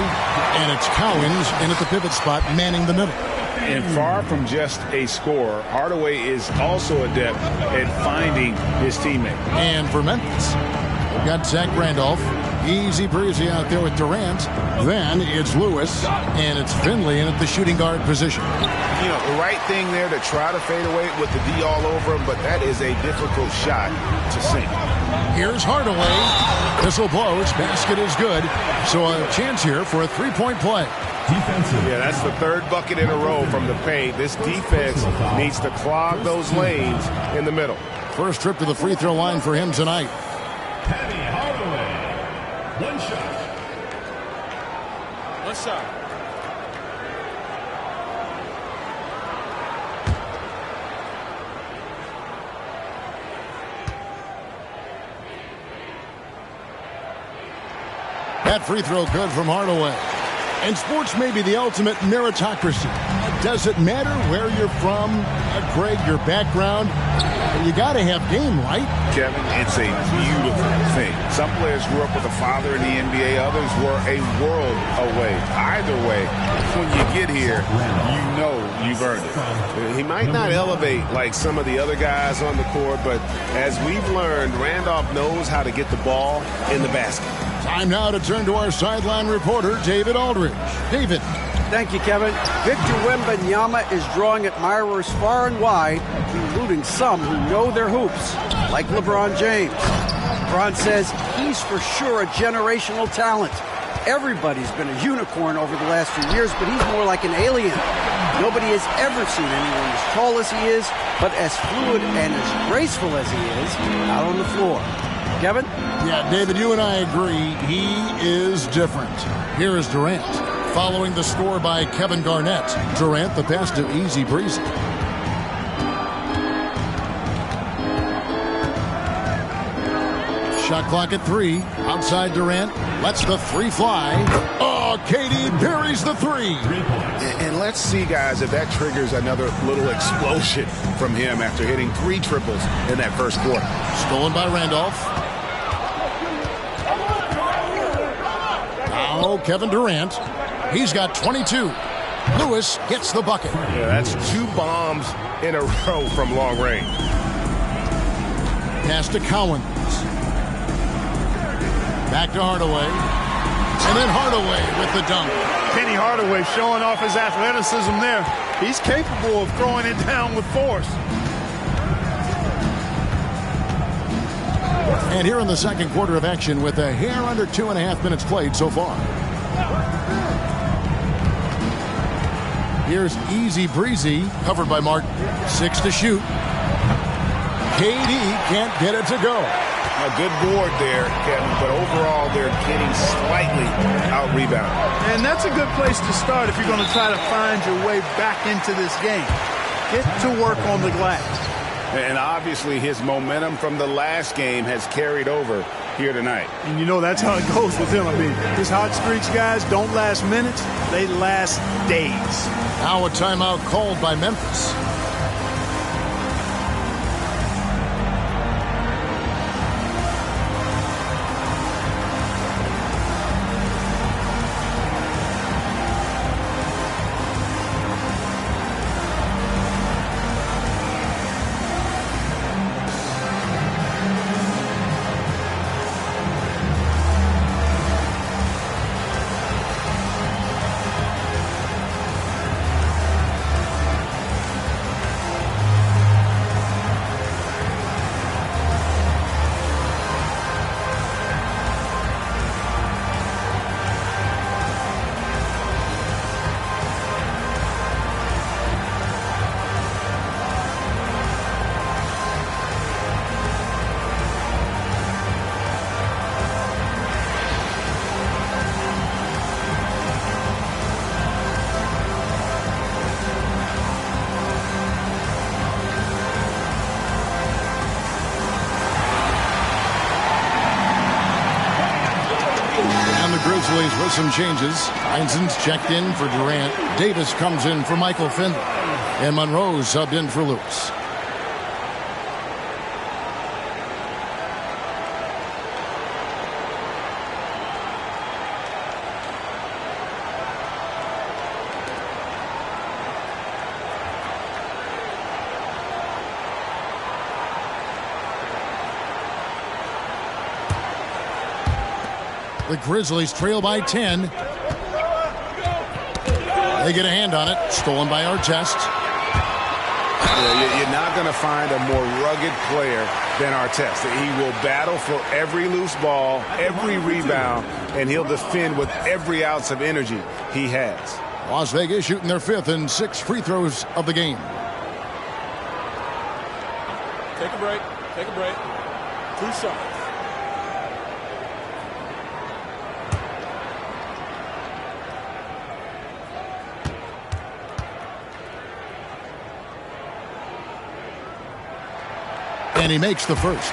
And it's Cowens in at the pivot spot, manning the middle. And far from just a scorer, Hardaway is also adept at finding his teammate. And for Memphis, we've got Zach Randolph. Easy breezy out there with Durant. Then it's Lewis, and it's Finley in at the shooting guard position. You know, the right thing there to try to fade away with the D all over him, but that is a difficult shot to sink. Here's Hardaway. Whistle blows. Basket is good. So a chance here for a three-point play. Defensive. Yeah, that's the third bucket in a row from the paint. This defense needs to clog those lanes in the middle. First trip to the free throw line for him tonight. One shot. One shot. That free throw good from Hardaway. And sports may be the ultimate meritocracy. Does it matter where you're from, Greg, your background? You got to have game, right? Kevin, it's a beautiful thing. Some players grew up with a father in the NBA. Others were a world away. Either way, when you get here, you know you've earned it. He might not elevate like some of the other guys on the court, but as we've learned, Randolph knows how to get the ball in the basket. Time now to turn to our sideline reporter, David Aldridge. David. Thank you, Kevin. Victor Wembanyama is drawing admirers far and wide, including some who know their hoops, like LeBron James. LeBron says he's for sure a generational talent. Everybody's been a unicorn over the last few years, but he's more like an alien. Nobody has ever seen anyone as tall as he is, but as fluid and as graceful as he is out on the floor. Kevin? Yeah, David, you and I agree. He is different. Here is Durant. Following the score by Kevin Garnett. Durant, the pass to Easy Breezy. Shot clock at 3. Outside Durant. Lets the 3 fly. Oh, KD buries the 3. And let's see, guys, if that triggers another little explosion from him after hitting 3 triples in that first quarter. Stolen by Randolph. Now Kevin Durant. He's got 22. Lewis gets the bucket. Yeah, that's 2 bombs in a row from long range. Pass to Cowens. Back to Hardaway. And then Hardaway with the dunk. Penny Hardaway showing off his athleticism there. He's capable of throwing it down with force. And here in the second quarter of action with a hair under 2.5 minutes played so far. Here's Easy Breezy, covered by Martin. 6 to shoot. KD can't get it to go. A good board there, Kevin, but overall they're getting slightly out-rebounded. And that's a good place to start if you're going to try to find your way back into this game. Get to work on the glass. And obviously his momentum from the last game has carried over here tonight. And you know that's how it goes with him. I mean, his hot streaks, guys, don't last minutes. They last days. Now a timeout called by Memphis. Grizzlies with some changes. Heinzen's checked in for Durant. Davis comes in for Michael Finley. And Monroe subbed in for Lewis. The Grizzlies trail by 10. They get a hand on it. Stolen by Artest. Yeah, you're not going to find a more rugged player than Artest. He will battle for every loose ball, every rebound, and he'll defend with every ounce of energy he has. Las Vegas shooting their 5th and 6th free throws of the game. Take a break. Take a break. 2 shots. And he makes the first.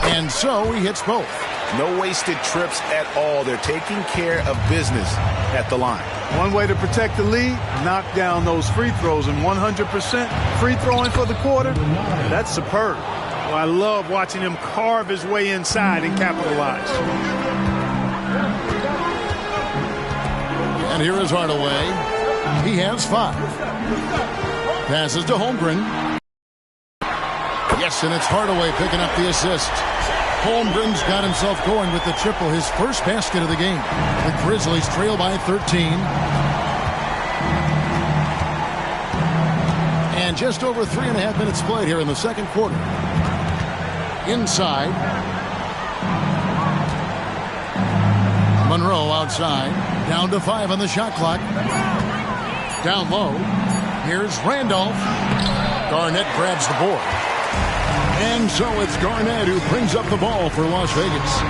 And so he hits both. No wasted trips at all. They're taking care of business at the line. One way to protect the lead, knock down those free throws, and 100% free throwing for the quarter, that's superb. Well, I love watching him carve his way inside and capitalize. And here is Hardaway. He has 5. Passes to Holmgren. Yes, and it's Hardaway picking up the assist. Holmgren's got himself going with the triple, his first basket of the game. The Grizzlies trail by 13. And just over 3.5 minutes played here in the second quarter. Inside. Monroe outside. Down to 5 on the shot clock. Down low. Here's Randolph. Garnett grabs the board. And so it's Garnett who brings up the ball for Las Vegas.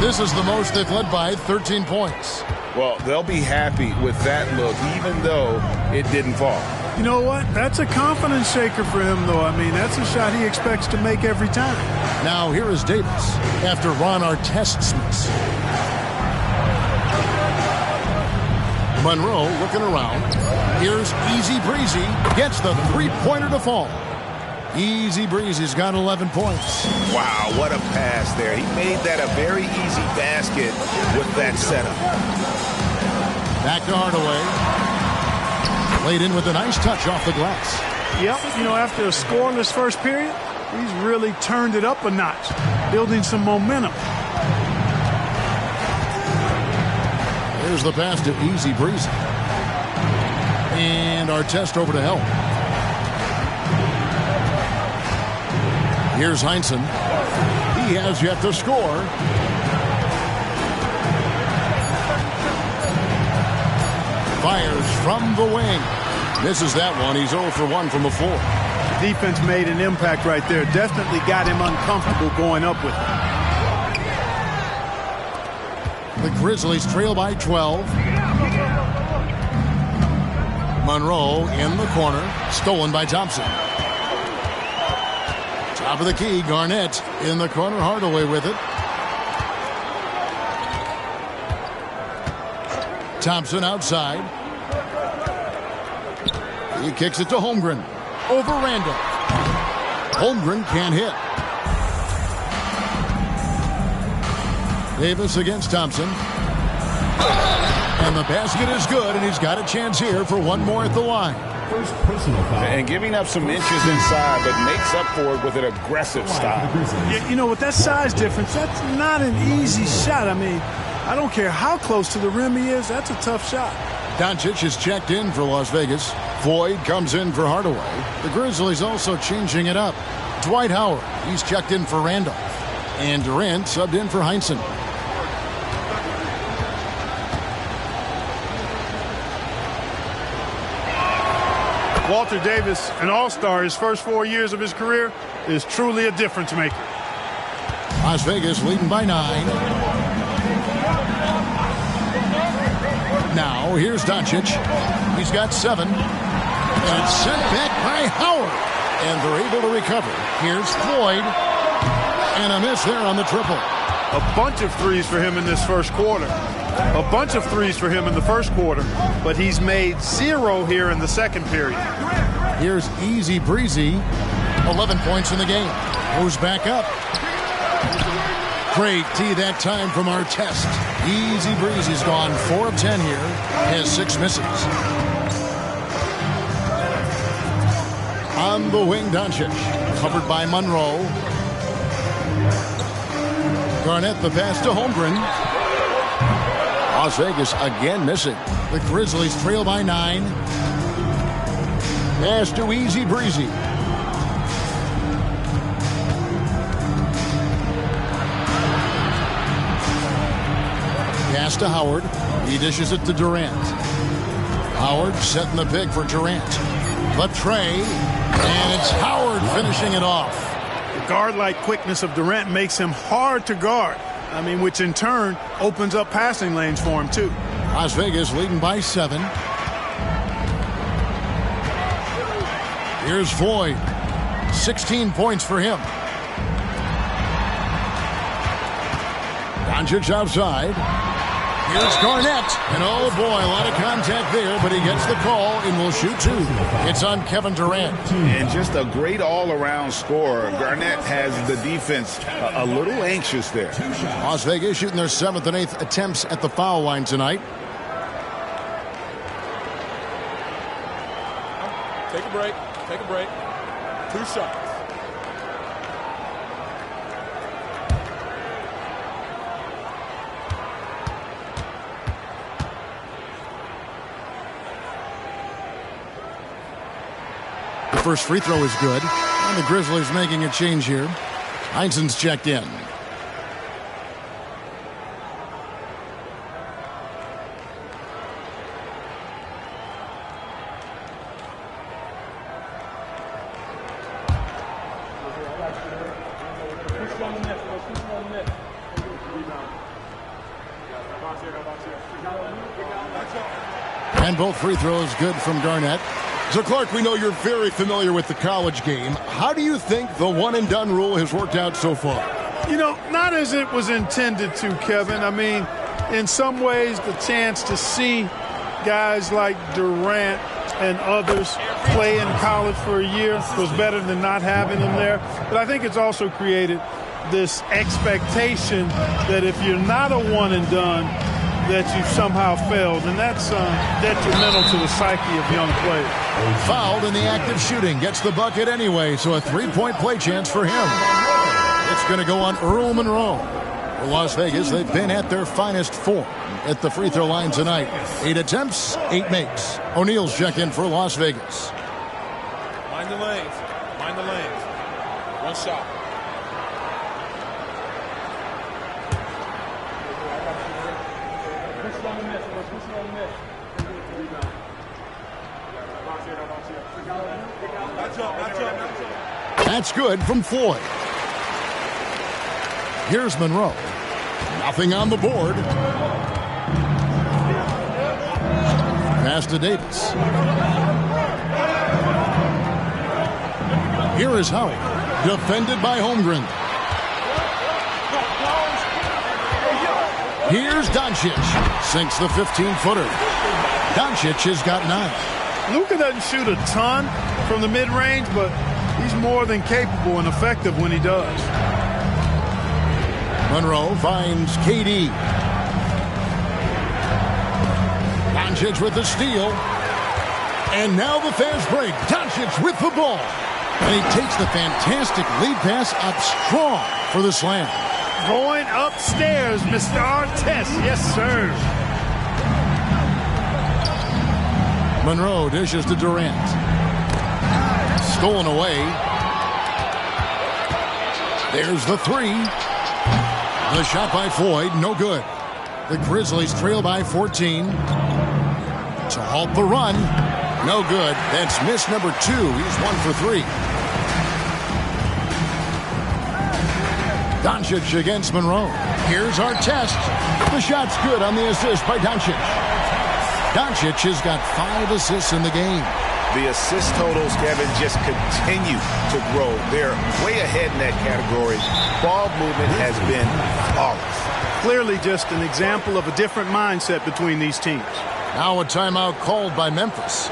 This is the most they've led by, 13 points. Well, they'll be happy with that look, even though it didn't fall. You know what? That's a confidence shaker for him, though. I mean, that's a shot he expects to make every time. Now here is Davis after Ron Artest's miss. Monroe looking around. Here's Easy Breezy. Gets the three-pointer to fall. Easy Breezy's got 11 points. Wow, what a pass there. He made that a very easy basket with that setup. Back to Hardaway. Laid in with a nice touch off the glass. Yep, you know, after a scoreless first period, he's really turned it up a notch, building some momentum. Here's the pass to Easy Breezy. And Artest over to help. Here's Heinsohn. He has yet to score. Fires from the wing. Misses that one. He's 0 for 1 from the floor. Defense made an impact right there. Definitely got him uncomfortable going up with it. The Grizzlies trail by 12. Monroe in the corner. Stolen by Thompson. Top of the key, Garnett in the corner. Hardaway with it. Thompson outside. He kicks it to Holmgren. Over Randolph. Holmgren can't hit. Davis against Thompson. And the basket is good, and he's got a chance here for one more at the line. First personal foul. And giving up some inches inside, but makes up for it with an aggressive style. You know, with that size difference, that's not an easy shot. I mean, I don't care how close to the rim he is, that's a tough shot. Doncic is checked in for Las Vegas. Floyd comes in for Hardaway. The Grizzlies also changing it up. Dwight Howard, he's checked in for Randolph. And Durant subbed in for Heinsohn. Walter Davis, an all-star his first 4 years of his career, is truly a difference maker. Las Vegas leading by 9. Now here's Doncic. He's got 7. And it's sent back by Howard. And they're able to recover. Here's Floyd. And a miss there on the triple. A bunch of threes for him in this first quarter. A bunch of threes for him in the first quarter. But he's made 0 here in the second period. Here's Easy Breezy. 11 points in the game. Goes back up. Great D that time from Artest. Easy breezy's gone 4 of 10 here. Has 6 misses. On the wing, Doncic. Covered by Monroe. Garnett the pass to Holmgren. Las Vegas again missing. The Grizzlies trail by 9. Pass to Easy Breezy. Pass to Howard. He dishes it to Durant. Howard setting the pick for Durant. The tray. And it's Howard finishing it off. The guard-like quickness of Durant makes him hard to guard. I mean, which in turn opens up passing lanes for him, too. Las Vegas leading by 7. Here's Floyd. 16 points for him. Doncic outside. Here's Garnett. And oh boy, a lot of contact there, but he gets the call and will shoot 2. It's on Kevin Durant. And just a great all-around scorer. Garnett has the defense a little anxious there. Las Vegas shooting their 7th and 8th attempts at the foul line tonight. Take a break. Take a break. 2 shots. The first free throw is good. And the Grizzlies making a change here. Heinsohn's checked in. And both free throws good from Garnett. So, Clark, we know you're very familiar with the college game. How do you think the one-and-done rule has worked out so far? You know, not as it was intended to, Kevin. I mean, in some ways, the chance to see guys like Durant and others play in college for a year was better than not having them there. But I think it's also created this expectation that if you're not a one-and-done, that you've somehow failed, and that's detrimental to the psyche of young players. Fouled in the act of shooting, gets the bucket anyway, so a 3-point play chance for him. It's going to go on Earl Monroe. For Las Vegas, they've been at their finest form at the free throw line tonight. 8 attempts, 8 makes. O'Neal's check in for Las Vegas. Mind the lanes. Mind the lanes. 1 shot. That's good from Floyd. Here's Monroe. Nothing on the board. Pass to Davis. Here is Howard. Defended by Holmgren. Here's Doncic. Sinks the 15-footer. Doncic has got 9. Luka doesn't shoot a ton from the mid-range, but he's more than capable and effective when he does. Monroe finds KD. Doncic with the steal. And now the fast break. Doncic with the ball. And he takes the fantastic lead pass up strong for the slam. Going upstairs, Mr. Artest. Yes, sir. Monroe dishes to Durant. Stolen away. There's the 3. The shot by Floyd, no good. The Grizzlies trail by 14. To halt the run, no good. That's miss number 2. He's 1 for 3. Doncic against Monroe. Here's Artest. The shot's good on the assist by Doncic. Doncic has got 5 assists in the game. The assist totals, Kevin, just continue to grow. They're way ahead in that category. Ball movement has been flawless. Clearly just an example of a different mindset between these teams. Now a timeout called by Memphis.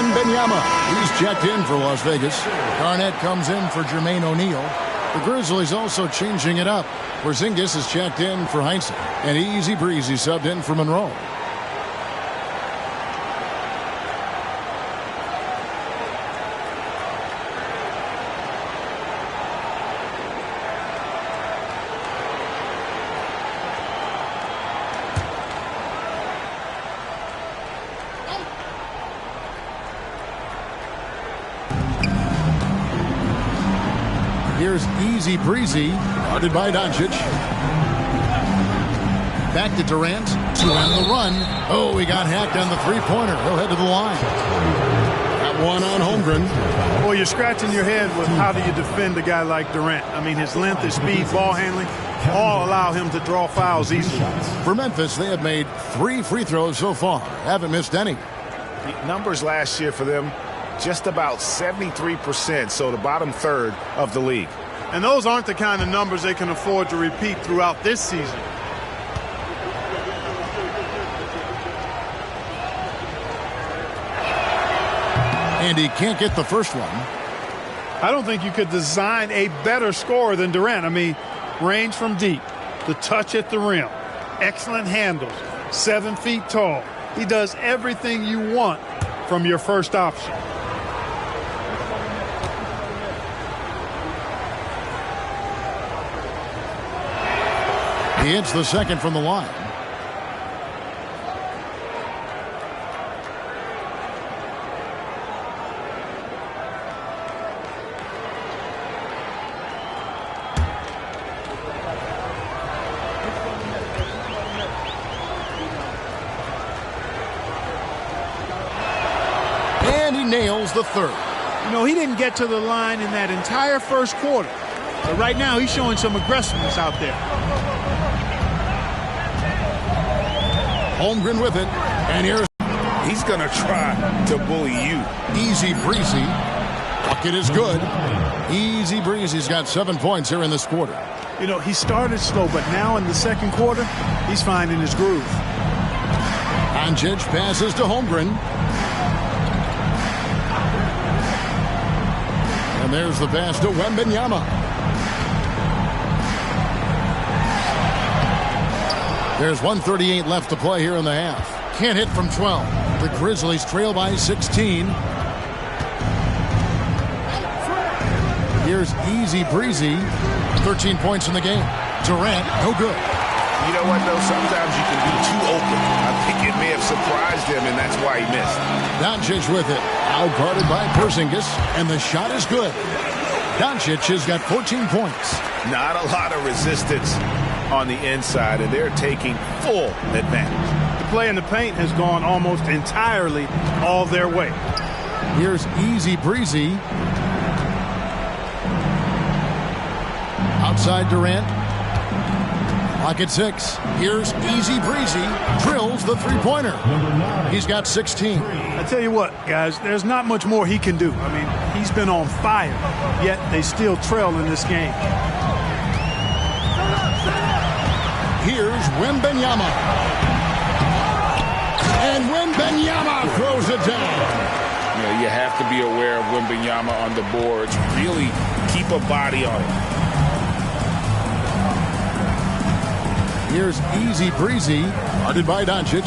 Wembanyama. He's checked in for Las Vegas. Garnett comes in for Jermaine O'Neal. The Grizzlies also changing it up. Porzingis is checked in for Heinze. And Easy Breezy subbed in for Monroe. Here's Easy Breezy, guarded by Doncic. Back to Durant, to end the run. Oh, he got hacked on the three-pointer. He'll head to the line. That one on Holmgren. Well, you're scratching your head with how do you defend a guy like Durant. I mean, his length, his speed, ball handling, all allow him to draw fouls easily. For Memphis, they have made 3 free throws so far. Haven't missed any. The numbers last year for them, just about 73%, so the bottom third of the league. And those aren't the kind of numbers they can afford to repeat throughout this season. And he can't get the first one. I don't think you could design a better scorer than Durant. I mean, range from deep, the touch at the rim, excellent handles, 7 feet tall. He does everything you want from your first option. He hits the second from the line. And he nails the third. You know, he didn't get to the line in that entire first quarter. But right now, he's showing some aggressiveness out there. Holmgren with it, and he's going to try to bully you. Easy Breezy. Bucket is good. Easy Breezy's got 7 points here in this quarter. You know, he started slow, but now in the second quarter, he's finding his groove. Doncic passes to Holmgren. And there's the pass to Wembanyama. There's 1:38 left to play here in the half. Can't hit from 12. The Grizzlies trail by 16. Here's Easy Breezy. 13 points in the game. Durant, no good. You know what, though? Sometimes you can be too open. I think it may have surprised him, and that's why he missed. Doncic with it. Out guarded by Porzingis, and the shot is good. Doncic has got 14 points. Not a lot of resistance on the inside, and they're taking full advantage. The play in the paint has gone almost entirely all their way. Here's Easy Breezy. Outside Durant. Clock at 6. Here's Easy Breezy. Drills the three-pointer. He's got 16. I tell you what, guys, there's not much more he can do. I mean, he's been on fire, yet they still trail in this game. Here's Wembanyama. And Wembanyama throws it down. You know, you have to be aware of Wembanyama on the boards. Really keep a body on it. Here's Easy Breezy, guarded by Doncic.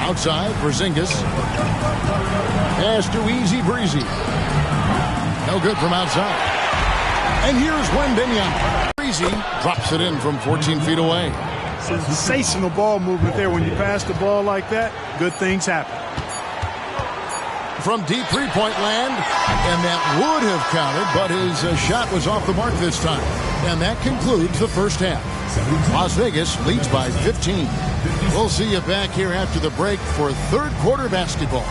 Outside, Porzingis. Pass to Easy Breezy. No good from outside. And here's Wembanyama. Breezy drops it in from 14 feet away. Sensational ball movement there. When you pass the ball like that, good things happen. From deep three-point land, and that would have counted, but his shot was off the mark this time. And that concludes the first half. Las Vegas leads by 15. We'll see you back here after the break for third quarter basketball.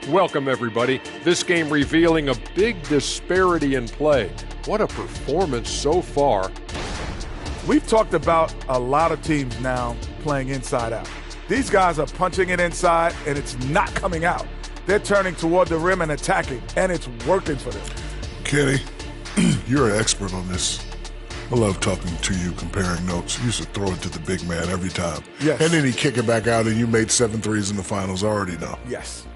Welcome, everybody. This game revealing a big disparity in play. What a performance so far. We've talked about a lot of teams now playing inside out. These guys are punching it inside, and it's not coming out. They're turning toward the rim and attacking, and it's working for them. Kenny, you're an expert on this. I love talking to you, comparing notes. You used to throw it to the big man every time. Yes. And then he'd kick it back out, and you made 7 threes in the finals. I already know. Yes.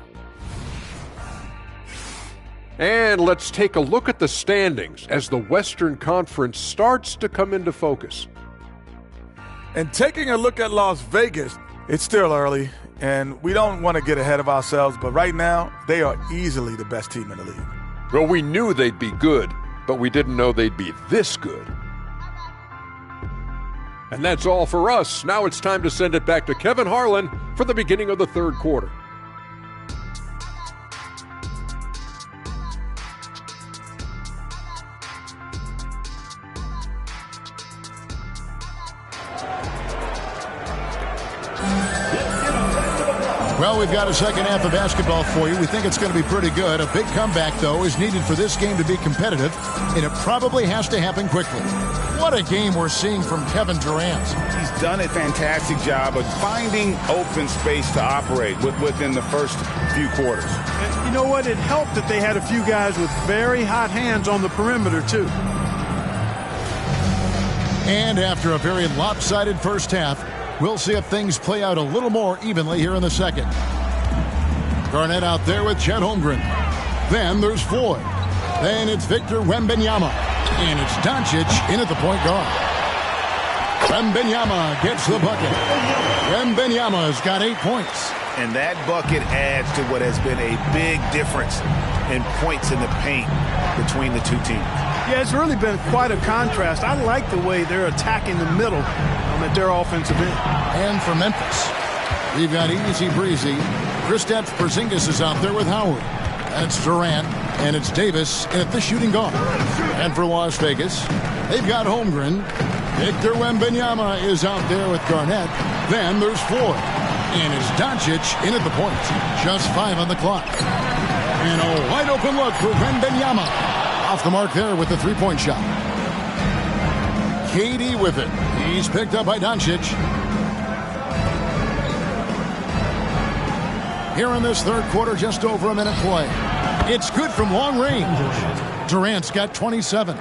And let's take a look at the standings as the Western Conference starts to come into focus. And taking a look at Las Vegas, it's still early, and we don't want to get ahead of ourselves, but right now, they are easily the best team in the league. Well, we knew they'd be good, but we didn't know they'd be this good. And that's all for us. Now it's time to send it back to Kevin Harlan for the beginning of the third quarter. Well, we've got a second half of basketball for you. We think it's going to be pretty good. A big comeback, though, is needed for this game to be competitive, and it probably has to happen quickly. What a game we're seeing from Kevin Durant. He's done a fantastic job of finding open space to operate within the first few quarters. And you know what? It helped that they had a few guys with very hot hands on the perimeter, too. And after a very lopsided first half, we'll see if things play out a little more evenly here in the second. Garnett out there with Chet Holmgren. Then there's Floyd. Then it's Victor Wembanyama. And it's Doncic in at the point guard. Wembanyama gets the bucket. Wembanyama's got 8 points. And that bucket adds to what has been a big difference in points in the paint between the two teams. Yeah, it's really been quite a contrast. I like the way they're attacking the middle at their offensive end. And for Memphis, we've got easy breezy. Kristaps Porzingis is out there with Howard. That's Durant, and it's Davis at the shooting guard. And for Las Vegas, they've got Holmgren. Victor Wembanyama is out there with Garnett. Then there's Floyd. And it's Doncic in at the point. Just 5 on the clock. And a wide open look for Wembanyama. Off the mark there with the three-point shot. KD with it. He's picked up by Doncic. Here in this third quarter, just over a minute play. It's good from long range. Durant's got 27.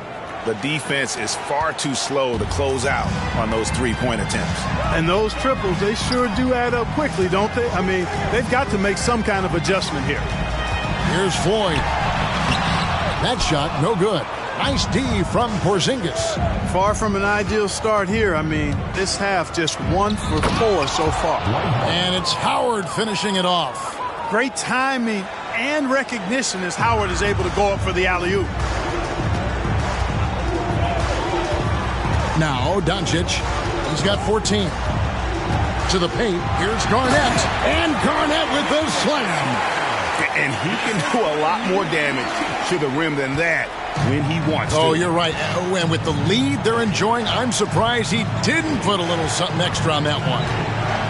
The defense is far too slow to close out on those three-point attempts. And those triples, they sure do add up quickly, don't they? I mean, they've got to make some kind of adjustment here. Here's Floyd. That shot, no good. Nice D from Porzingis. Far from an ideal start here. I mean, this half just 1 for 4 so far. And it's Howard finishing it off. Great timing and recognition as Howard is able to go up for the alley-oop. Now, Doncic, he's got 14. To the paint, here's Garnett. And Garnett with the slam. And he can do a lot more damage to the rim than that when he wants to. Oh, you're right. And with the lead they're enjoying, I'm surprised he didn't put a little something extra on that one.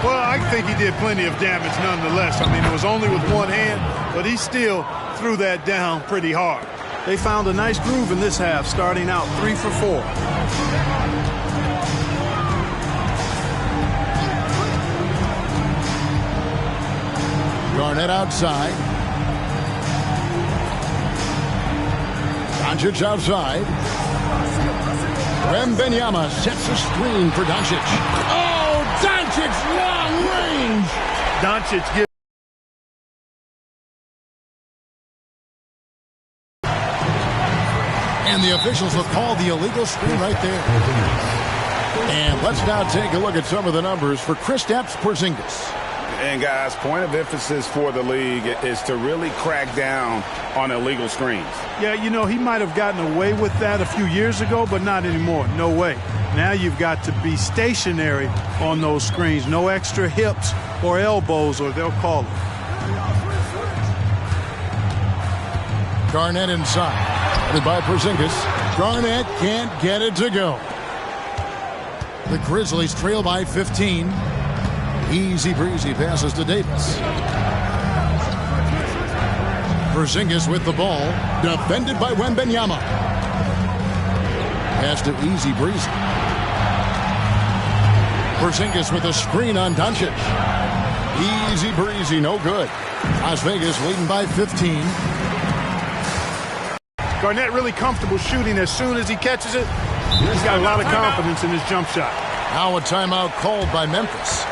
Well, I think he did plenty of damage nonetheless. I mean, it was only with one hand, but he still threw that down pretty hard. They found a nice groove in this half, starting out 3 for 4. Garnett outside. Doncic outside. Wembanyama sets a screen for Doncic. Oh, Doncic, long range. Doncic gives. And the officials have called the illegal screen right there. And let's now take a look at some of the numbers for Kristaps Porzingis. And guys, point of emphasis for the league is to really crack down on illegal screens. Yeah, you know, he might have gotten away with that a few years ago, but not anymore. No way. Now you've got to be stationary on those screens. No extra hips or elbows, or they'll call it. Garnett inside. Headed by Porzingis. Garnett can't get it to go. The Grizzlies trail by 15. Easy breezy passes to Davis. Porzingis with the ball. Defended by Wembanyama. Pass to Easy Breezy. Porzingis with a screen on Doncic. Easy Breezy, no good. Las Vegas leading by 15. Garnett really comfortable shooting as soon as he catches it. He's got a lot of confidence in his jump shot. Now a timeout called by Memphis.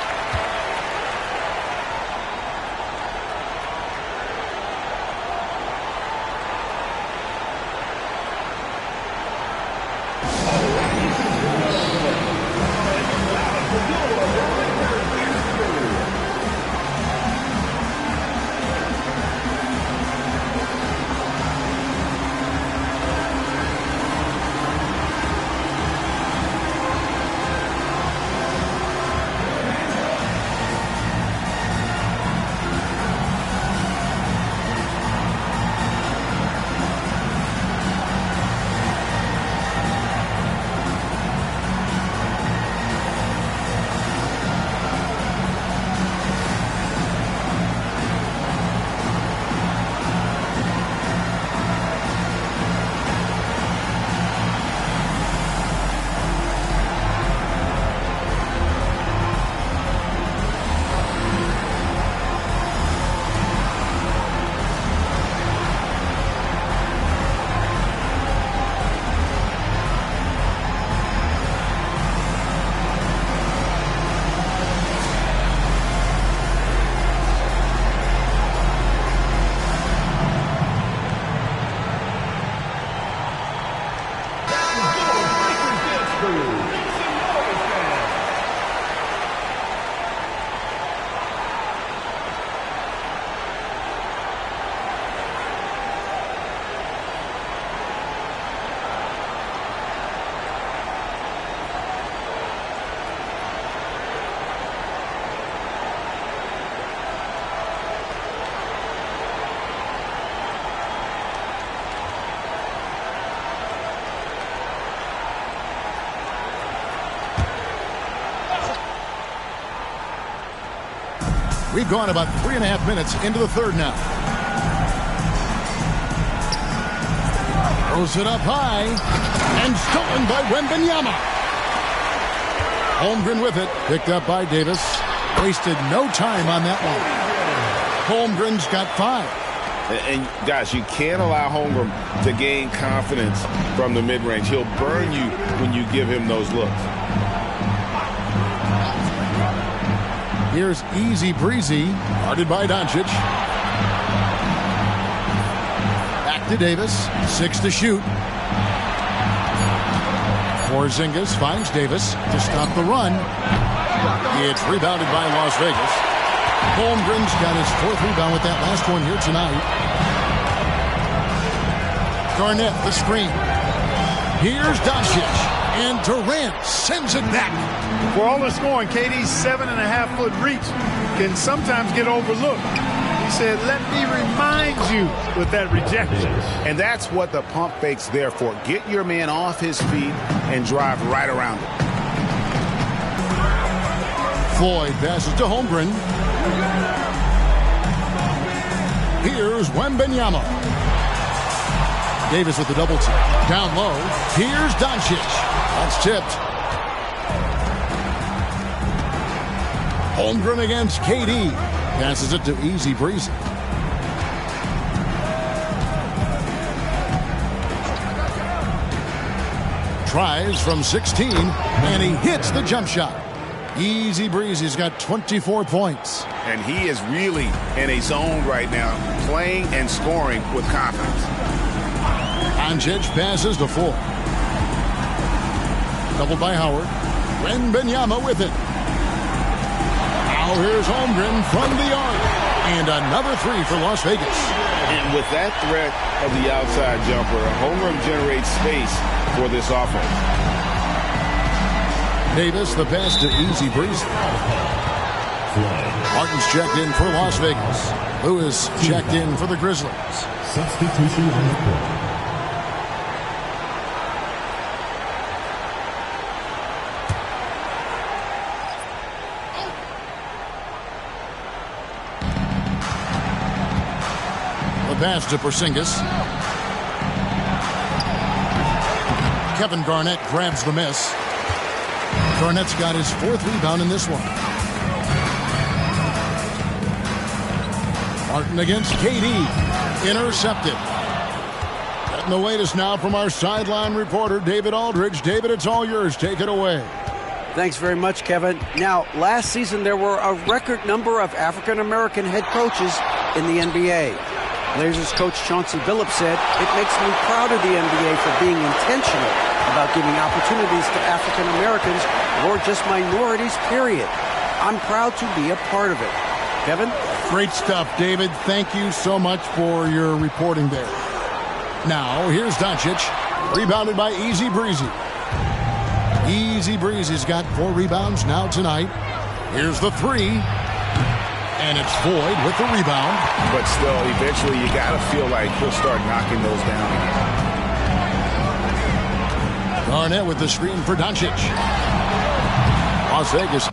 We've gone about 3.5 minutes into the third now. Throws it up high. And stolen by Wembanyama. Holmgren with it. Picked up by Davis. Wasted no time on that one. Holmgren's got 5. And guys, you can't allow Holmgren to gain confidence from the mid-range. He'll burn you when you give him those looks. Here's Easy Breezy, guarded by Doncic. Back to Davis, 6 to shoot. Porzingis finds Davis to stop the run. It's rebounded by Las Vegas. Holmgren's got his 4th rebound with that last one here tonight. Garnett, the screen. Here's Doncic. And Durant sends it back. For all the scoring, KD's 7.5-foot reach can sometimes get overlooked. He said, let me remind you with that rejection. And that's what the pump fake's there for. Get your man off his feet and drive right around him. Floyd passes to Holmgren. Here's Wembanyama. Davis with the double team. Down low. Here's Doncic. That's tipped. Holmgren against KD. Passes it to Easy Breezy. Tries from 16, and he hits the jump shot. Easy Breezy's got 24 points. And he is really in a zone right now, playing and scoring with confidence. Doncic passes to 4. Doubled by Howard. Wembanyama with it. Now here's Holmgren from the arc. And another 3 for Las Vegas. And with that threat of the outside jumper, Holmgren generates space for this offense. Davis, the pass to Easy Breezy. Martin's checked in for Las Vegas. Lewis checked in for the Grizzlies. Substitution on the court. pass to Porzingis. Kevin Garnett grabs the miss. Garnett's got his 4th rebound in this one. Martin against KD. Intercepted. Getting the latest now from our sideline reporter, David Aldridge. David, it's all yours. Take it away. Thanks very much, Kevin. Now, last season there were a record number of African-American head coaches in the NBA. Blazers coach Chauncey Billups said, "It makes me proud of the NBA for being intentional about giving opportunities to African Americans or just minorities, period. I'm proud to be a part of it." Kevin? Great stuff, David. Thank you so much for your reporting there. Now, here's Doncic, rebounded by Easy Breezy. Easy Breezy's got 4 rebounds now tonight. Here's the 3. And it's Floyd with the rebound. But still, eventually you got to feel like he'll start knocking those down. Garnett with the screen for Doncic. Las Vegas